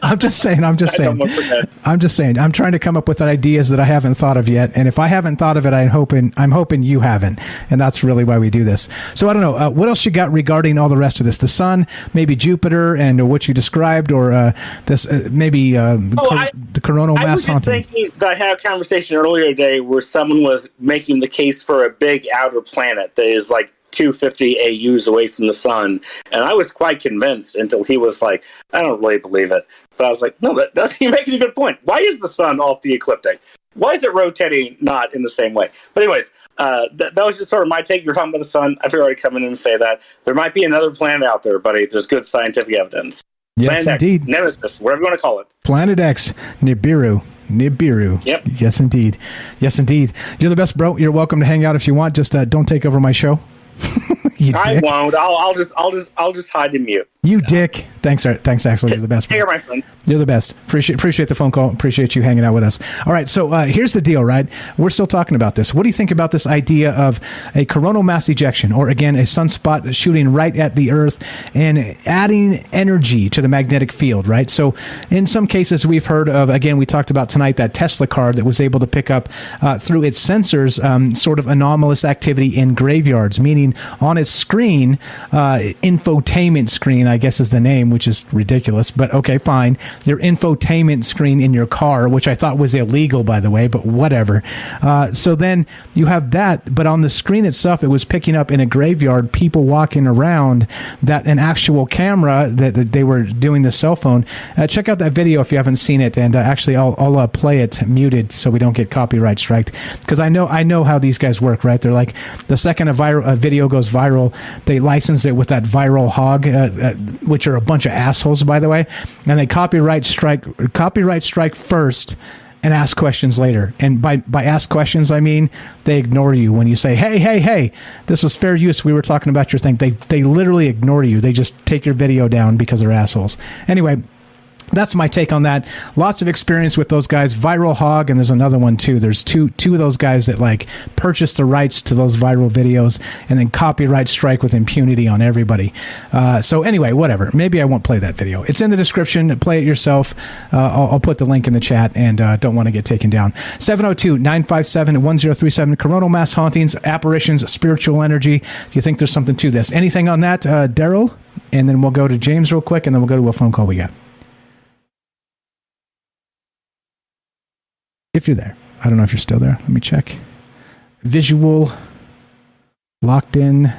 I'm just saying. I'm just saying. I'm trying to come up with ideas that I haven't thought of yet. And if I haven't thought of it, I'm hoping you haven't. And that's really why we do this. So I don't know. What else you got regarding all the rest of this? The sun, maybe Jupiter, and what you described, or this the coronal mass haunting. I was just thinking that I had a conversation earlier today where someone was making the case for a big outer planet that is like 250 AUs away from the sun, and I was quite convinced until he was like, I don't really believe it. But I was like, no, you're making a good point. Why is the sun off the ecliptic? Why is it rotating not in the same way? But anyways, that was just sort of my take. You're talking about the sun. I figured I'd come in and say that there might be another planet out there, buddy. There's good scientific evidence. Yes, Planet indeed. X, Nemesis, whatever you want to call it. Planet X, Nibiru. Yep. Yes, indeed. Yes, indeed. You're the best, bro. You're welcome to hang out if you want. Just don't take over my show. I won't. I'll just hide and mute. You dick. Thanks, Axel. You're the best. Take care, my friend. You're the best. Appreciate the phone call. Appreciate you hanging out with us. All right, so here's the deal, right? We're still talking about this. What do you think about this idea of a coronal mass ejection, or again, a sunspot shooting right at the Earth and adding energy to the magnetic field, right? So in some cases, we've heard of, again, we talked about tonight, that Tesla car that was able to pick up through its sensors sort of anomalous activity in graveyards, meaning on its screen, infotainment screen, I guess is the name, which is ridiculous, but okay, fine. Your infotainment screen in your car, which I thought was illegal, by the way, but whatever. So then you have that, but on the screen itself, it was picking up in a graveyard people walking around, that an actual camera that they were doing the cell phone. Check out that video if you haven't seen it, and actually I'll play it muted so we don't get copyright striked, because I know how these guys work, right? They're like, the second a video goes viral, they license it with that viral hog, which are a bunch of assholes, by the way, and they copyright strike first and ask questions later. And by ask questions, I mean they ignore you when you say, hey, this was fair use, we were talking about your thing. They literally ignore you. They just take your video down because they're assholes. Anyway, that's my take on that. Lots of experience with those guys. Viral Hog, and there's another one too. There's two of those guys that like purchase the rights to those viral videos and then copyright strike with impunity on everybody. So anyway, whatever. Maybe I won't play that video. It's in the description. Play it yourself. I'll put the link in the chat, and don't want to get taken down. 702-957-1037. Coronal mass hauntings, apparitions, spiritual energy. Do you think there's something to this? Anything on that, Daryl? And then we'll go to James real quick, and then we'll go to a phone call we got. If you're there. I don't know if you're still there. Let me check. Visual. Locked in.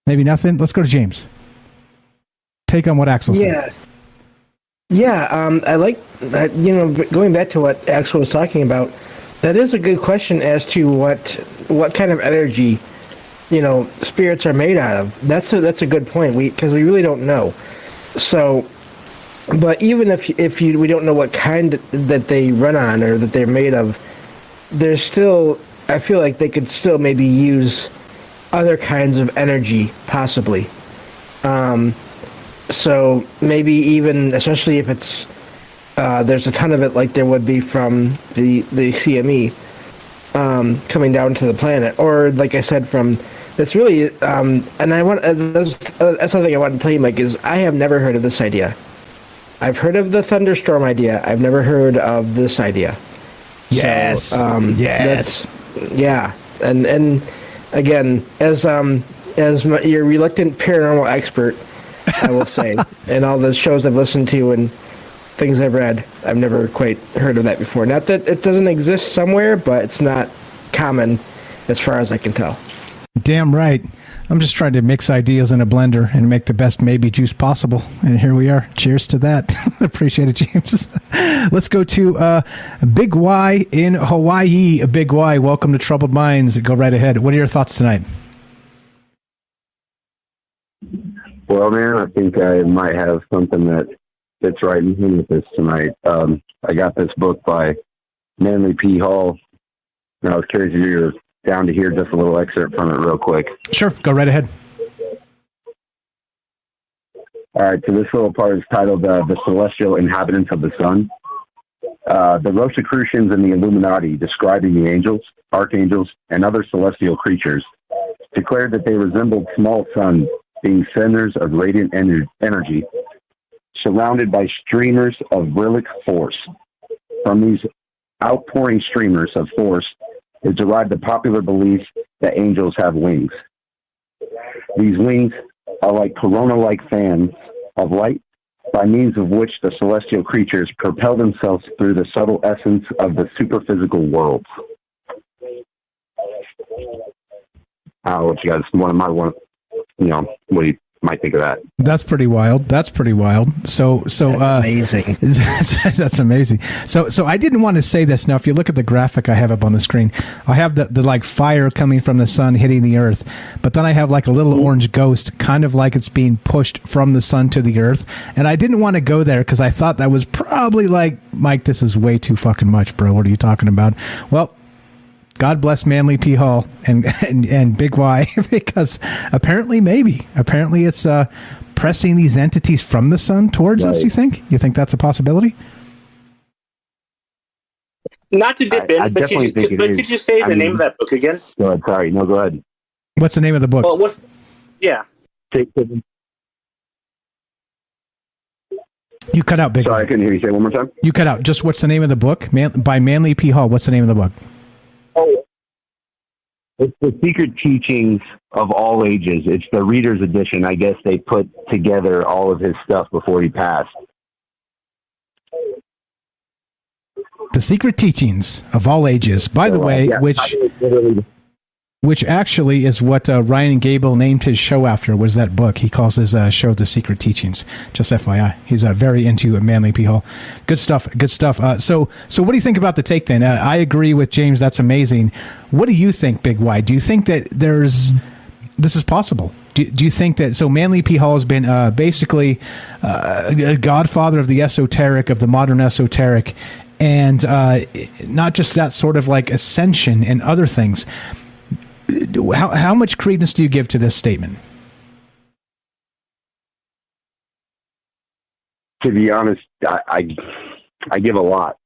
Maybe nothing. Let's go to James. Take on what Axel said. Yeah. I like that, going back to what Axel was talking about, that is a good question as to what kind of energy, spirits are made out of. That's a good point, because we really don't know. So, but even if we don't know what kind that they run on or that they're made of, there's still, I feel like they could still maybe use other kinds of energy, possibly. So maybe even, especially if it's there's a ton of it, like there would be from the CME coming down to the planet, or like I said, from that's really and that's something I want to tell you, Mike, is I have never heard of this idea. I've heard of the thunderstorm idea. I've never heard of this idea. Yes. So, yes. And again, as your reluctant paranormal expert, I will say, and all the shows I've listened to and things I've read, I've never quite heard of that before. Not that it doesn't exist somewhere, but it's not common as far as I can tell. Damn right. I'm just trying to mix ideas in a blender and make the best maybe juice possible. And here we are. Cheers to that. Appreciate it, James. Let's go to Big Y in Hawaii. Big Y, welcome to Troubled Minds. Go right ahead. What are your thoughts tonight? Well, man, I think I might have something that fits right in with this tonight. I got this book by Manly P. Hall, and I was curious if you're down to hear just a little excerpt from it real quick. Sure, go right ahead. All right, so this little part is titled The Celestial Inhabitants of the Sun. The Rosicrucians and the Illuminati, describing the angels, archangels, and other celestial creatures, declared that they resembled small suns, being centers of radiant energy, surrounded by streamers of brilliant force. From these outpouring streamers of force is derived the popular belief that angels have wings. These wings are like corona-like fans of light, by means of which the celestial creatures propel themselves through the subtle essence of the superphysical world. What you guys what do you might think of that. That's pretty wild. So that's amazing. That's amazing. So I didn't want to say this. Now, if you look at the graphic I have up on the screen, I have the like fire coming from the sun hitting the earth, but then I have like a little orange ghost, kind of like it's being pushed from the sun to the earth. And I didn't want to go there because I thought that was probably like, Mike, this is way too fucking much, bro. What are you talking about? Well, God bless Manly P. Hall and Big Y, because apparently it's pressing these entities from the sun towards us. You think that's a possibility? Not to dip in, but could you say the name of that book again? Go ahead. Sorry, no, go ahead. What's the name of the book? Well, You cut out, Big. Sorry, I couldn't hear you. Say it one more time. You cut out. Just what's the name of the book? By Manly P. Hall. What's the name of the book? Oh, it's The Secret Teachings of All Ages. It's the reader's edition. I guess they put together all of his stuff before he passed. The Secret Teachings of All Ages. By the way, which actually is what Ryan Gable named his show after, was that book. He calls his show The Secret Teachings. Just FYI. He's very into Manly P. Hall. Good stuff. So what do you think about the take then? I agree with James. That's amazing. What do you think, Big Y? Do you think that this is possible? Do you think that, so Manly P. Hall has been basically a godfather of the esoteric, of the modern esoteric, and not just that sort of like ascension and other things. How much credence do you give to this statement? To be honest, I give a lot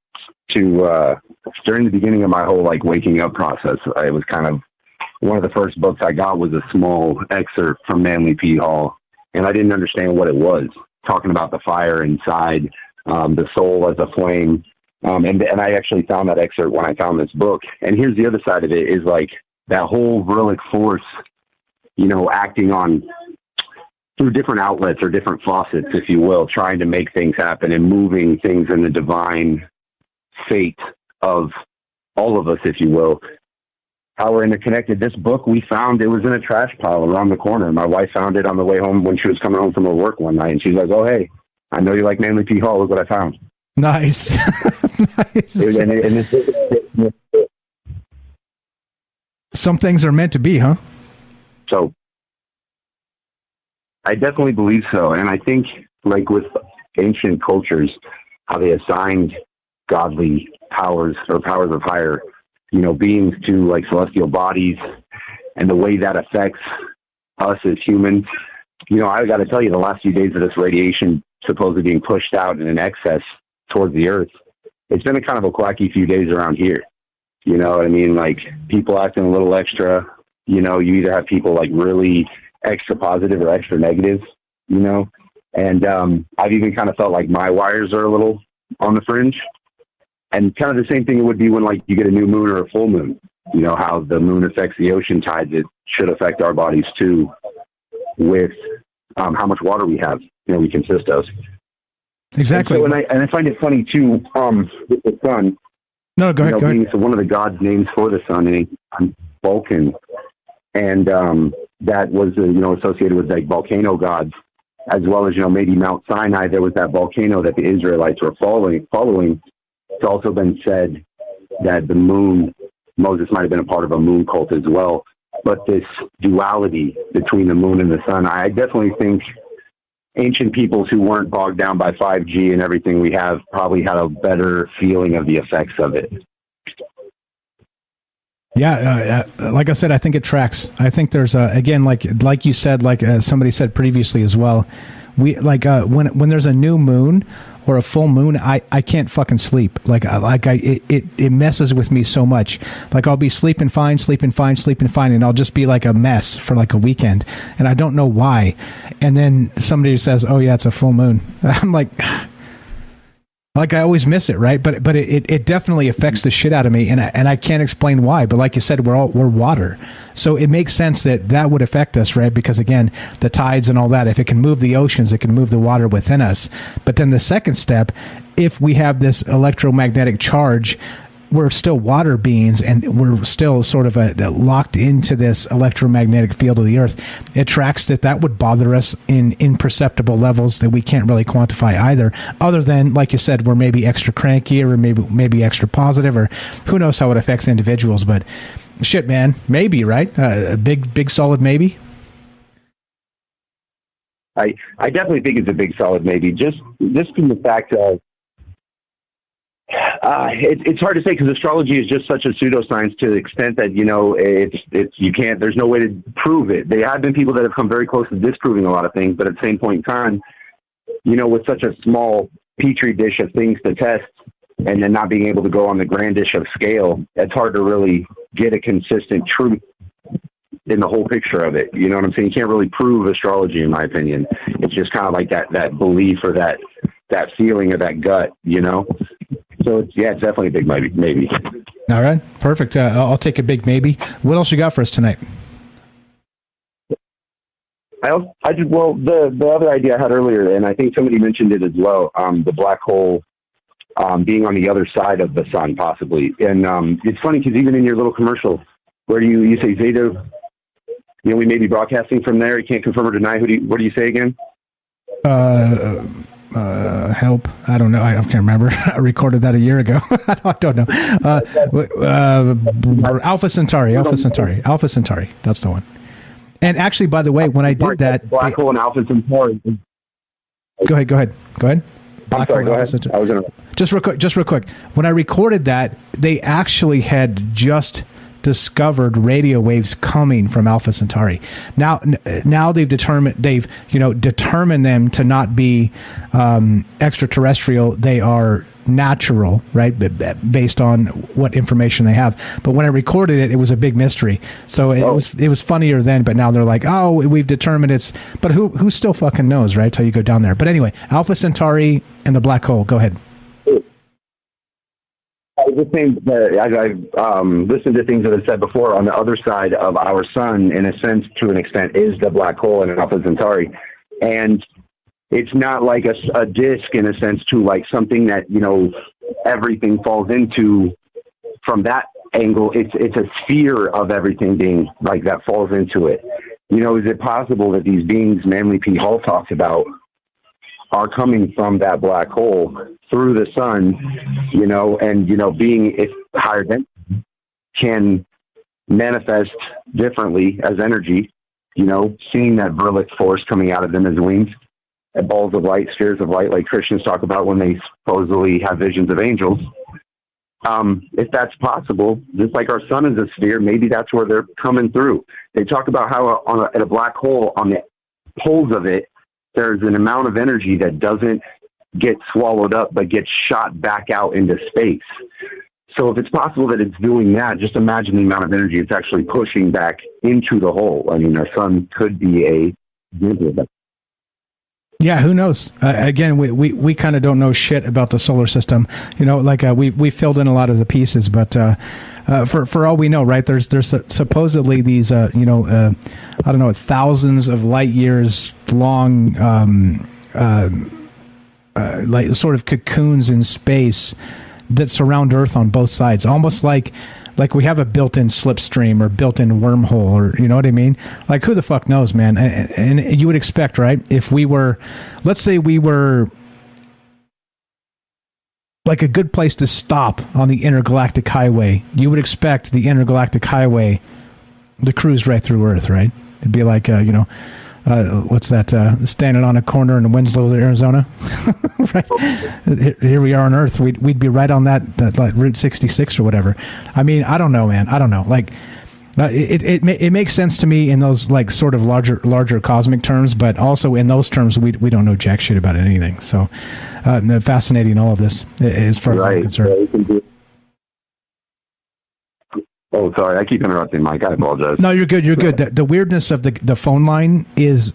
to, during the beginning of my whole like waking up process. It was kind of one of the first books I got was a small excerpt from Manly P. Hall, and I didn't understand what it was, talking about the fire inside, the soul as a flame. And I actually found that excerpt when I found this book. And here's the other side of it, is like that whole relic force, acting on through different outlets or different faucets, if you will, trying to make things happen and moving things in the divine fate of all of us, if you will. How we're interconnected. This book we found, it was in a trash pile around the corner. My wife found it on the way home when she was coming home from her work one night, and she's like, "Oh, hey, I know you like Manly P. Hall. Look what I found." Nice. Nice. Some things are meant to be, huh? So I definitely believe so. And I think, like with ancient cultures, how they assigned godly powers or powers of higher, beings to like celestial bodies, and the way that affects us as humans. I got to tell you, the last few days of this radiation supposedly being pushed out in an excess towards the earth, it's been a kind of a quacky few days around here. You know what I mean? Like people acting a little extra, you either have people like really extra positive or extra negative, and I've even kind of felt like my wires are a little on the fringe, and kind of the same thing it would be when like you get a new moon or a full moon, how the moon affects the ocean tides. It should affect our bodies too, with how much water we have, we consist of. Exactly. And, I find it funny too, with the sun. No, go ahead. Go ahead. So one of the gods' names for the sun is Vulcan, and that was associated with like volcano gods, as well as maybe Mount Sinai. There was that volcano that the Israelites were following. It's also been said that the moon, Moses might have been a part of a moon cult as well. But this duality between the moon and the sun, I definitely think ancient peoples who weren't bogged down by 5G and everything we have probably had a better feeling of the effects of it. Yeah, like I said, I think it tracks. I think there's again, like you said, like somebody said previously as well. We like when there's a new moon or a full moon, I can't fucking sleep. It messes with me so much. Like I'll be sleeping fine, and I'll just be like a mess for like a weekend, and I don't know why. And then somebody says, "Oh yeah, it's a full moon." I'm like I always miss it, right? But it definitely affects the shit out of me, and I can't explain why. But like you said, we're water, so it makes sense that would affect us, right? Because again, the tides and all that. If it can move the oceans, it can move the water within us. But then the second step, if we have this electromagnetic charge we're still water beings and we're still sort of locked into this electromagnetic field of the earth, it tracks that would bother us in imperceptible levels that we can't really quantify either, other than, like you said, we're maybe extra cranky or maybe extra positive, or who knows how it affects individuals. But shit, man, maybe, right? A big solid maybe. I definitely think it's a big solid maybe, just from the fact of it's hard to say, because astrology is just such a pseudoscience to the extent that, you know, there's no way to prove it. There have been people that have come very close to disproving a lot of things, but at the same point in time, you know, with such a small petri dish of things to test and then not being able to go on the grandish of scale, it's hard to really get a consistent truth in the whole picture of it. You know what I'm saying? You can't really prove astrology, in my opinion. It's just kind of like that belief or that feeling or that gut, you know? So it's definitely a big maybe. All right, perfect. I'll take a big maybe. What else you got for us tonight? The other idea I had earlier, and I think somebody mentioned it as well, the black hole being on the other side of the sun, possibly. And it's funny because even in your little commercial, where you say Zeta, you know, we may be broadcasting from there. You can't confirm or deny. What do you say again? Help. I don't know. I can't remember. I recorded that a year ago. I don't know. Alpha Centauri. That's the one. And actually, by the way, when I did that, black hole and Alpha Centauri. Go ahead. I'm sorry, go ahead. I was gonna... Just real quick. When I recorded that, they actually had just discovered radio waves coming from Alpha Centauri. Now they've determined them to not be extraterrestrial. They are natural, right? Based on what information they have. But when I recorded it, it was a big mystery. So it was funnier then. But now they're like, oh, we've determined it's. But who still fucking knows, right? Till you go down there. But anyway, Alpha Centauri and the black hole. Go ahead. The thing I've listened to things that have said before. On the other side of our sun, in a sense, to an extent, is the black hole and Alpha Centauri, and it's not like a disk in a sense, to like something that, you know, everything falls into. From that angle, it's a sphere of everything being like that falls into it. You know, is it possible that these beings Manly P. Hall talks about are coming from that black hole through the sun, you know, and, you know, being if higher density can manifest differently as energy, you know, seeing that Verlick force coming out of them as wings, balls of light, spheres of light, like Christians talk about when they supposedly have visions of angels. If that's possible, just like our sun is a sphere, maybe that's where they're coming through. They talk about how at a black hole, on the poles of it, there's an amount of energy that doesn't get swallowed up, but gets shot back out into space. So if it's possible that it's doing that, just imagine the amount of energy it's actually pushing back into the hole. I mean, our sun could be a example of that. Yeah, who knows? Again, we kind of don't know shit about the solar system. You know, like we filled in a lot of the pieces, but for all we know, right? There's supposedly these I don't know, thousands of light years long like sort of cocoons in space that surround Earth on both sides, almost like we have a built-in slipstream or built-in wormhole, or you know what I mean? Like, who the fuck knows, man? And you would expect, right? If we were, let's say we were like a good place to stop on the intergalactic highway, you would expect the intergalactic highway to cruise right through Earth, right? It'd be like, what's that? Standing on a corner in Winslow, Arizona, right? Here we are on Earth. We'd be right on that like Route 66 or whatever. I mean, I don't know, man. I don't know. Like, it makes sense to me in those like sort of larger cosmic terms, but also in those terms, we don't know jack shit about anything. So, fascinating, all of this, as far as I'm concerned. Oh, sorry. I keep interrupting, Mike. I apologize. No, you're good. You're good. The weirdness of the phone line is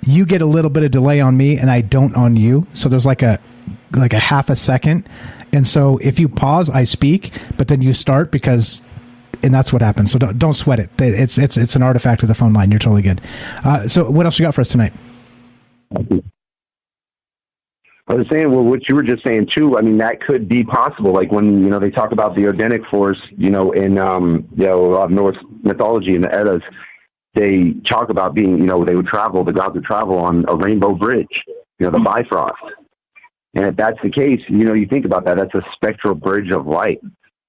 you get a little bit of delay on me and I don't on you. So there's like a half a second. And so if you pause, I speak, but then you start and that's what happens. So don't sweat it. It's an artifact of the phone line. You're totally good. So what else you got for us tonight? I was saying, well, what you were just saying too. I mean, that could be possible. Like when they talk about the Odinic force, in Norse mythology and the Eddas, they talk about being, they would travel. The gods would travel on a rainbow bridge, the Bifrost. And if that's the case, you think about that. That's a spectral bridge of light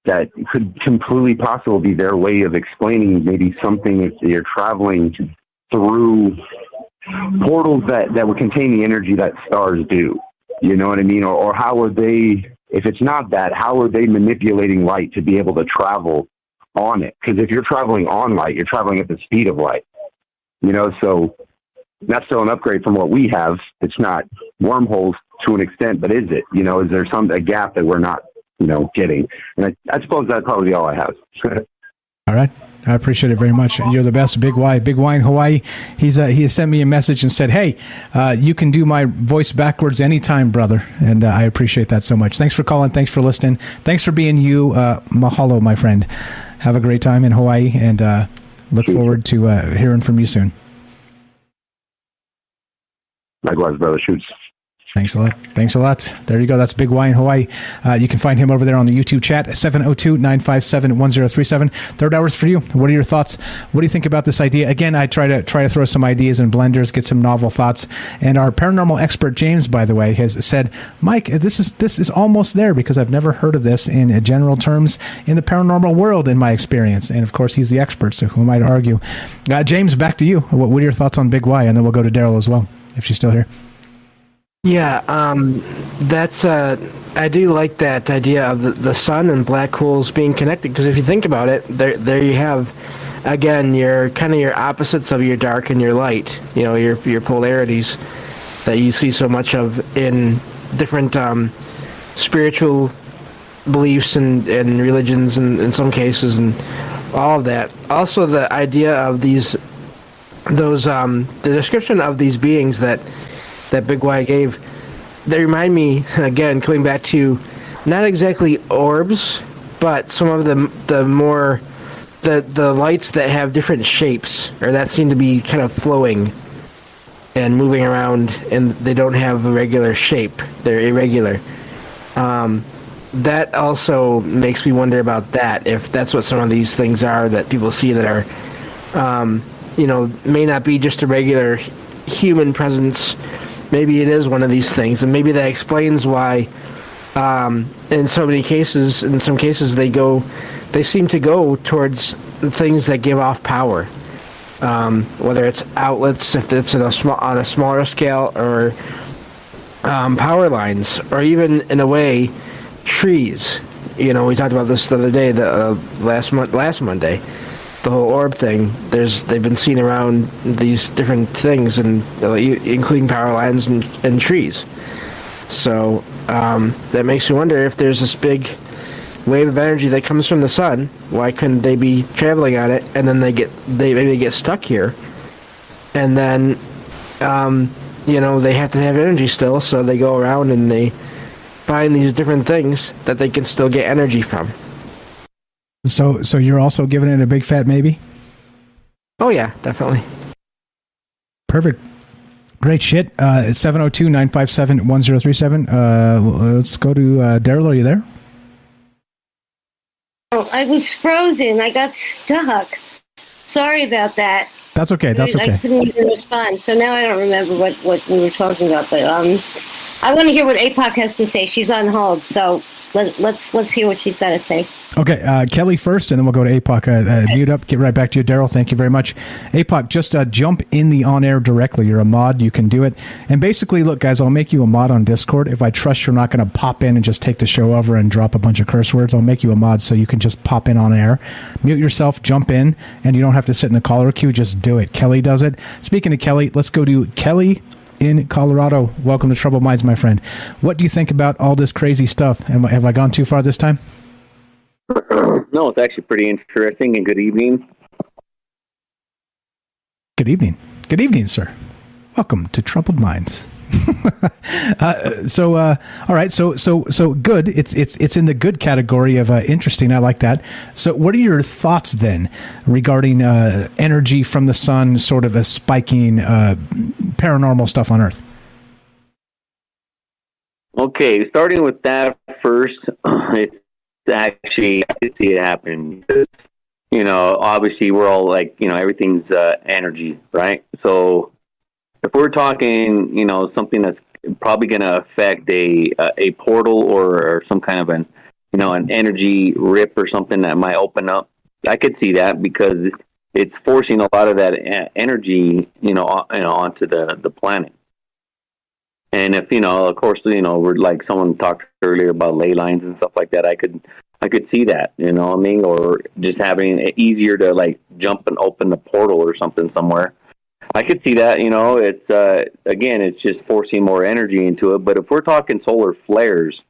that could completely possibly be their way of explaining maybe something if you're traveling through portals that would contain the energy that stars do. You know what I mean? Or how are they, if it's not that, how are they manipulating light to be able to travel on it? Because if you're traveling on light, you're traveling at the speed of light. So that's still an upgrade from what we have. It's not wormholes to an extent, but is it? Is there a gap that we're not, getting? And I suppose that'd probably be all I have. All right. I appreciate it very much. You're the best. Big Y in Hawaii. He has sent me a message and said, hey, you can do my voice backwards anytime, brother. And I appreciate that so much. Thanks for calling. Thanks for listening. Thanks for being you. Mahalo, my friend. Have a great time in Hawaii, and look forward to hearing from you soon. Likewise, brother. Shoots. Thanks a lot. There you go. That's Big Y in Hawaii. You can find him over there on the YouTube chat, 702-957-1037. Third hour's for you. What are your thoughts? What do you think about this idea? Again, I try to throw some ideas in blenders, get some novel thoughts. And our paranormal expert, James, by the way, has said, Mike, this is almost there because I've never heard of this in general terms in the paranormal world in my experience. And of course, he's the expert, so who am I to argue? James, back to you. What are your thoughts on Big Y? And then we'll go to Daryl as well, if she's still here. Yeah, that's I do like that idea of the sun and black holes being connected, because if you think about it, there you have, again, your opposites of your dark and your light, your polarities that you see so much of in different spiritual beliefs and religions in some cases, and all of that. Also, the idea of the description of these beings that Big Y gave, they remind me, again, coming back to not exactly orbs, but some of the lights that have different shapes, or that seem to be kind of flowing and moving around, and they don't have a regular shape. They're irregular. That also makes me wonder about that, if that's what some of these things are that people see that are, may not be just a regular human presence. Maybe it is one of these things, and maybe that explains why, in some cases, they seem to go towards things that give off power. Whether it's outlets, if it's on a smaller scale, or power lines, or even in a way, trees. We talked about this the other day, last Monday. The whole orb thing, they've been seen around these different things, and including power lines and trees. So that makes me wonder, if there's this big wave of energy that comes from the sun, why couldn't they be traveling on it, and then they maybe get stuck here, and then they have to have energy still, so they go around and they find these different things that they can still get energy from. So you're also giving it a big fat maybe? Oh, yeah, definitely. Perfect. Great shit. It's 702-957-1037. Let's go to Daryl. Are you there? Oh, I was frozen. I got stuck. Sorry about that. That's okay. I couldn't even respond. So now I don't remember what we were talking about. But I want to hear what APOC has to say. She's on hold, so let's hear what she's got to say. Okay, Kelly first, and then we'll go to APOC. Mute up, get right back to you, Daryl. Thank you very much. APOC, just jump in the on-air directly. You're a mod. You can do it. And basically, look, guys, I'll make you a mod on Discord. If I trust you're not going to pop in and just take the show over and drop a bunch of curse words, I'll make you a mod so you can just pop in on air. Mute yourself, jump in, and you don't have to sit in the caller queue. Just do it. Kelly does it. Speaking of Kelly, let's go to Kelly in Colorado. Welcome to Troubled Minds, my friend. What do you think about all this crazy stuff? Have I gone too far this time? No, it's actually pretty interesting, and good evening. Good evening. Good evening, sir. Welcome to Troubled Minds. All right. So good. It's in the good category of interesting. I like that. So what are your thoughts then regarding energy from the sun, sort of a spiking paranormal stuff on Earth? Okay, starting with that first, it's actually, I can see it happen. Obviously we're all like, everything's energy, right? So if we're talking, something that's probably going to affect a portal or some kind of an energy rip or something that might open up, I could see that because it's forcing a lot of that energy, onto the planet. And if, of course, we're like someone talked earlier about ley lines and stuff like that, I could see that, what I mean? Or just having it easier to like jump and open the portal or something somewhere. I could see that, it's, again, it's just forcing more energy into it. But if we're talking solar flares,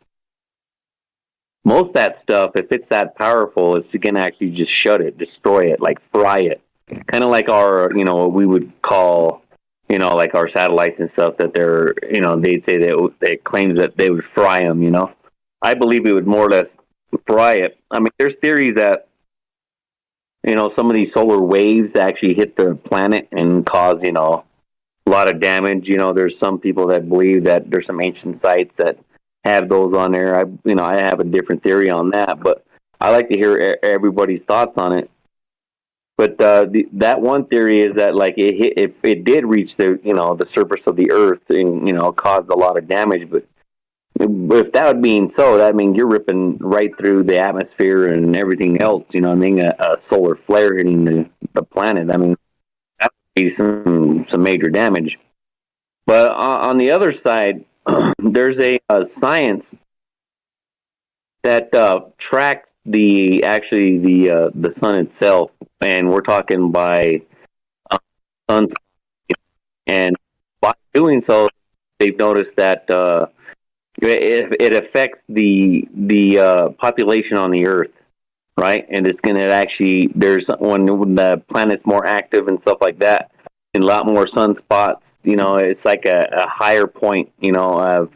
most of that stuff, if it's that powerful, it's going to actually just shut it, destroy it, like fry it. Kind of like our, what we would call, like our satellites and stuff that they're, they'd say they claims that they would fry them, I believe it would more or less fry it. I mean, there's theories that, some of these solar waves actually hit the planet and cause, a lot of damage. There's some people that believe that there's some ancient sites that have those on there. I have a different theory on that, but I like to hear everybody's thoughts on it. But that one theory is that like if it did reach the surface of the Earth and caused a lot of damage, but if that would mean so, that means you're ripping right through the atmosphere and everything else. A solar flare hitting the planet. I mean, that would be some major damage. But on the other side, there's a science that tracks the sun itself, and we're talking by sun, and by doing so, they've noticed that it affects the population on the Earth, right? And it's going to actually when the planet's more active and stuff like that, and a lot more sunspots. It's like a higher point. Of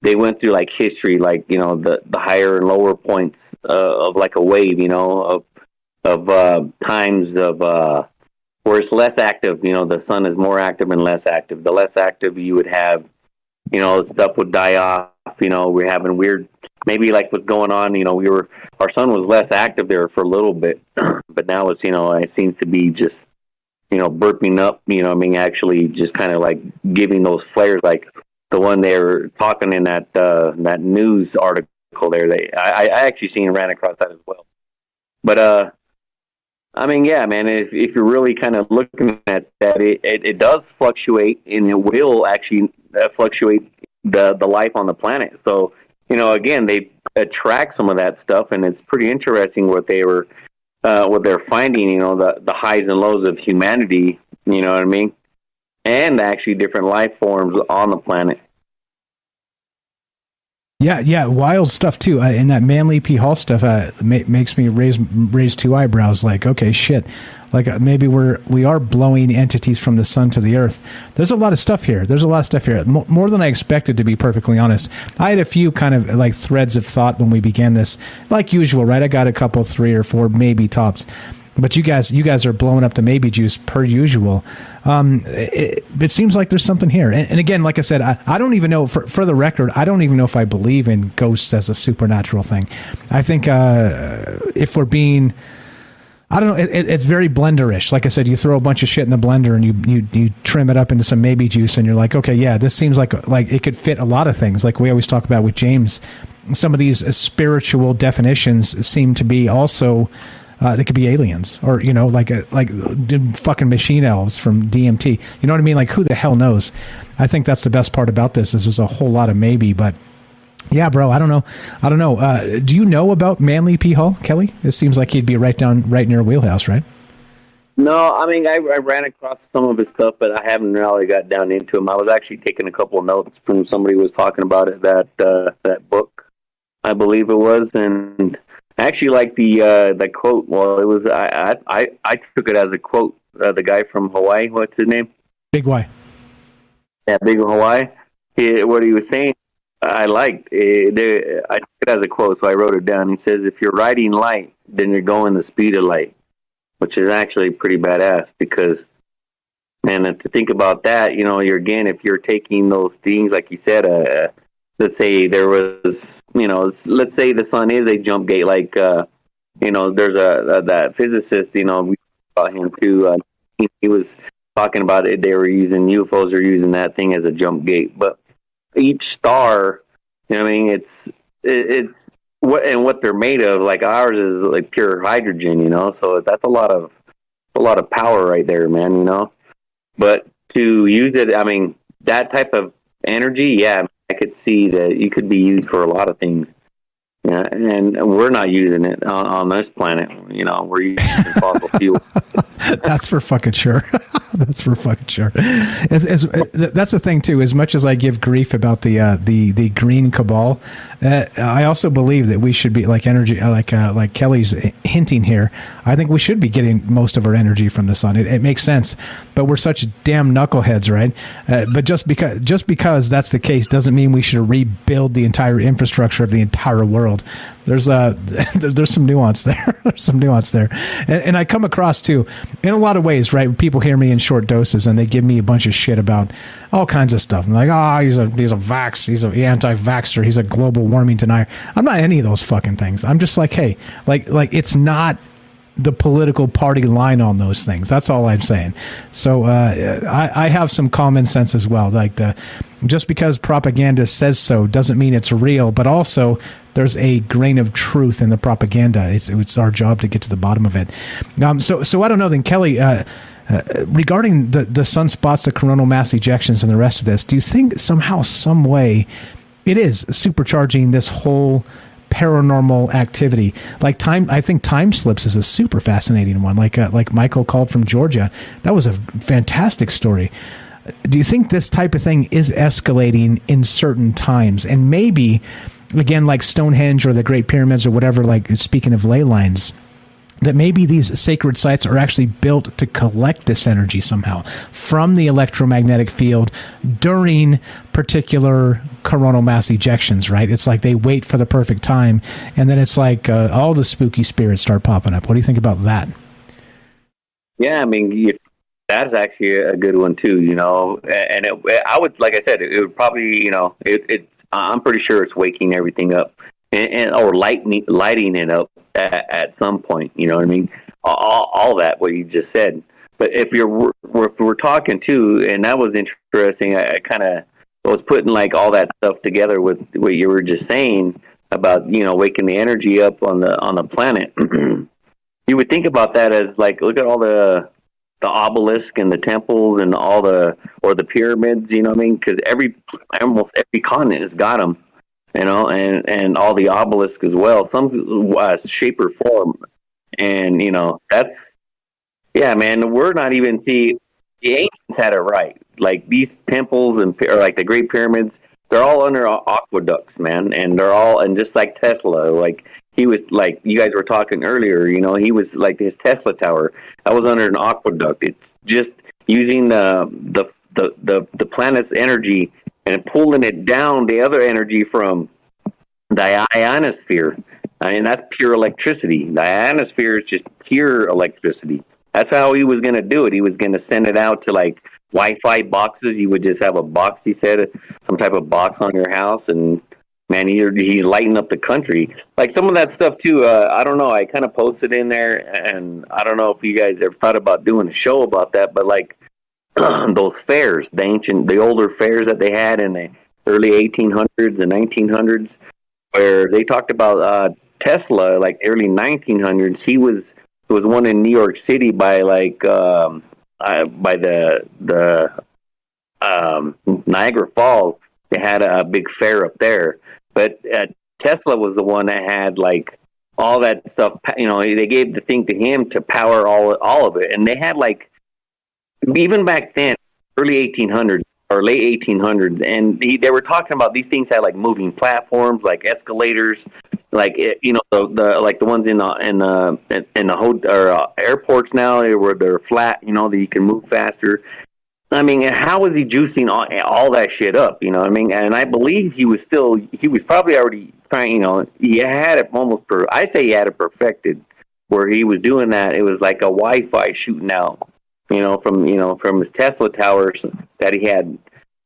they went through like history, like the higher and lower points of like a wave, of times of where it's less active. The sun is more active and less active. The less active you would have, stuff would die off. We're having weird, maybe like what's going on. Our sun was less active there for a little bit, but now it's it seems to be just burping up. Actually just kind of like giving those flares, like the one they were talking in that news article there. I actually seen and ran across that as well. But I mean, yeah, man. If you're really kind of looking at that, it does fluctuate, and it will actually fluctuate the life on the planet. So again, they track some of that stuff, and it's pretty interesting what they're finding. The highs and lows of humanity. You know what I mean? And actually different life forms on the planet. Yeah, wild stuff too. And that Manly P. Hall stuff makes me raise two eyebrows. Like, okay, shit. Like maybe we are blowing entities from the sun to the Earth. There's a lot of stuff here. More than I expected, to be perfectly honest. I had a few kind of like threads of thought when we began this, like usual, right? I got a couple, 3 or 4, maybe tops. But you guys are blowing up the maybe juice per usual. It seems like there's something here. And again, like I said, I don't even know, for the record, I don't even know if I believe in ghosts as a supernatural thing. I think if we're being, I don't know, it's very blenderish. Like I said, you throw a bunch of shit in the blender and you trim it up into some maybe juice, and you're like, okay, yeah, this seems like it could fit a lot of things. Like we always talk about with James, some of these spiritual definitions seem to be also... they could be aliens, or like fucking machine elves from DMT. You know what I mean? Like, who the hell knows? I think that's the best part about this. Is there's a whole lot of maybe, but yeah, bro, I don't know. Do you know about Manly P. Hall, Kelly? It seems like he'd be right in your wheelhouse, right? No, I mean I ran across some of his stuff, but I haven't really got down into him. I was actually taking a couple of notes from somebody who was talking about it, that book, I believe it was, and. I actually like the quote. Well, it was I took it as a quote. The guy from Hawaii, what's his name? Big Y. Yeah, Big Hawaii. What he was saying, I liked. I took it as a quote, so I wrote it down. He says, "If you're riding light, then you're going the speed of light," which is actually pretty badass. Because, man, to think about that, you're if you're taking those things, like you said, let's say there was, let's say the sun is a jump gate, like, there's that physicist, we talked about him too. He was talking about it. They were using UFOs are using that thing as a jump gate, but each star, it's what they're made of. Like ours is like pure hydrogen, so that's a lot of power right there, man. But to use it, that type of energy, yeah, I could see that you could be used for a lot of things. Yeah, and we're not using it on this planet. We're using fossil fuel. That's for fucking sure. That's for fucking sure. That's the thing too. As much as I give grief about the green cabal, I also believe that we should be like energy, like Kelly's hinting here. I think we should be getting most of our energy from the sun. It makes sense, but we're such damn knuckleheads, right? But just because that's the case doesn't mean we should rebuild the entire infrastructure of the entire world. There's some nuance there. There's some nuance there, and I come across too in a lot of ways, right? People hear me in short doses and they give me a bunch of shit about all kinds of stuff. I'm like, he's an anti-vaxxer, he's a global warming denier. I'm not any of those fucking things. I'm just like, hey, like it's not the political party line on those things. That's all I'm saying. So I have some common sense as well. Like just because propaganda says so doesn't mean it's real, but also there's a grain of truth in the propaganda. It's our job to get to the bottom of it. So I don't know then, Kelly, regarding the sunspots, the coronal mass ejections, and the rest of this, do you think somehow, some way, it is supercharging this whole paranormal activity? Like I think time slips is a super fascinating one. Like Michael called from Georgia. That was a fantastic story. Do you think this type of thing is escalating in certain times? And maybe, again, like Stonehenge or the Great Pyramids or whatever, like speaking of ley lines, that maybe these sacred sites are actually built to collect this energy somehow from the electromagnetic field during particular coronal mass ejections, right? It's like they wait for the perfect time, and then it's like all the spooky spirits start popping up. What do you think about that? Yeah, that's actually a good one too, and I would, like I said, it would probably, I'm pretty sure it's waking everything up or lighting it up at some point, you know what I mean? All that, what you just said. But if we're talking too, and that was interesting, I kind of was putting like all that stuff together with what you were just saying about, waking the energy up on the planet. You would think about that as like, look at all the obelisk and the temples and all the pyramids, you know what I mean? Because almost every continent has got them, and all the obelisks as well, some shape or form. And, that's, yeah, man, we're not even, the ancients had it right. Like these temples or like the Great Pyramids, they're all under aqueducts, man. And they're all, and just like Tesla, like, he was like, you guys were talking earlier, he was like his Tesla tower. That was under an aqueduct. It's just using the planet's energy and pulling it down, the other energy from the ionosphere. And that's pure electricity. The ionosphere is just pure electricity. That's how he was going to do it. He was going to send it out to like Wi-Fi boxes. You would just have a box, he said, some type of box on your house, and man, he lightened up the country. Like some of that stuff too. I don't know. I kind of posted in there, and I don't know if you guys ever thought about doing a show about that. But like those fairs, the older fairs that they had in the early 1800s and 1900s, where they talked about Tesla, like early 1900s. There was one in New York City by like by the Niagara Falls. They had a big fair up there. But Tesla was the one that had like all that stuff. They gave the thing to him to power all of it, and they had like, even back then, early 1800s or late 1800s, and they were talking about these things had like moving platforms, like escalators, like the like the ones in the airports now, where they're flat, that you can move faster. I mean, how was he juicing all that shit up? You know what I mean? And I believe he was probably already trying, he had it I'd say he had it perfected, where he was doing that. It was like a Wi-Fi shooting out, from his Tesla towers that he had.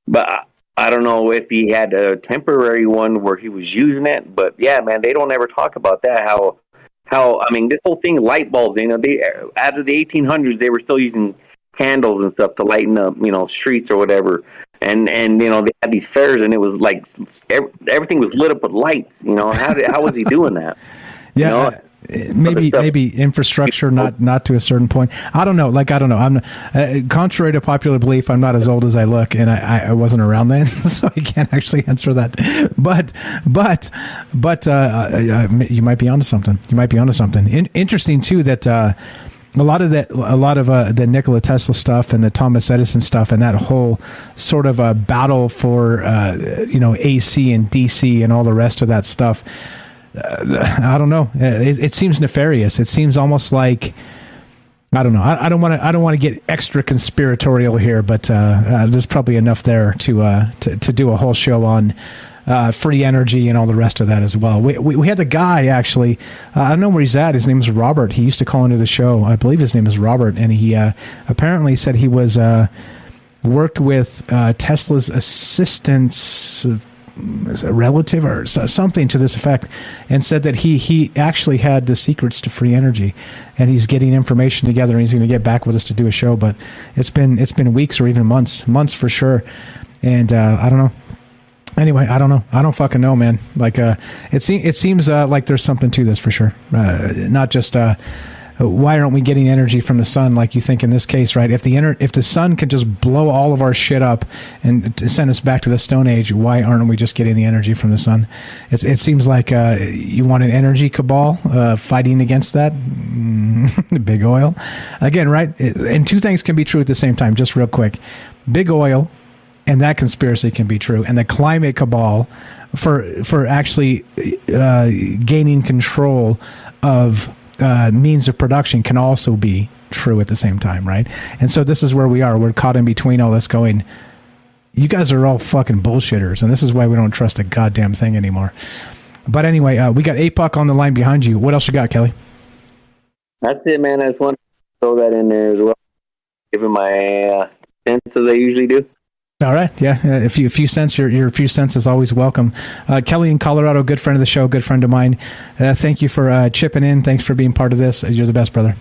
But I don't know if he had a temporary one where he was using it, but yeah, man, they don't ever talk about that. How I mean, this whole thing, light bulbs. You know, they out of the 1800s, they were still using candles and stuff to lighten up, streets or whatever. And they had these fairs, and it was like everything was lit up with lights. How was he doing that? Yeah. Maybe infrastructure, not to a certain point. I don't know. I'm contrary to popular belief, I'm not as old as I look, and I wasn't around then, so I can't actually answer that. But you might be onto something. Interesting too that a lot of the Nikola Tesla stuff and the Thomas Edison stuff and that whole sort of a battle for AC and DC and all the rest of that stuff. I don't know. It seems nefarious. It seems almost like, I don't know. I don't want to get extra conspiratorial here, but there's probably enough there to do a whole show on free energy and all the rest of that as well. We had the guy actually. I don't know where he's at. His name is Robert. He used to call into the show. I believe his name is Robert, and he apparently said he was worked with Tesla's assistants. A relative or something to this effect, and said that he actually had the secrets to free energy, and he's getting information together, and he's going to get back with us to do a show. But it's been weeks or even months for sure, and I don't know. Anyway, I don't know. I don't fucking know, man. Like it seems like there's something to this for sure. Not just why aren't we getting energy from the sun like you think in this case, right? If the sun could just blow all of our shit up and to send us back to the Stone Age, why aren't we just getting the energy from the sun? It seems like you want an energy cabal fighting against that. Big oil. Again, right? And two things can be true at the same time, just real quick. Big oil and that conspiracy can be true. And the climate cabal for actually gaining control of means of production can also be true at the same time, right? And so this is where we are. We're caught in between all this going, you guys are all fucking bullshitters, and this is why we don't trust a goddamn thing anymore. But anyway, we got APOC on the line behind you. What else you got, Kelly? That's it, man. I just want to throw that in there as well. Giving my sense as I usually do. All right, yeah. If you cents, your few cents is always welcome. Kelly in Colorado, good friend of the show, good friend of mine. Thank you for chipping in. Thanks for being part of this. You're the best, brother.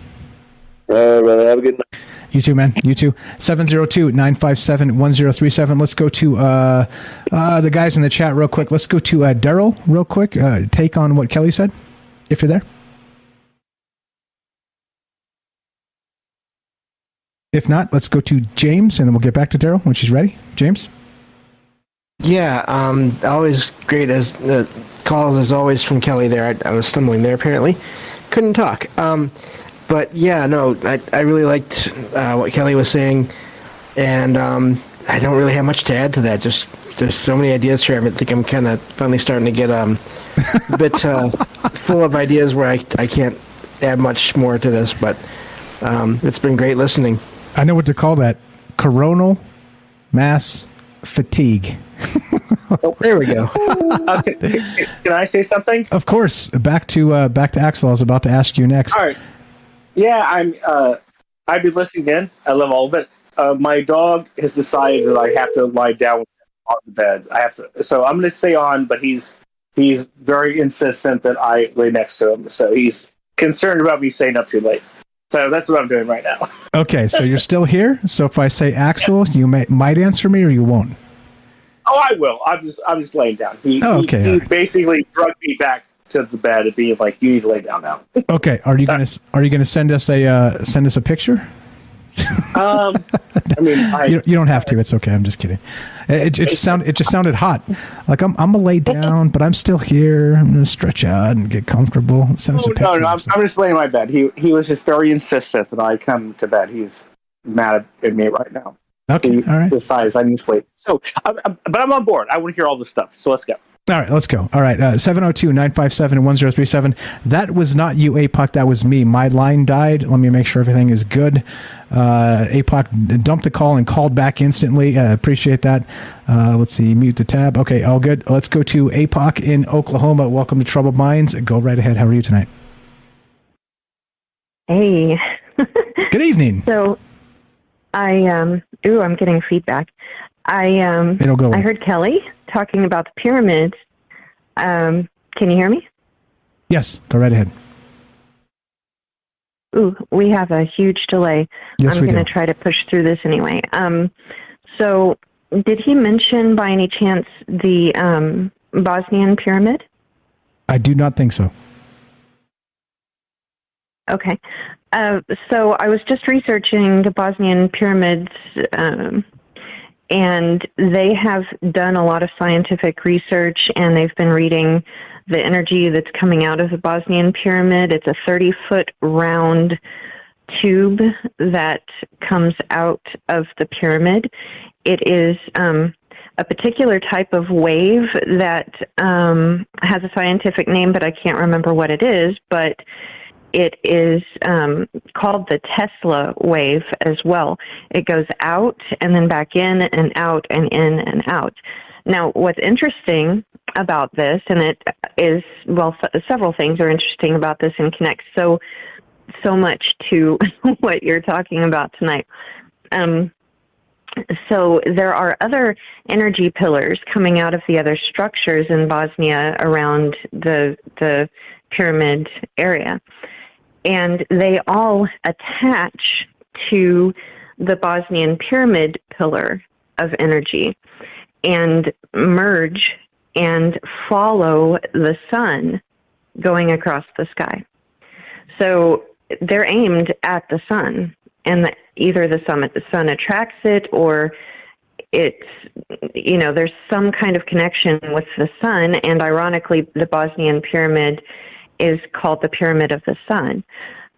Brother, have a good night. You too, man. You too. 702-957-1037. Let's go to the guys in the chat real quick. Let's go to Daryl real quick. Take on what Kelly said, if you're there. If not, let's go to James, and then we'll get back to Daryl when she's ready. James? Yeah, always great as calls as always from Kelly there. I was stumbling there apparently. Couldn't talk. But yeah, no, I really liked what Kelly was saying, and I don't really have much to add to that. Just there's so many ideas here. I think I'm kind of finally starting to get a bit full of ideas where I can't add much more to this, but it's been great listening. I know what to call that. Coronal mass fatigue. There we go. Can I say something? Of course. Back to Axel. I was about to ask you next. All right. Yeah, I've been listening in. I love all of it. My dog has decided that I have to lie down on the bed. So I'm going to stay on, but he's very insistent that I lay next to him. So he's concerned about me staying up too late. So that's what I'm doing right now. Okay, so you're still here. So if I say Axel, you might answer me or you won't. Oh, I will. I'm just laying down. He basically drugged me back to the bed and being like, "You need to lay down now." Okay. Are you gonna send us a picture? I mean, you don't have to. It's okay. I'm just kidding. It just sounded hot. Like I'm gonna lay down, but I'm still here. I'm gonna stretch out and get comfortable. Send us a picture. No, I'm just laying in my bed. He was just very insistent that I come to bed. He's mad at me right now. Okay, all right. Decides I need to sleep. So, but I'm on board. I want to hear all this stuff. So let's go. All right, let's go. All right, 702-957-1037. That was not you, APOC. That was me. My line died. Let me make sure everything is good. APOC dumped the call and called back instantly. Appreciate that. Let's see. Mute the tab. Okay, all good. Let's go to APOC in Oklahoma. Welcome to Troubled Minds. Go right ahead. How are you tonight? Hey. Good evening. So, I'm getting feedback. It'll go away. I heard Kelly talking about the pyramids. Can you hear me? Yes, go right ahead. Ooh, we have a huge delay. Yes, I'm we going to do. try to push through this anyway. So, did he mention by any chance the Bosnian pyramid? I do not think so. Okay. So I was just researching the Bosnian pyramids, and they have done a lot of scientific research, and they've been reading the energy that's coming out of the Bosnian pyramid. It's a 30-foot round tube that comes out of the pyramid. It is a particular type of wave that has a scientific name, but I can't remember what it is, but it is called the Tesla wave as well. It goes out and then back in and out and in and out. Now, what's interesting about this, and it is, well, several things are interesting about this and connect so much to what you're talking about tonight. So there are other energy pillars coming out of the other structures in Bosnia around the pyramid area. And they all attach to the Bosnian pyramid pillar of energy and merge and follow the sun going across the sky. So they're aimed at the sun, and either the sun attracts it, or it's, there's some kind of connection with the sun. And ironically, the Bosnian pyramid is called the Pyramid of the Sun.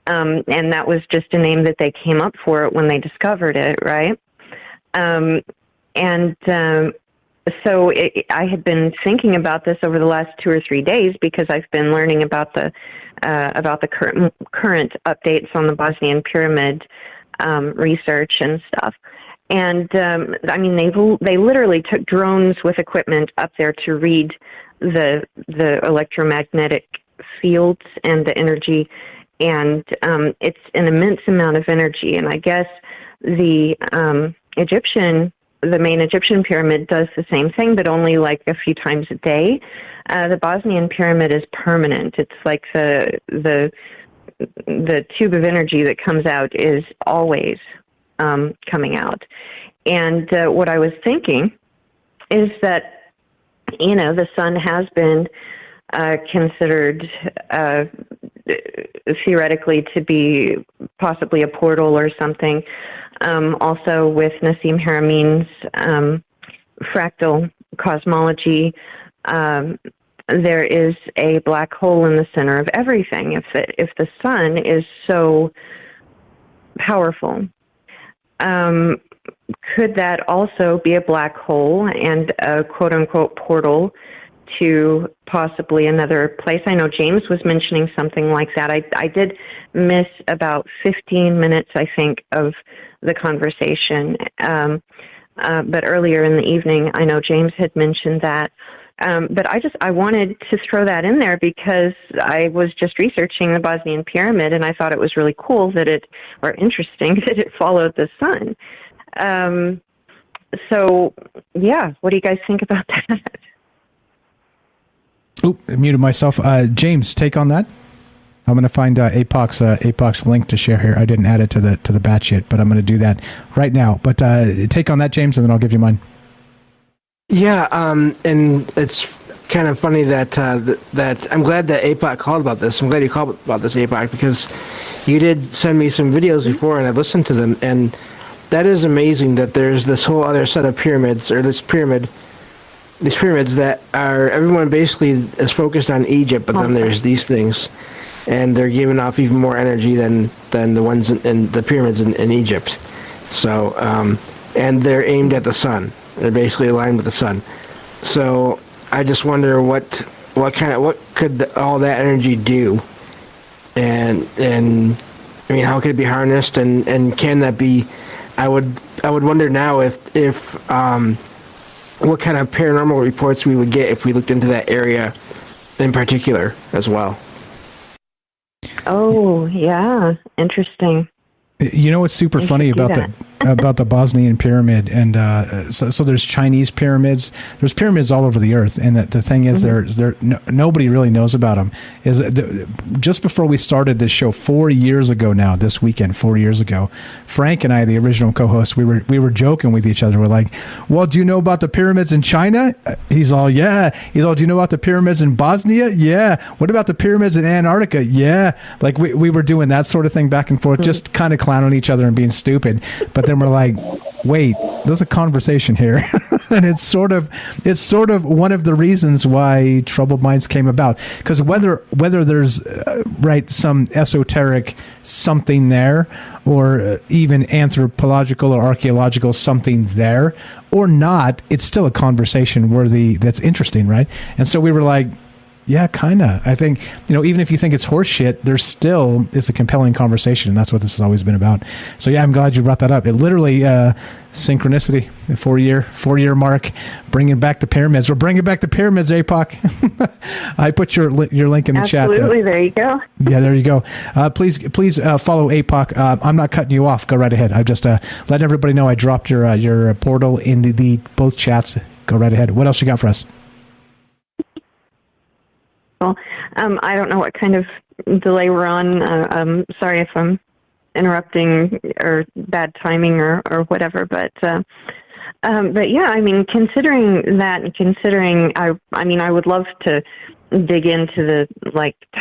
And that was just a name that they came up for it when they discovered it, right? So I had been thinking about this over the last 2 or 3 days because I've been learning about the current updates on the Bosnian pyramid research and stuff. And they literally took drones with equipment up there to read the electromagnetic fields and the energy, and it's an immense amount of energy. And I guess the main Egyptian pyramid does the same thing, but only like a few times a day. The Bosnian pyramid is permanent. It's like the tube of energy that comes out is always coming out. And what I was thinking is that, the sun has been considered theoretically to be possibly a portal or something. Also with Nassim Harameyn's fractal cosmology, there is a black hole in the center of everything. If the sun is so powerful, could that also be a black hole and a quote-unquote portal to possibly another place? I know James was mentioning something like that. I did miss about 15 minutes, I think, of the conversation. But earlier in the evening, I know James had mentioned that. But I wanted to throw that in there because I was just researching the Bosnian pyramid, and I thought it was really cool interesting that it followed the sun. So, yeah, what do you guys think about that? Oop, I muted myself. James, take on that. I'm going to find APOC's link to share here. I didn't add it to the batch yet, but I'm going to do that right now. But take on that, James, and then I'll give you mine. Yeah, and it's kind of funny that I'm glad that APOC called about this. I'm glad you called about this, APOC, because you did send me some videos before, and I listened to them, and that is amazing that there's this whole other set of pyramids, or these pyramids that are, everyone basically is focused on Egypt, but then there's these things, and they're giving off even more energy than the ones in the pyramids in Egypt. So, and they're aimed at the sun. They're basically aligned with the sun. So I just wonder what could all that energy do, and I mean, how could it be harnessed, and can that be? I would wonder now if what kind of paranormal reports we would get if we looked into that area in particular as well. Oh, yeah. Interesting. You know what's super funny about that? about the Bosnian pyramid, and so there's Chinese pyramids. There's pyramids all over the earth, and the thing is, nobody really knows about them. Just before we started this show 4 years ago now, this weekend, 4 years ago, Frank and I, the original co-host, we were joking with each other. We're like, "Well, do you know about the pyramids in China?" He's all, "Yeah." He's all, "Do you know about the pyramids in Bosnia?" "Yeah." "What about the pyramids in Antarctica?" "Yeah." Like we were doing that sort of thing back and forth, just kind of clowning each other and being stupid. But then we're like, wait, there's a conversation here. And it's sort of one of the reasons why Troubled Minds came about. Because whether there's some esoteric something there, or even anthropological or archaeological something there, or not, it's still a conversation that's interesting, right? And so we were like, yeah, kind of. I think, even if you think it's horse shit, it's a compelling conversation, and that's what this has always been about. So yeah, I'm glad you brought that up. It literally, synchronicity, the 4-year mark, bringing back the pyramids. We're bringing back the pyramids, APOC. I put your link in the chat. Absolutely, there you go. Yeah, there you go. Please follow APOC. I'm not cutting you off. Go right ahead. I'm just letting everybody know I dropped your portal in the both chats. Go right ahead. What else you got for us? I don't know what kind of delay we're on. Sorry if I'm interrupting or bad timing or whatever, but yeah, I mean, considering that, and considering, I would love to dig into the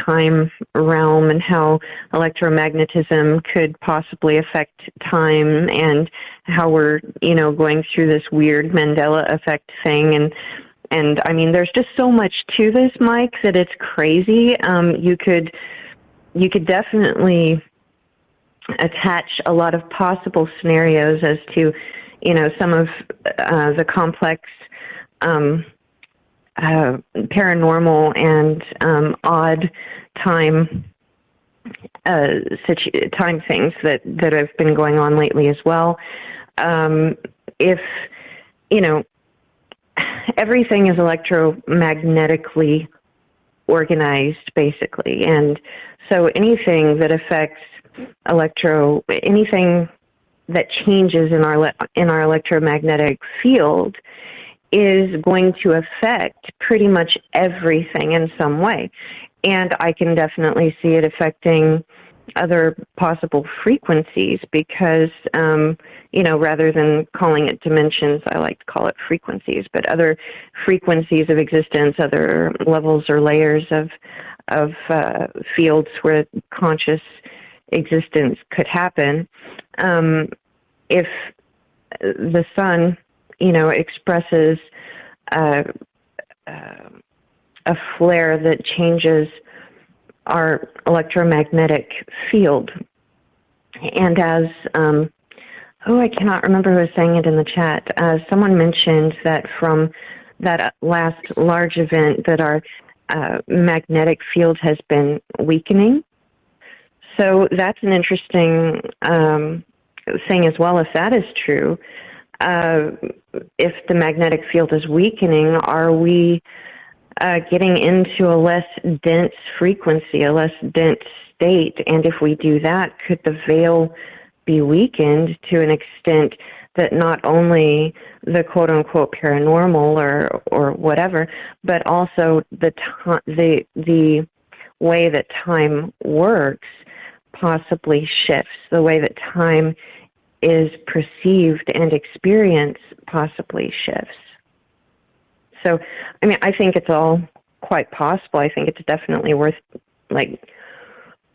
time realm and how electromagnetism could possibly affect time, and how we're going through this weird Mandela effect thing, and I mean, there's just so much to this, Mike, that it's crazy. You could definitely attach a lot of possible scenarios as to, some of the complex paranormal and odd time time things that have been going on lately as well. If everything is electromagnetically organized, basically, and so anything that affects anything that changes in our electromagnetic field is going to affect pretty much everything in some way. And I can definitely see it affecting other possible frequencies, because rather than calling it dimensions, I like to call it frequencies, but other frequencies of existence, other levels or layers of fields where conscious existence could happen. If the sun, expresses a flare that changes our electromagnetic field, and as I cannot remember who was saying it in the chat. Someone mentioned that from that last large event that our magnetic field has been weakening. So that's an interesting thing as well. If that is true, if the magnetic field is weakening, are we getting into a less dense frequency, a less dense state? And if we do that, could the veil be weakened to an extent that not only the quote-unquote paranormal or whatever, but also the way that time works possibly shifts, the way that time is perceived and experienced possibly shifts. So, I mean, I think it's all quite possible. I think it's definitely worth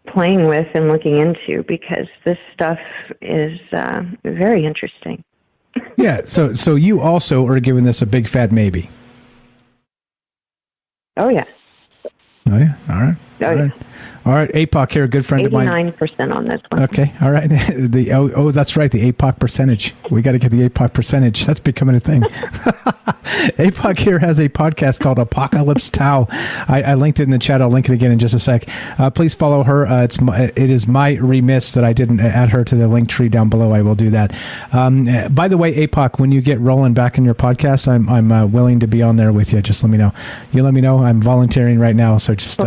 playing with and looking into, because this stuff is very interesting. Yeah. So you also are giving this a big fat maybe. Oh yeah. Oh yeah. All right. Oh, yeah. All right, APOC here, a good friend of mine. 89% on this one. Okay, all right. That's right, the APOC percentage. We got to get the APOC percentage. That's becoming a thing. APOC here has a podcast called Apocalypse Tau. I linked it in the chat. I'll link it again in just a sec. Please follow her. It is my remiss that I didn't add her to the link tree down below. I will do that. By the way, APOC, when you get rolling back in your podcast, I'm willing to be on there with you. Just let me know. You let me know. I'm volunteering right now, so just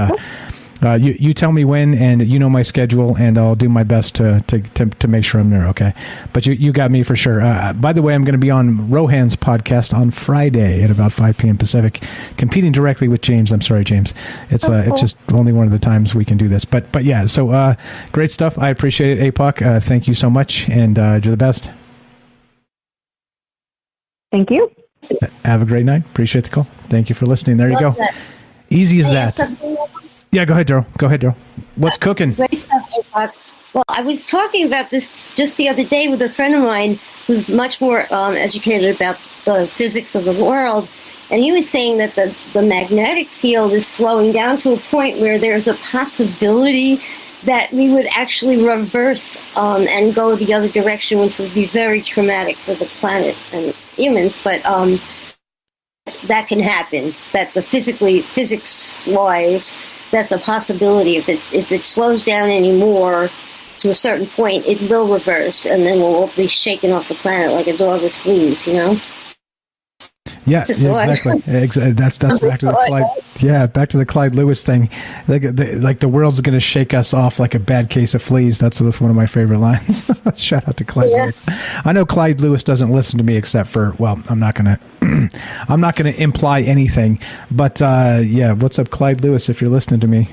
You tell me when, and you know my schedule, and I'll do my best to make sure I'm there. Okay, but you got me for sure. By the way, I'm going to be on Rohan's podcast on Friday at about 5 p.m. Pacific, competing directly with James. I'm sorry, James. It's just only one of the times we can do this. But yeah, so great stuff. I appreciate it, APOC. Thank you so much, and you're the best. Thank you. Have a great night. Appreciate the call. Thank you for listening. There you go. Easy as that. Yeah, go ahead, Daryl. What's cooking? Great stuff, APOC. Well, I was talking about this just the other day with a friend of mine who's much more educated about the physics of the world, and he was saying that the magnetic field is slowing down to a point where there's a possibility that we would actually reverse and go the other direction, which would be very traumatic for the planet and humans, but that can happen. That physics-wise, that's a possibility. If it slows down anymore to a certain point, it will reverse, and then we'll be shaken off the planet like a dog with fleas. Yeah, exactly. That's back to the Clyde. Yeah, back to the Clyde Lewis thing. Like the world's going to shake us off like a bad case of fleas. That's one of my favorite lines. Shout out to Clyde Lewis. I know Clyde Lewis doesn't listen to me except for, well, I'm not going to imply anything. But yeah, what's up, Clyde Lewis? If you're listening to me,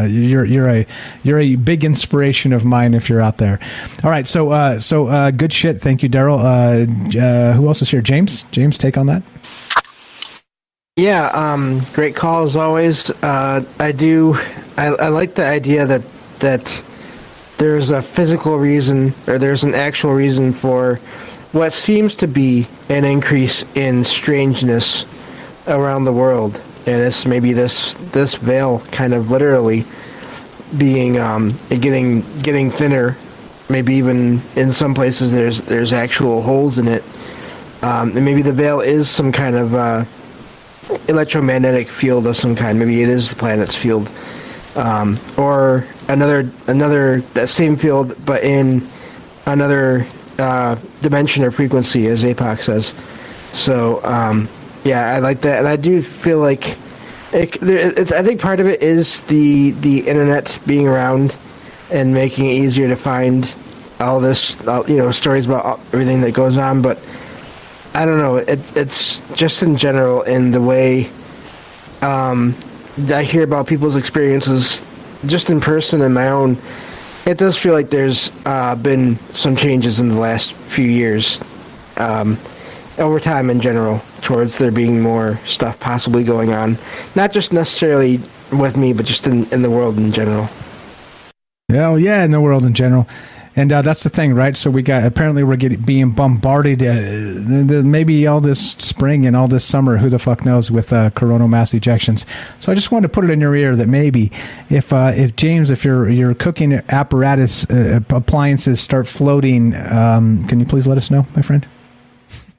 you're a big inspiration of mine. If you're out there. All right, so good shit. Thank you, Daryl. Who else is here? James, take on that. Yeah, great call as always. I like the idea that there's a physical reason, or there's an actual reason for what seems to be an increase in strangeness around the world, and it's maybe this veil kind of literally being getting thinner. Maybe even in some places there's actual holes in it, and maybe the veil is some kind of electromagnetic field of some kind. Maybe it is the planet's field, or another that same field, but in another dimension or frequency, as APOC says. So yeah, I like that, and I do feel like I think part of it is the internet being around and making it easier to find all this, stories about everything that goes on, but I don't know. It's just in general in the way I hear about people's experiences just in person and my own. It does feel like there's been some changes in the last few years over time in general towards there being more stuff possibly going on. Not just necessarily with me, but just in the world in general. Oh, yeah, in the world in general. And that's the thing, right? So we're being bombarded maybe all this spring and all this summer, who the fuck knows, with coronal mass ejections. So I just wanted to put it in your ear that maybe if James, if your cooking apparatus appliances start floating, can you please let us know, my friend?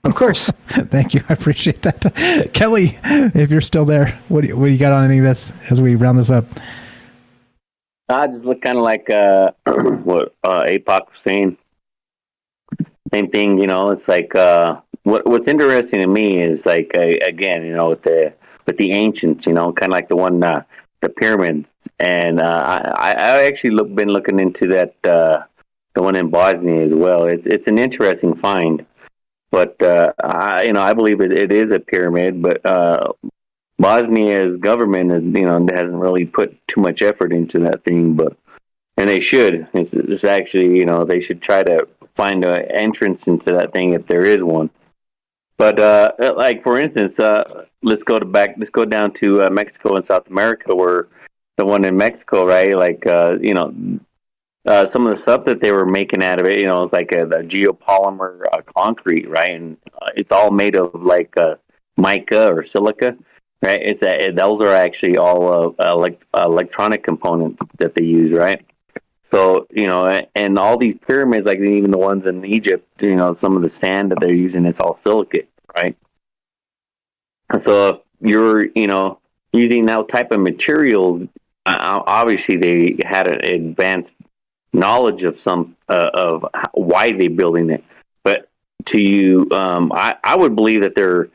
Of course. Thank you. I appreciate that. Kelly, if you're still there, what do you got on any of this as we round this up? I just look kind of like what APOC was saying. Same thing, It's like what's interesting to me is like again, with the ancients, kind of like the one the pyramids, and I actually been looking into that the one in Bosnia as well. It's an interesting find, but I believe it is a pyramid, but Bosnia's government hasn't really put too much effort into that thing, and they should. It's actually, they should try to find an entrance into that thing if there is one. But like for instance, let's go down to Mexico and South America, where the one in Mexico, right? Like some of the stuff that they were making out of it, it's like the geopolymer concrete, right? And it's all made of like mica or silica. Right, those are actually all electronic components that they use, right? So and all these pyramids, like even the ones in Egypt, some of the sand that they're using, it's all silicate, right? So if you're using that type of material, obviously they had an advanced knowledge of of why they're building it. But to you, I would believe that they're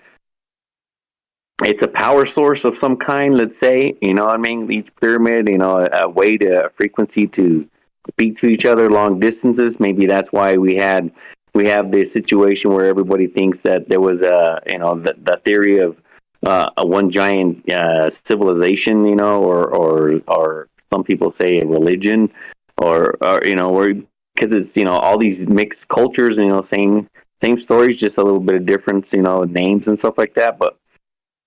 it's a power source of some kind, let's say, you know what I mean? Each pyramid, you know, a frequency to speak to each other long distances. Maybe that's why we have this situation where everybody thinks that there was the theory of a one giant civilization, you know, or some people say a religion, or you know, where because it's, you know, all these mixed cultures, you know, same stories, just a little bit of difference, you know, names and stuff like that. But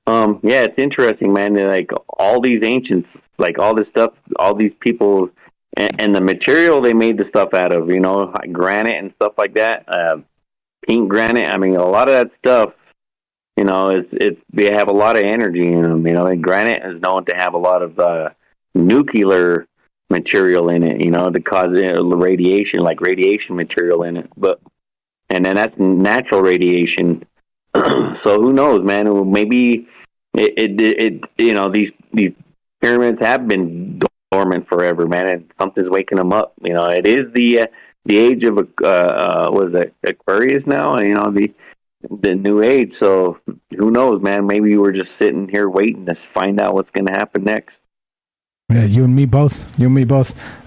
yeah, it's interesting, man. Like all these ancients, like all this stuff, all these people, and the material they made the stuff out of, you know, like granite and stuff like that, pink granite. I mean, a lot of that stuff, you know, they have a lot of energy in them. You know, and granite is known to have a lot of nuclear material in it, you know, to cause radiation, like radiation material in it. And then that's natural radiation. So who knows, man? Maybe it you know, these pyramids have been dormant forever, man, and something's waking them up. You know, it is the age of what is it, Aquarius now? You know, the new age. So who knows, man? Maybe we're just sitting here waiting to find out what's going to happen next. Yeah, you and me both.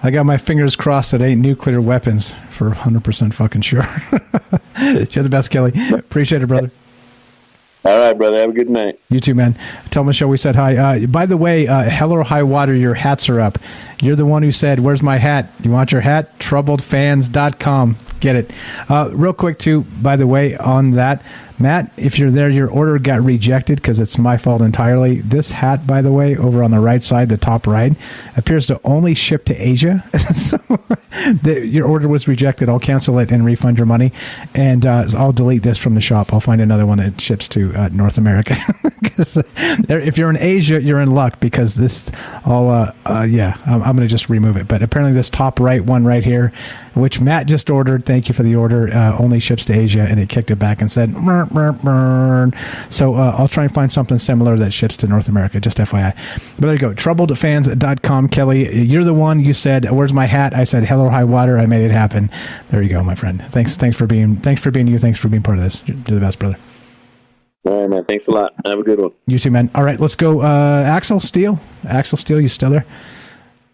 I got my fingers crossed it ain't nuclear weapons for 100% fucking sure. You're the best, Kelly. Appreciate it, brother. All right, brother. Have a good night. You too, man. Tell Michelle we said hi. By the way, Hell or High Water, your hats are up. You're the one who said, where's my hat? You want your hat? Troubledfans.com. Get it. Real quick, too, by the way, on that, Matt, if you're there, your order got rejected because it's my fault entirely. This hat, by the way, over on the right side, the top right, appears to only ship to Asia. So your order was rejected. I'll cancel it and refund your money. And I'll delete this from the shop. I'll find another one that ships to North America. If you're in Asia, you're in luck because this all, I'm going to just remove it. But apparently this top right one right here, which Matt just ordered, thank you for the order, only ships to Asia, and it kicked it back and said, burn, burn, burn. So I'll try and find something similar that ships to North America, just FYI. But there you go, troubledfans.com. Kelly, you're the one, you said, where's my hat? I said, hell or high water. I made it happen. There you go, my friend. Thanks for being you. Thanks for being part of this. You're the best, brother. All right, man. Thanks a lot. Have a good one. You too, man. All right, let's go. Axel Steele, you still there?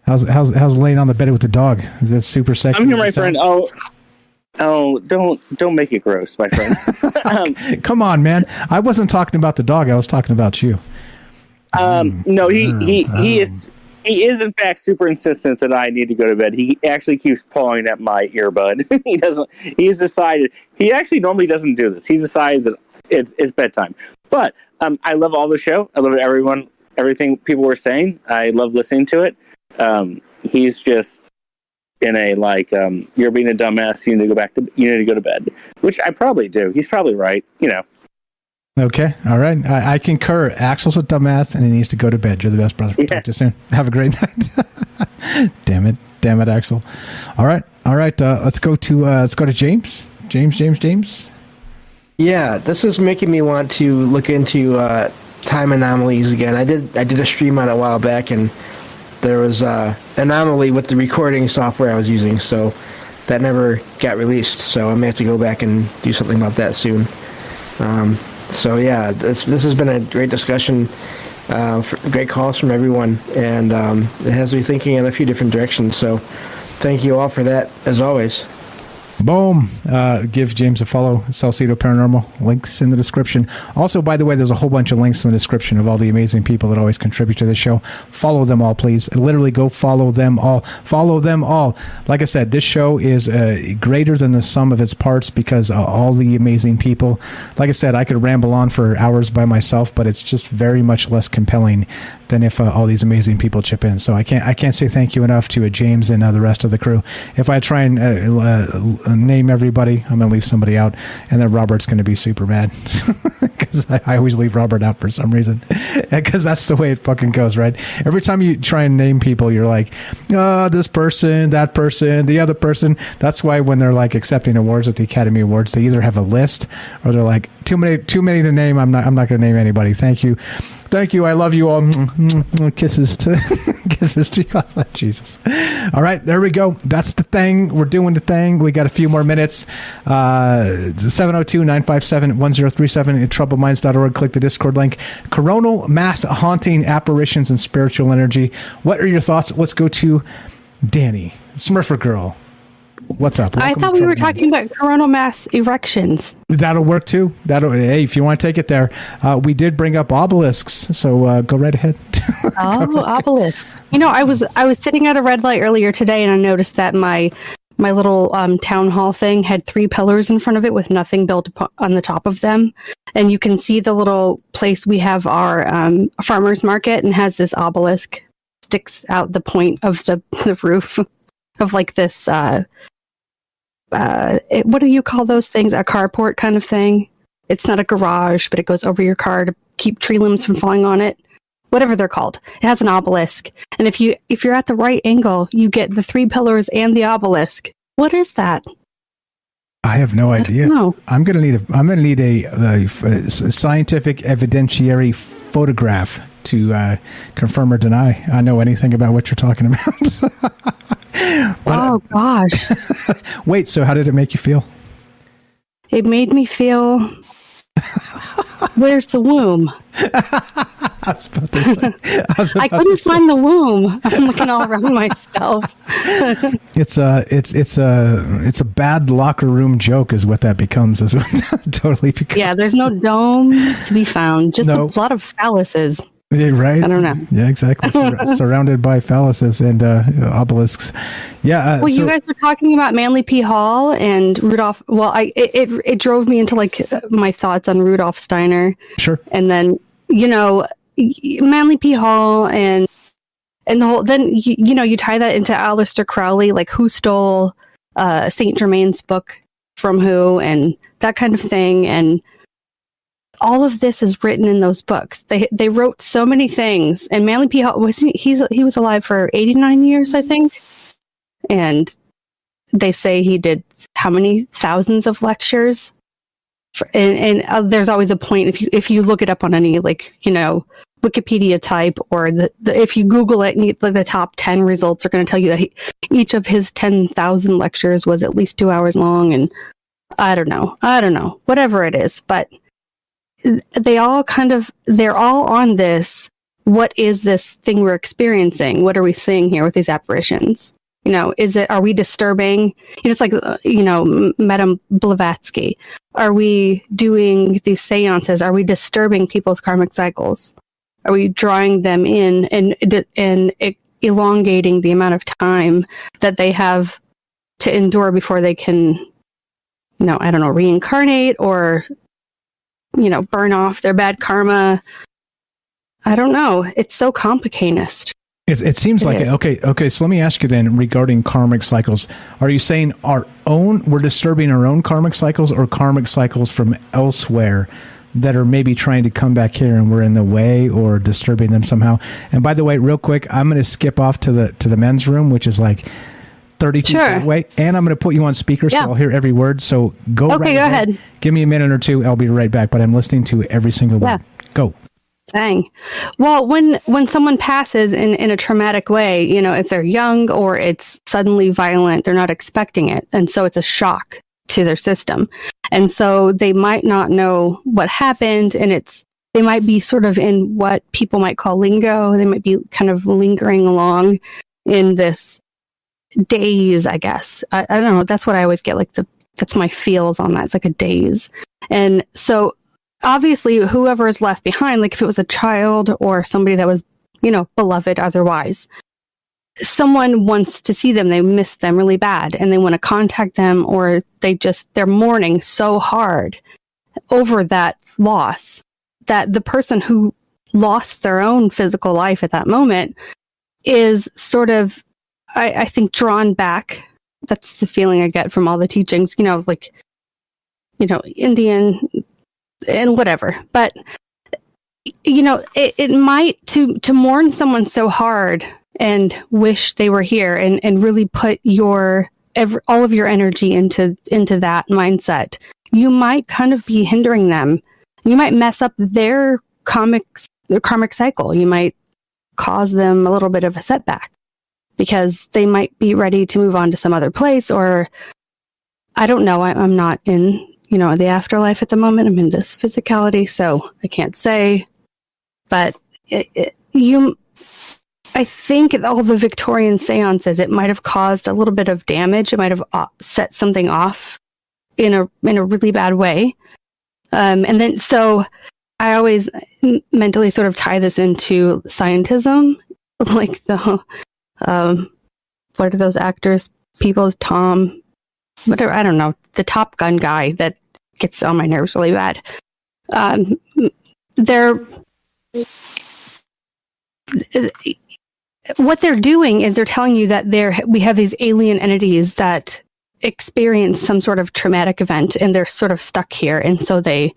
How's laying on the bed with the dog? Is that super sexy? I'm here, my friend. Oh, don't make it gross, my friend. Come on, man. I wasn't talking about the dog. I was talking about you. No, he is in fact super insistent that I need to go to bed. He actually keeps pulling at my earbud. He's decided. He actually normally doesn't do this. He's decided that it's bedtime. But I love all the show. I love everything people were saying. I love listening to it. He's just in a you're being a dumbass. You need to go to bed, which I probably do. He's probably right. You know. Okay. All right. I concur. Axel's a dumbass and he needs to go to bed. You're the best, brother. Yeah. Talk to you soon. Have a great night. Damn it, Axel. All right. Let's go to James. James. Yeah, this is making me want to look into time anomalies again. I did a stream on it a while back, and there was an anomaly with the recording software I was using, so that never got released. So I may have to go back and do something about that soon. So yeah, this has been a great discussion, great calls from everyone, and it has me thinking in a few different directions. So thank you all for that, as always. Boom. Give James a follow. Salcedo Paranormal. Links in the description. Also, by the way, there's a whole bunch of links in the description of all the amazing people that always contribute to the show. Follow them all, please. Literally go follow them all. Follow them all. Like I said, this show is greater than the sum of its parts because all the amazing people. Like I said, I could ramble on for hours by myself, but it's just very much less compelling than if all these amazing people chip in. So I can't say thank you enough to James and the rest of the crew. If I try and name everybody, I'm going to leave somebody out, and then Robert's going to be super mad because I always leave Robert out for some reason, because that's the way it fucking goes, right? Every time you try and name people, you're like, this person, that person, the other person. That's why when they're like accepting awards at the Academy Awards, they either have a list or they're like, too many to name. I'm not going to name anybody. Thank you. Thank you. I love you all. Kisses to kisses to you. Jesus. All right, there we go. That's the thing. We're doing the thing. We got a few more minutes. 702-957-1037 at troubleminds.org. Click the Discord link. Coronal mass haunting apparitions and spiritual energy. What are your thoughts? Let's go to Danny, Smurfer Girl. What's up? I thought we were talking about coronal mass erections. That'll work too. Hey, if you want to take it there, we did bring up obelisks, so go right ahead. Oh, obelisks! I was sitting at a red light earlier today, and I noticed that my little town hall thing had 3 pillars in front of it with nothing built on the top of them, and you can see the little place we have our farmers market, and has this obelisk sticks out the point of the roof of like this. What do you call those things? A carport kind of thing. It's not a garage, but it goes over your car to keep tree limbs from falling on it. Whatever they're called. It has an obelisk. And if you're at the right angle, you get the 3 pillars and the obelisk. What is that? I have no idea. I'm gonna need a scientific evidentiary photograph to confirm or deny I know anything about what you're talking about. Oh gosh. Wait, so how did it make you feel? It made me feel where's the womb? I was about to say. I couldn't find the womb. I'm looking all around myself. It's a bad locker room joke is what that becomes. Is what that totally becomes. Yeah, there's no dome to be found. Just a lot of phalluses. Yeah, right? I don't know. Yeah, exactly. Surrounded by phalluses and obelisks. Yeah. Well, you guys were talking about Manly P. Hall and Rudolph. Well, it drove me into like my thoughts on Rudolph Steiner. Sure. And then Manly P. Hall and the whole. Then you tie that into Aleister Crowley, like who stole Saint Germain's book from who, and that kind of thing, and. All of this is written in those books. They wrote so many things, and Manly P. Hall he was alive for 89 years, I think, and they say he did how many thousands of lectures. And there's always a point if you look it up on any Wikipedia type or if you Google it, the top 10 results are going to tell you that each of his 10,000 lectures was at least 2 hours long, and I don't know, whatever it is, but. They're all on this. What is this thing we're experiencing? What are we seeing here with these apparitions? Are we disturbing? It's like, Madame Blavatsky. Are we doing these seances? Are we disturbing people's karmic cycles? Are we drawing them in and elongating the amount of time that they have to endure before they can, reincarnate or burn off their bad karma? I don't know. It's so complicated. It seems like it. Okay. So let me ask you then regarding karmic cycles. Are you saying we're disturbing our own karmic cycles or karmic cycles from elsewhere that are maybe trying to come back here and we're in the way or disturbing them somehow? And by the way, real quick, I'm going to skip off to the men's room, which is like 30 feet that way, and I'm going to put you on speaker so I'll hear every word. So go ahead. Give me a minute or two. I'll be right back, but I'm listening to every single word. Go. Dang. Well, when someone passes in a traumatic way, if they're young or it's suddenly violent, they're not expecting it. And so it's a shock to their system. And so they might not know what happened, and they might be sort of in what people might call lingo. They might be kind of lingering along in this daze, I guess. I don't know. That's what I always get. That's my feels on that. It's like a daze. And so obviously whoever is left behind, like if it was a child or somebody that was, beloved otherwise, someone wants to see them. They miss them really bad and they want to contact them, or they're mourning so hard over that loss that the person who lost their own physical life at that moment is sort of, I think, drawn back. That's the feeling I get from all the teachings, Indian and whatever. But, it might, to mourn someone so hard and wish they were here and really put all of your energy into that mindset, you might kind of be hindering them. You might mess up their karmic the karmic cycle. You might cause them a little bit of a setback because they might be ready to move on to some other place, or I don't know. I'm not in, the afterlife at the moment. I'm in this physicality, so I can't say. But I think all the Victorian seances, it might have caused a little bit of damage. It might have set something off in a really bad way. And then, so I always mentally sort of tie this into scientism, like the, what are those actors? People's Tom, whatever, I don't know, the Top Gun guy that gets on my nerves really bad. What they're doing is they're telling you that we have these alien entities that experience some sort of traumatic event and they're sort of stuck here, and so they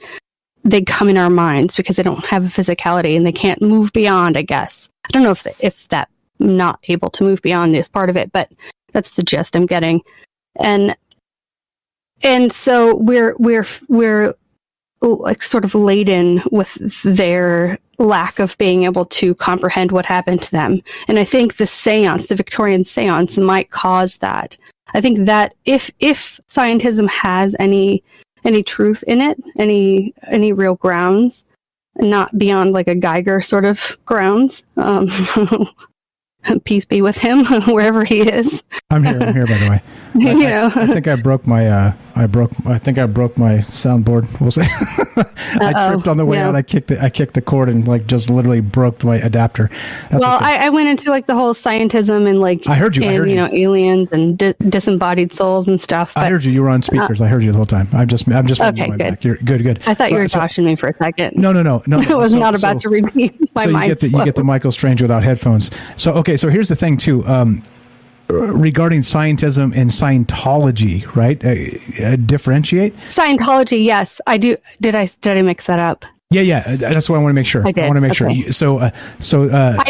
come in our minds because they don't have a physicality and they can't move beyond, I guess. I don't know if that not able to move beyond is part of it, but that's the gist I'm getting. And so we're like sort of laden with their lack of being able to comprehend what happened to them. And I think the Victorian seance might cause that. I think that if scientism has any truth in it, any real grounds, not beyond like a Geiger sort of grounds, peace be with him wherever he is. I'm here by the way. I think I broke my soundboard. We'll say I tripped on the way out. I kicked the cord and like just literally broke my adapter. That's well, okay. I went into like the whole scientism and like I heard you. Aliens and disembodied souls and stuff. But, I heard you. You were on speakers. I heard you the whole time. I'm just okay. Good. Back. You're good. I thought you were joshing me for a second. No. I was not about to repeat my mind. You get the Michael Strange without headphones. So okay. So here's the thing too. Regarding scientism and Scientology, right? Differentiate? Scientology, yes, I do. Did I mix that up? Yeah. That's what I want to make sure. I did. I want to make sure. So I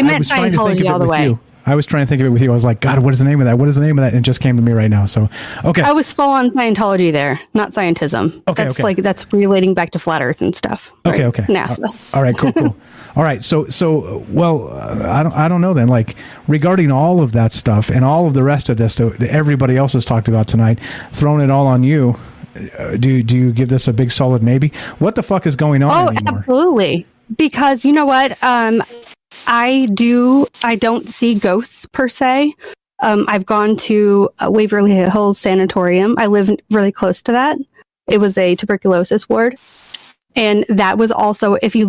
meant Scientology all the way. I was trying to think of it with you. I was like, God, what is the name of that? What is the name of that? And it just came to me right now. So, okay. I was full on Scientology there, not scientism. Okay. That's relating back to flat Earth and stuff. Right? Okay. NASA. All right. Cool. All right. So, well, I don't know then. Like regarding all of that stuff and all of the rest of this that everybody else has talked about tonight, throwing it all on you. Do you give this a big solid maybe? What the fuck is going on anymore? Absolutely. Because you know what? I don't see ghosts per se. I've gone to Waverly Hills Sanatorium. I live really close to that. It was a tuberculosis ward. And that was also, if you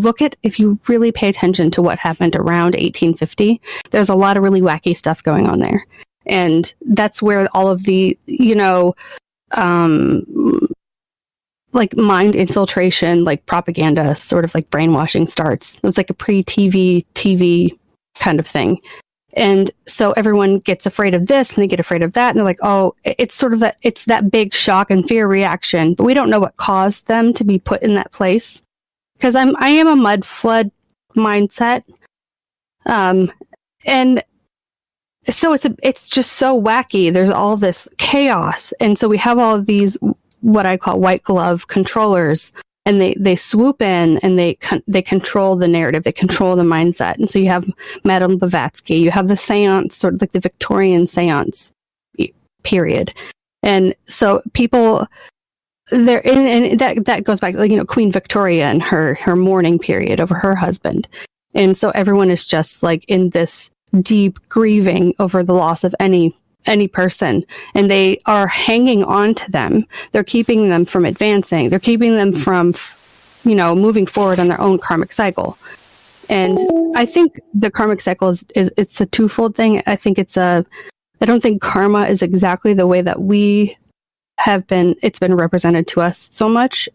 really pay attention to what happened around 1850, there's a lot of really wacky stuff going on there. And that's where all of the, like mind infiltration, like propaganda, sort of like brainwashing starts. It was like a pre-TV kind of thing. And so everyone gets afraid of this and they get afraid of that. And they're like, oh, it's sort of it's that big shock and fear reaction, but we don't know what caused them to be put in that place. Because I am a mud flood mindset. And so it's just so wacky. There's all this chaos. And so we have all of these, what I call white glove controllers, and they swoop in and they control the narrative, they control the mindset. And so you have Madame Blavatsky, you have the seance, sort of like the Victorian seance period. And so people there, and that goes back, like, Queen Victoria and her mourning period over her husband. And so everyone is just like in this deep grieving over the loss of any person, and they are hanging on to them. They're keeping them from advancing. They're keeping them from, moving forward on their own karmic cycle. And I think the karmic cycle is it's a twofold thing. I think I don't think karma is exactly the way that it's been represented to us so much.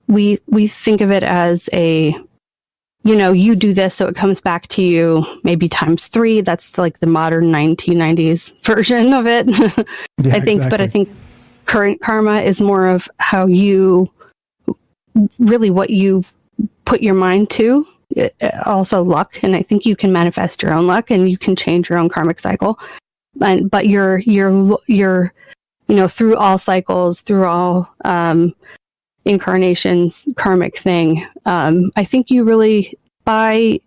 We think of it as you do this, so it comes back to you maybe times 3. That's like the modern 1990s version of it. Yeah, I think, exactly. But I think current karma is more of how what you put your mind to. Also luck, and I think you can manifest your own luck and you can change your own karmic cycle. But you're through all cycles, through all incarnations, karmic thing. I think you really by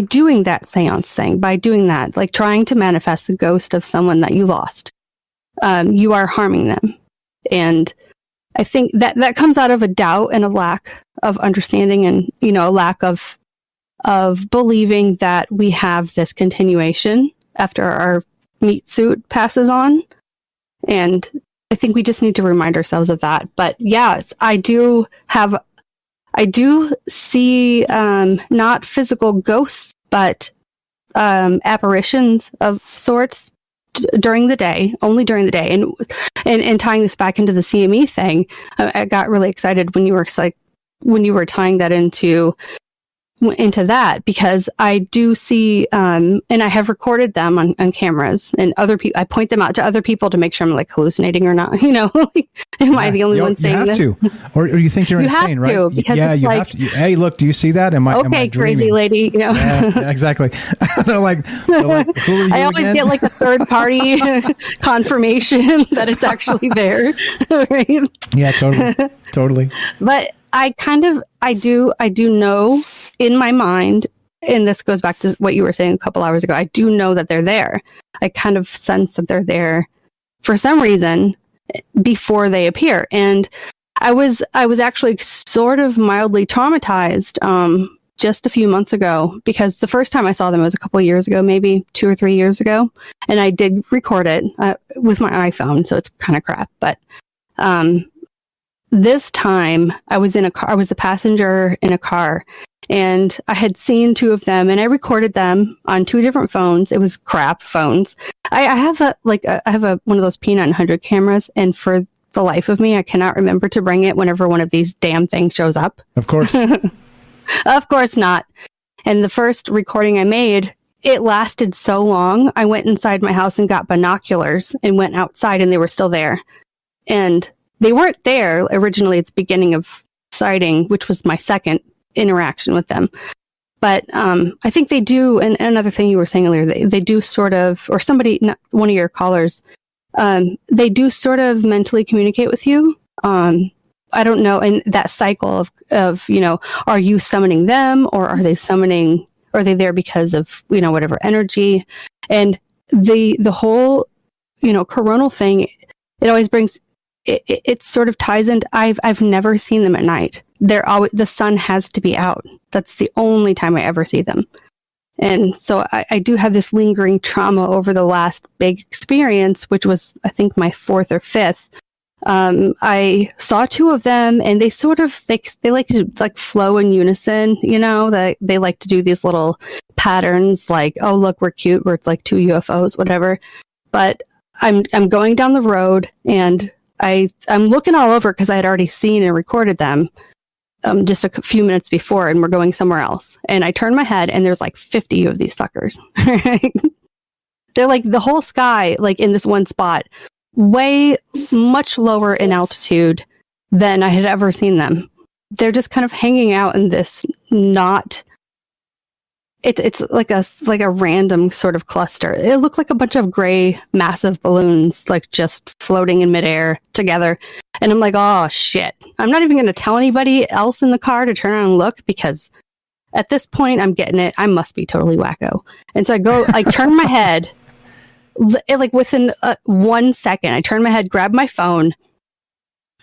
doing that seance thing, by doing that, like trying to manifest the ghost of someone that you lost, you are harming them. And I think that comes out of a doubt and a lack of understanding, and a lack of believing that we have this continuation after our meat suit passes on. And I think we just need to remind ourselves of that. But yes, I do see not physical ghosts, but apparitions of sorts during the day, only during the day. And tying this back into the CME thing, I got really excited when you were tying that into that, because I do see, and I have recorded them on cameras, and other people, I point them out to other people to make sure I'm like hallucinating or not, am I the only one saying this? You have to, or you think you're insane, right? Yeah, you have to. Hey, look, do you see that? Am I crazy lady? Yeah, exactly. they're like, who are you I always again? get like a third party confirmation that it's actually there. Right? Yeah, totally. But I do know in my mind, and this goes back to what you were saying a couple hours ago, I do know that they're there. I kind of sense that they're there for some reason before they appear. And I was actually sort of mildly traumatized just a few months ago, because the first time I saw them was a couple of years ago, maybe 2 or 3 years ago. And I did record it with my iPhone, so it's kind of crap. But this time I was in a car. I was the passenger in a car, and I had seen 2 of them, and I recorded them on 2 different phones. It was crap phones. I have one of those P900 cameras, and for the life of me, I cannot remember to bring it whenever one of these damn things shows up. Of course. Of course not. And the first recording I made, it lasted so long. I went inside my house and got binoculars and went outside, and they were still there. And they weren't there originally at the beginning of sighting, which was my second interaction with them. But I think they do, and another thing you were saying earlier, they do sort of, or somebody, one of your callers, they do sort of mentally communicate with you. I don't know, and that cycle of are you summoning them, or are they there because of whatever energy? And the whole coronal thing, it always brings. It sort of ties into. I've never seen them at night. They're always, the sun has to be out. That's the only time I ever see them. And so I do have this lingering trauma over the last big experience, which was, I think, my 4th or 5th. I saw 2 of them, and they sort of they like to flow in unison. They like to do these little patterns, like, oh look, we're cute, we're like 2 UFOs, whatever. But I'm going down the road, and I'm looking all over because I had already seen and recorded them just a few minutes before, and we're going somewhere else. And I turn my head, and there's like 50 of these fuckers. They're like the whole sky, like in this one spot, way much lower in altitude than I had ever seen them. They're just kind of hanging out in this It's like a random sort of cluster. It looked like a bunch of gray, massive balloons, like just floating in midair together. And I'm like, oh shit! I'm not even going to tell anybody else in the car to turn around and look, because at this point I'm getting it. I must be totally wacko. And so I turn my head, like within 1 second, I turn my head, grab my phone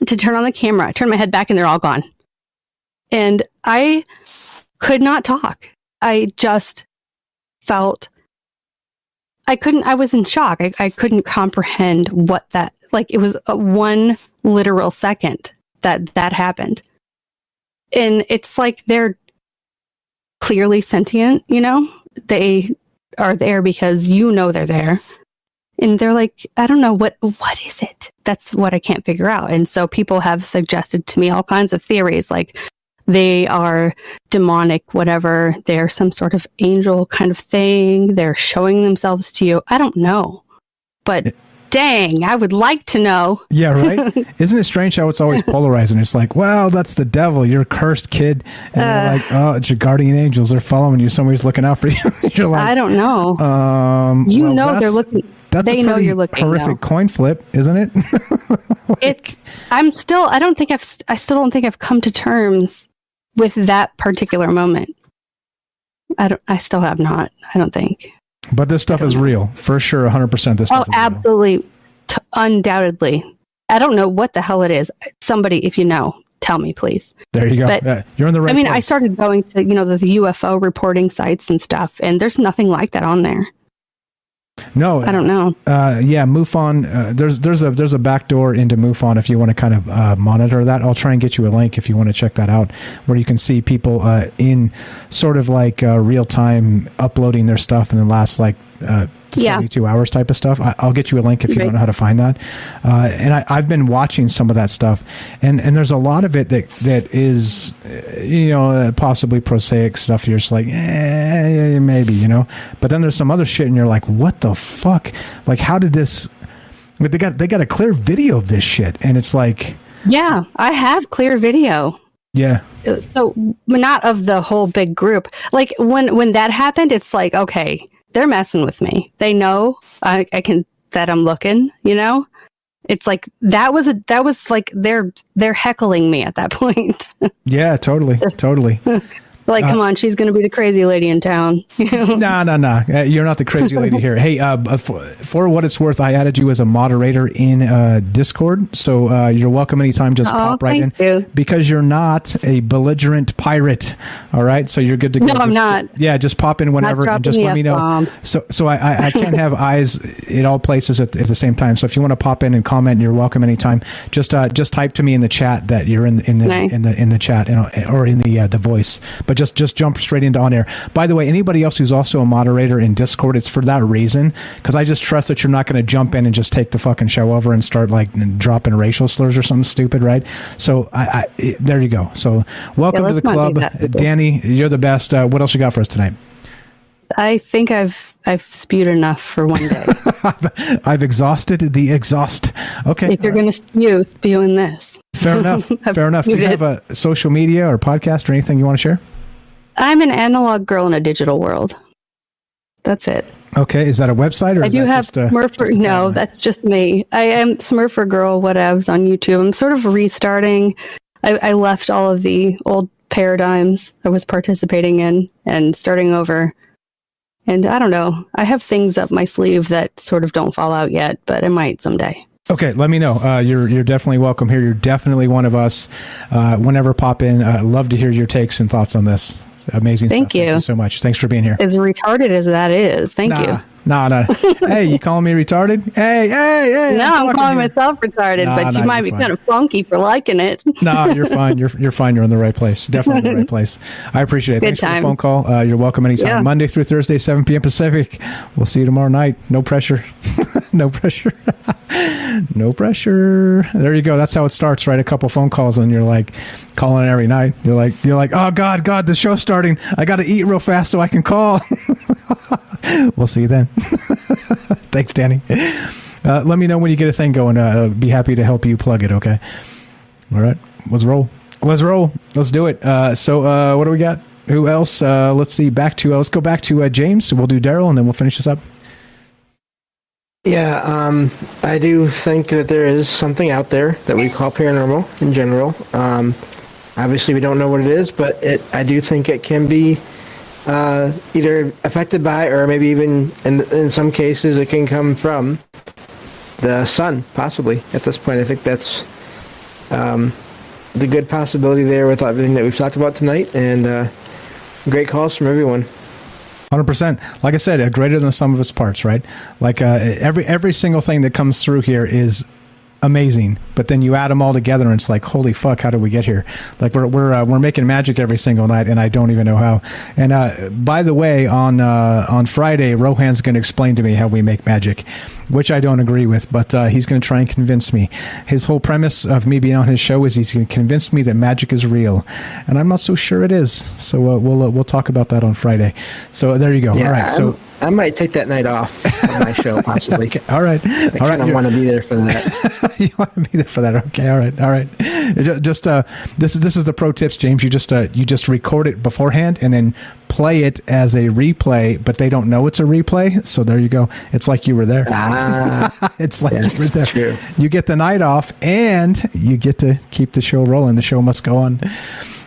to turn on the camera. I turn my head back, and they're all gone. And I could not talk. I just felt I was in shock. I couldn't comprehend what that, like, it was a 1 literal second that happened. And it's like they're clearly sentient, they are there because they're there. And they're like, I don't know, what is it? That's what I can't figure out. And so people have suggested to me all kinds of theories, like, they are demonic, whatever. They're some sort of angel kind of thing. They're showing themselves to you. I don't know. But dang, I would like to know. Yeah, right? Isn't it strange how it's always polarizing? It's like, well, that's the devil. You're a cursed kid. And you're like, oh, it's your guardian angels. They're following you. Somebody's looking out for you. You're like, I don't know. They're looking. That's they know you're looking. Horrific coin flip, isn't it? I still don't think I've come to terms with that particular moment. I still have not. I don't think. But this stuff is real, for sure, 100%. This stuff is real. Absolutely, undoubtedly. I don't know what the hell it is. Somebody, if you know, tell me, please. There you go. But, you're in the right I mean, place. I started going to, the UFO reporting sites and stuff, and there's nothing like that on there. No, I don't know. Yeah, MUFON. There's a back door into MUFON if you want to kind of monitor that. I'll try and get you a link if you want to check that out, where you can see people in sort of like real time uploading their stuff in the last 72 hours type of stuff. I'll get you a link if you don't know how to find that. And I've been watching some of that stuff, and there's a lot of it that is, possibly prosaic stuff. You're just like, maybe, but then there's some other shit, and you're like, what the fuck? Like, how did this? But they got a clear video of this shit, and it's like, yeah, I have clear video. Yeah. So not of the whole big group. Like when that happened, it's like, okay, they're messing with me. They know I can that I'm looking. It's like that was like they're heckling me at that point. Yeah, totally. Like, come on, she's going to be the crazy lady in town. No. You're not the crazy lady here. Hey, for what it's worth, I added you as a moderator in Discord, so you're welcome anytime. Just pop right in. You. Because you're not a belligerent pirate. All right, so you're good to go. No, I'm not. Yeah, just pop in whenever and just let me know. Bomb. So I can't have eyes in all places at the same time. So if you want to pop in and comment, you're welcome anytime. Just type to me in the chat that you're in the chat or in the voice. But just jump straight into on air. By the way, anybody else who's also a moderator in Discord, it's for that reason, because I just trust that you're not going to jump in and just take the fucking show over and start dropping racial slurs or something stupid, right? So there you go. So welcome to the club, Danny. You're the best. What else you got for us tonight? I think I've spewed enough for one day. I've exhausted the exhaust. Okay. If you're going to spew in this. Fair enough. Fair enough. Do you have a social media or podcast or anything you want to share? I'm an analog girl in a digital world. That's it. Okay. Is that a website or I do have Smurfer? No, that's just me. I am Smurfer Girl whatevs on YouTube. I'm sort of restarting. I left all of the old paradigms I was participating in and starting over. And I don't know. I have things up my sleeve that sort of don't fall out yet, but I might someday. Okay, let me know. You're definitely welcome here. You're definitely one of us. Whenever pop in, love to hear your takes and thoughts on this. Amazing stuff. Thank you so much. Thanks for being here. As retarded as that is, thank you. No. Hey, you calling me retarded? Hey. No, I'm calling myself retarded, but you might be kind of funky for liking it. No, you're fine. You're fine. You're in the right place. Definitely in the right place. I appreciate it. Good Thanks time. for the phone call. You're welcome anytime. Yeah. Monday through Thursday, 7 p.m. Pacific. We'll see you tomorrow night. No pressure. No pressure. No pressure. There you go. That's how it starts, right? A couple phone calls and you're like calling every night. You're like, oh God, the show's starting. I got to eat real fast so I can call. We'll see you then. Thanks, Danny. Let me know when you get a thing going. Be happy to help you plug it. Okay. All right. Let's roll. Let's do it. So what do we got? Who else? Let's see. Let's go back to James. We'll do Daryl and then we'll finish this up. Yeah, I do think that there is something out there that we call paranormal in general. Obviously, we don't know what it is, but I do think it can be either affected by, or maybe even in some cases, it can come from the sun, possibly. At this point, I think that's the good possibility there with everything that we've talked about tonight, and great calls from everyone. 100%. Like I said, greater than the sum of its parts, right? Like every single thing that comes through here is amazing, but then you add them all together and it's like, holy fuck, how did we get here? Like we're making magic every single night and I don't even know how. And by the way, on Friday, Rohan's going to explain to me how we make magic, which I don't agree with, but he's going to try and convince me. His whole premise of me being on his show is he's going to convince me that magic is real, and I'm not so sure it is. So we'll talk about that on Friday. So there you go. Yeah, all right. So I might take that night off on my show, possibly. Okay. All right. I kind of want to be there for that. You want to be there for that? Okay. All right. Just this is the pro tips, James. You just record it beforehand and then play it as a replay, but they don't know it's a replay. So there you go. It's like you were there. It's like you were there. True. You get the night off and you get to keep the show rolling. The show must go on.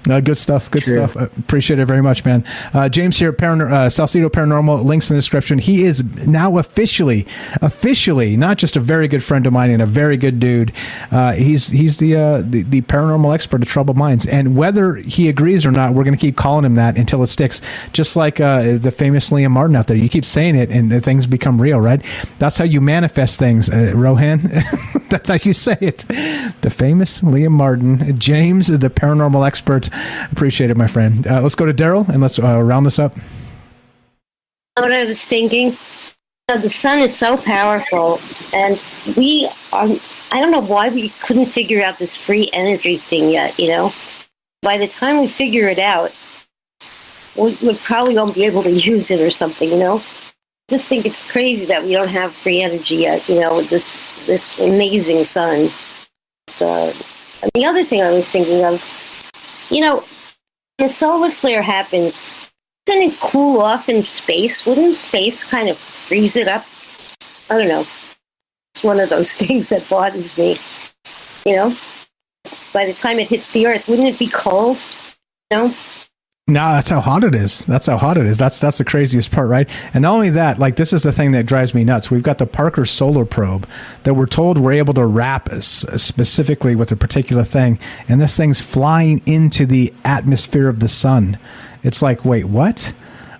Good stuff. Good stuff. Appreciate it very much, man. James here, Salcedo Paranormal. Links in the description. He is now officially, not just a very good friend of mine and a very good dude. He's the paranormal expert of troubled minds. And whether he agrees or not, we're going to keep calling him that until it sticks. Just like the famous Liam Martin out there. You keep saying it, and the things become real, right? That's how you manifest things, Rohan. That's how you say it. The famous Liam Martin, James, the paranormal expert. Appreciate it, my friend. Let's go to Daryl and let's round this up. What I was thinking, the sun is so powerful, and we are. I don't know why we couldn't figure out this free energy thing yet. By the time we figure it out, we probably won't be able to use it or something. Just think it's crazy that we don't have free energy yet. With this amazing sun. And the other thing I was thinking of. When a solar flare happens, doesn't it cool off in space? Wouldn't space kind of freeze it up? I don't know. It's one of those things that bothers me. By the time it hits the Earth, wouldn't it be cold? No, that's how hot it is. That's the craziest part, right? And not only that, like, this is the thing that drives me nuts. We've got the Parker Solar Probe that we're told we're able to wrap specifically with a particular thing, and this thing's flying into the atmosphere of the sun. It's like, wait, what?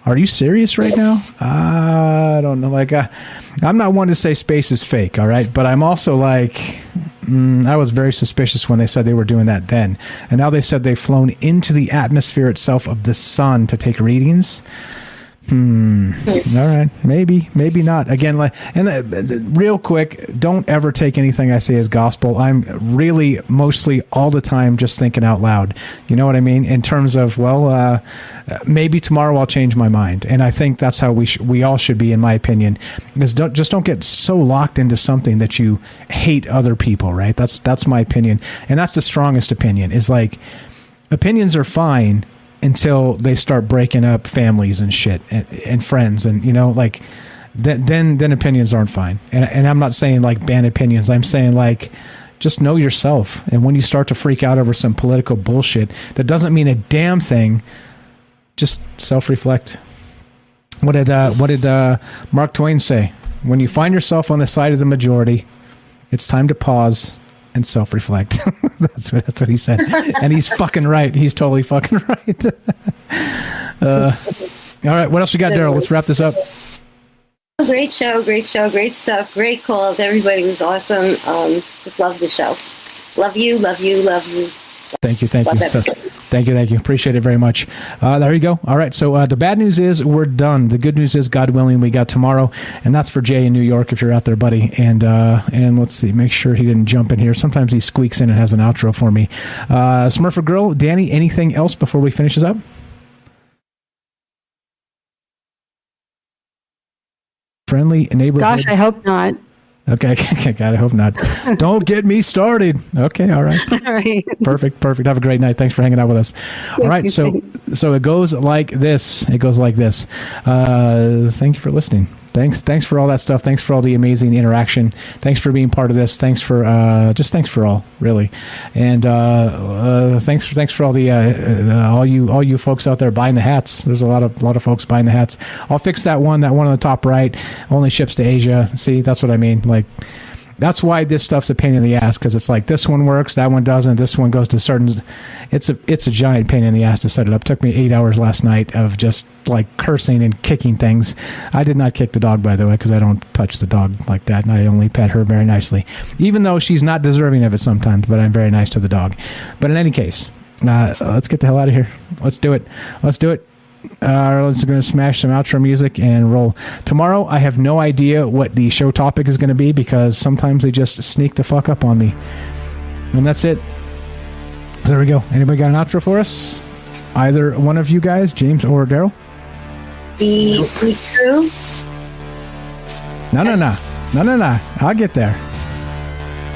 Are you serious right now? I don't know. Like, I'm not one to say space is fake, all right? But I'm also like, I was very suspicious when they said they were doing that then. And now they said they've flown into the atmosphere itself of the sun to take readings. All right. Maybe not. Again, real quick, don't ever take anything I say as gospel. I'm really mostly all the time just thinking out loud. You know what I mean? In terms of, maybe tomorrow I'll change my mind. And I think that's how we all should be, in my opinion. Is don't get so locked into something that you hate other people, right? That's my opinion. And that's the strongest opinion, is like, opinions are fine until they start breaking up families and shit and friends, and then opinions aren't fine. And I'm not saying like ban opinions. I'm saying like just know yourself. And when you start to freak out over some political bullshit that doesn't mean a damn thing, just self-reflect. What did Mark Twain say? When you find yourself on the side of the majority, it's time to pause and self-reflect. That's what he said. And he's fucking right. He's totally fucking right. All right, what else you got, Daryl? Let's wrap this up. Great show, great stuff, great calls. Everybody was awesome. Just love the show. Love you. Thank you. So, thank you. Appreciate it very much. There you go. All right. So the bad news is we're done. The good news is, God willing, we got tomorrow, and that's for Jay in New York. If you're out there, buddy, and let's see, make sure he didn't jump in here. Sometimes he squeaks in and has an outro for me. Smurfer Girl, Danny, anything else before we finish this up? Friendly neighborhood. Gosh, I hope not. Okay, God, I hope not. Don't get me started. Okay, all right. All right. Perfect. Have a great night. Thanks for hanging out with us. All right, so it goes like this. Thank you for listening. Thanks for all that stuff. Thanks for all the amazing interaction. Thanks for being part of this. Thanks for all, really. And thanks for all the all you folks out there buying the hats. There's a lot of folks buying the hats. I'll fix that one on the top right. Only ships to Asia. See, that's what I mean. Like, that's why this stuff's a pain in the ass, because it's like this one works, that one doesn't, this one goes to certain. It's a giant pain in the ass to set it up. Took me 8 hours last night of just like cursing and kicking things. I did not kick the dog, by the way, because I don't touch the dog like that, and I only pet her very nicely, even though she's not deserving of it sometimes. But I'm very nice to the dog. But in any case, let's get the hell out of here. Let's do it. Let's going to smash some outro music and roll. Tomorrow, I have no idea what the show topic is going to be, because sometimes they just sneak the fuck up on me. And that's it. So there we go. Anybody got an outro for us? Either one of you guys, James or Daryl? Be true. No. I'll get there.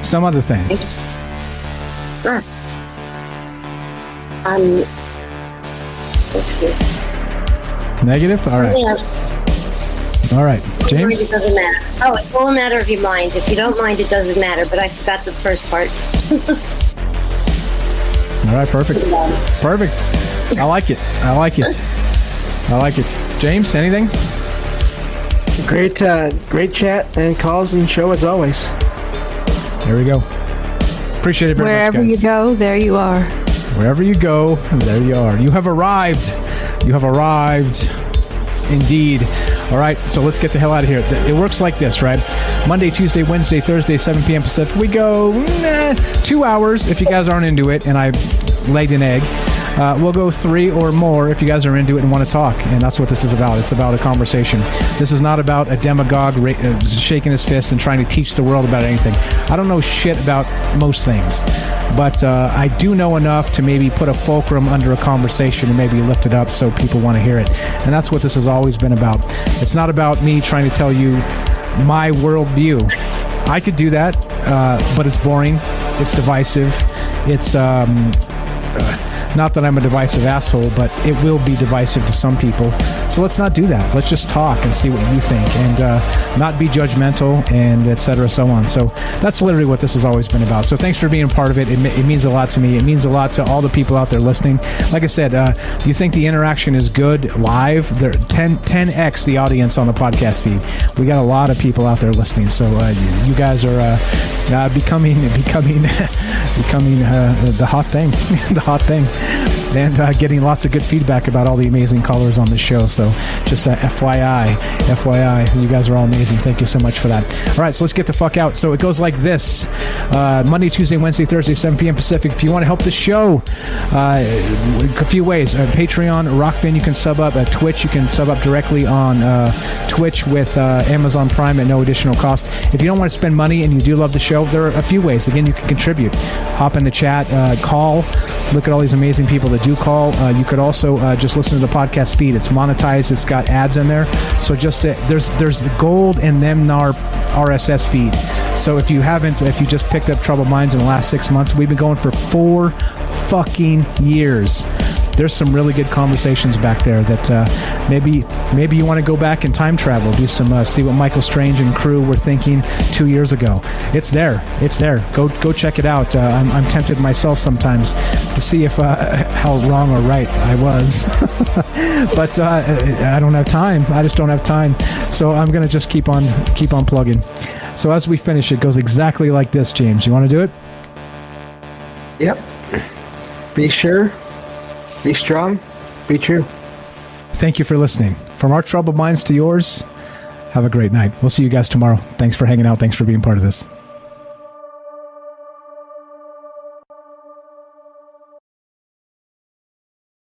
Some other thing. Sure. Let's see. Negative? All right. All right. James? It doesn't matter. Oh, it's all a matter of your mind. If you don't mind, it doesn't matter. But I forgot the first part. All right, perfect. Perfect. I like it. I like it. I like it. James, anything? Great chat and calls and show as always. There we go. Appreciate it very much, guys. Wherever you go, there you are. Wherever you go, there you are. You have arrived. You have arrived. Indeed. All right, so let's get the hell out of here. It works like this, right? Monday, Tuesday, Wednesday, Thursday, 7 p.m. Pacific. We go 2 hours if you guys aren't into it, and I laid an egg. We'll go 3 or more if you guys are into it and want to talk, and that's what this is about. It's about a conversation. This is not about a demagogue shaking his fist and trying to teach the world about anything. I don't know shit about most things, but I do know enough to maybe put a fulcrum under a conversation and maybe lift it up so people want to hear it. And that's what this has always been about. It's not about me trying to tell you my worldview. I could do that, but it's boring. It's divisive. It's not that I'm a divisive asshole, but it will be divisive to some people. So let's not do that. Let's just talk and see what you think, and not be judgmental, and et cetera, so on. So that's literally what this has always been about. So thanks for being a part of it. It means a lot to me. It means a lot to all the people out there listening. Like I said, do you think the interaction is good live? There 10x the audience on the podcast feed. We got a lot of people out there listening. So you guys are becoming the hot thing. The hot thing. And getting lots of good feedback about all the amazing callers on this show. So just FYI, you guys are all amazing. Thank you so much for that. All right, so let's get the fuck out. So it goes like this. Monday, Tuesday, Wednesday, Thursday, 7 p.m. Pacific. If you want to help the show, a few ways. Patreon, Rockfin, you can sub up. Twitch, you can sub up directly on Twitch with Amazon Prime at no additional cost. If you don't want to spend money and you do love the show, there are a few ways. Again, you can contribute. Hop in the chat, call. Look at all these amazing people that do call. You could also just listen to the podcast feed. It's monetized. It's got ads in there. So just there's the gold and then our RSS feed. So if you just picked up Troubled Minds in the last 6 months, we've been going for 4 fucking years. There's some really good conversations back there that maybe you want to go back and time travel, do some see what Michael Strange and crew were thinking 2 years ago. It's there. Go check it out. I'm tempted myself sometimes to see if how wrong or right I was, but I don't have time. I just don't have time. So I'm gonna just keep on plugging. So as we finish, it goes exactly like this. James, you want to do it? Yep. Be sure. Be strong. Be true. Thank you for listening. From our troubled minds to yours, have a great night. We'll see you guys tomorrow. Thanks for hanging out. Thanks for being part of this.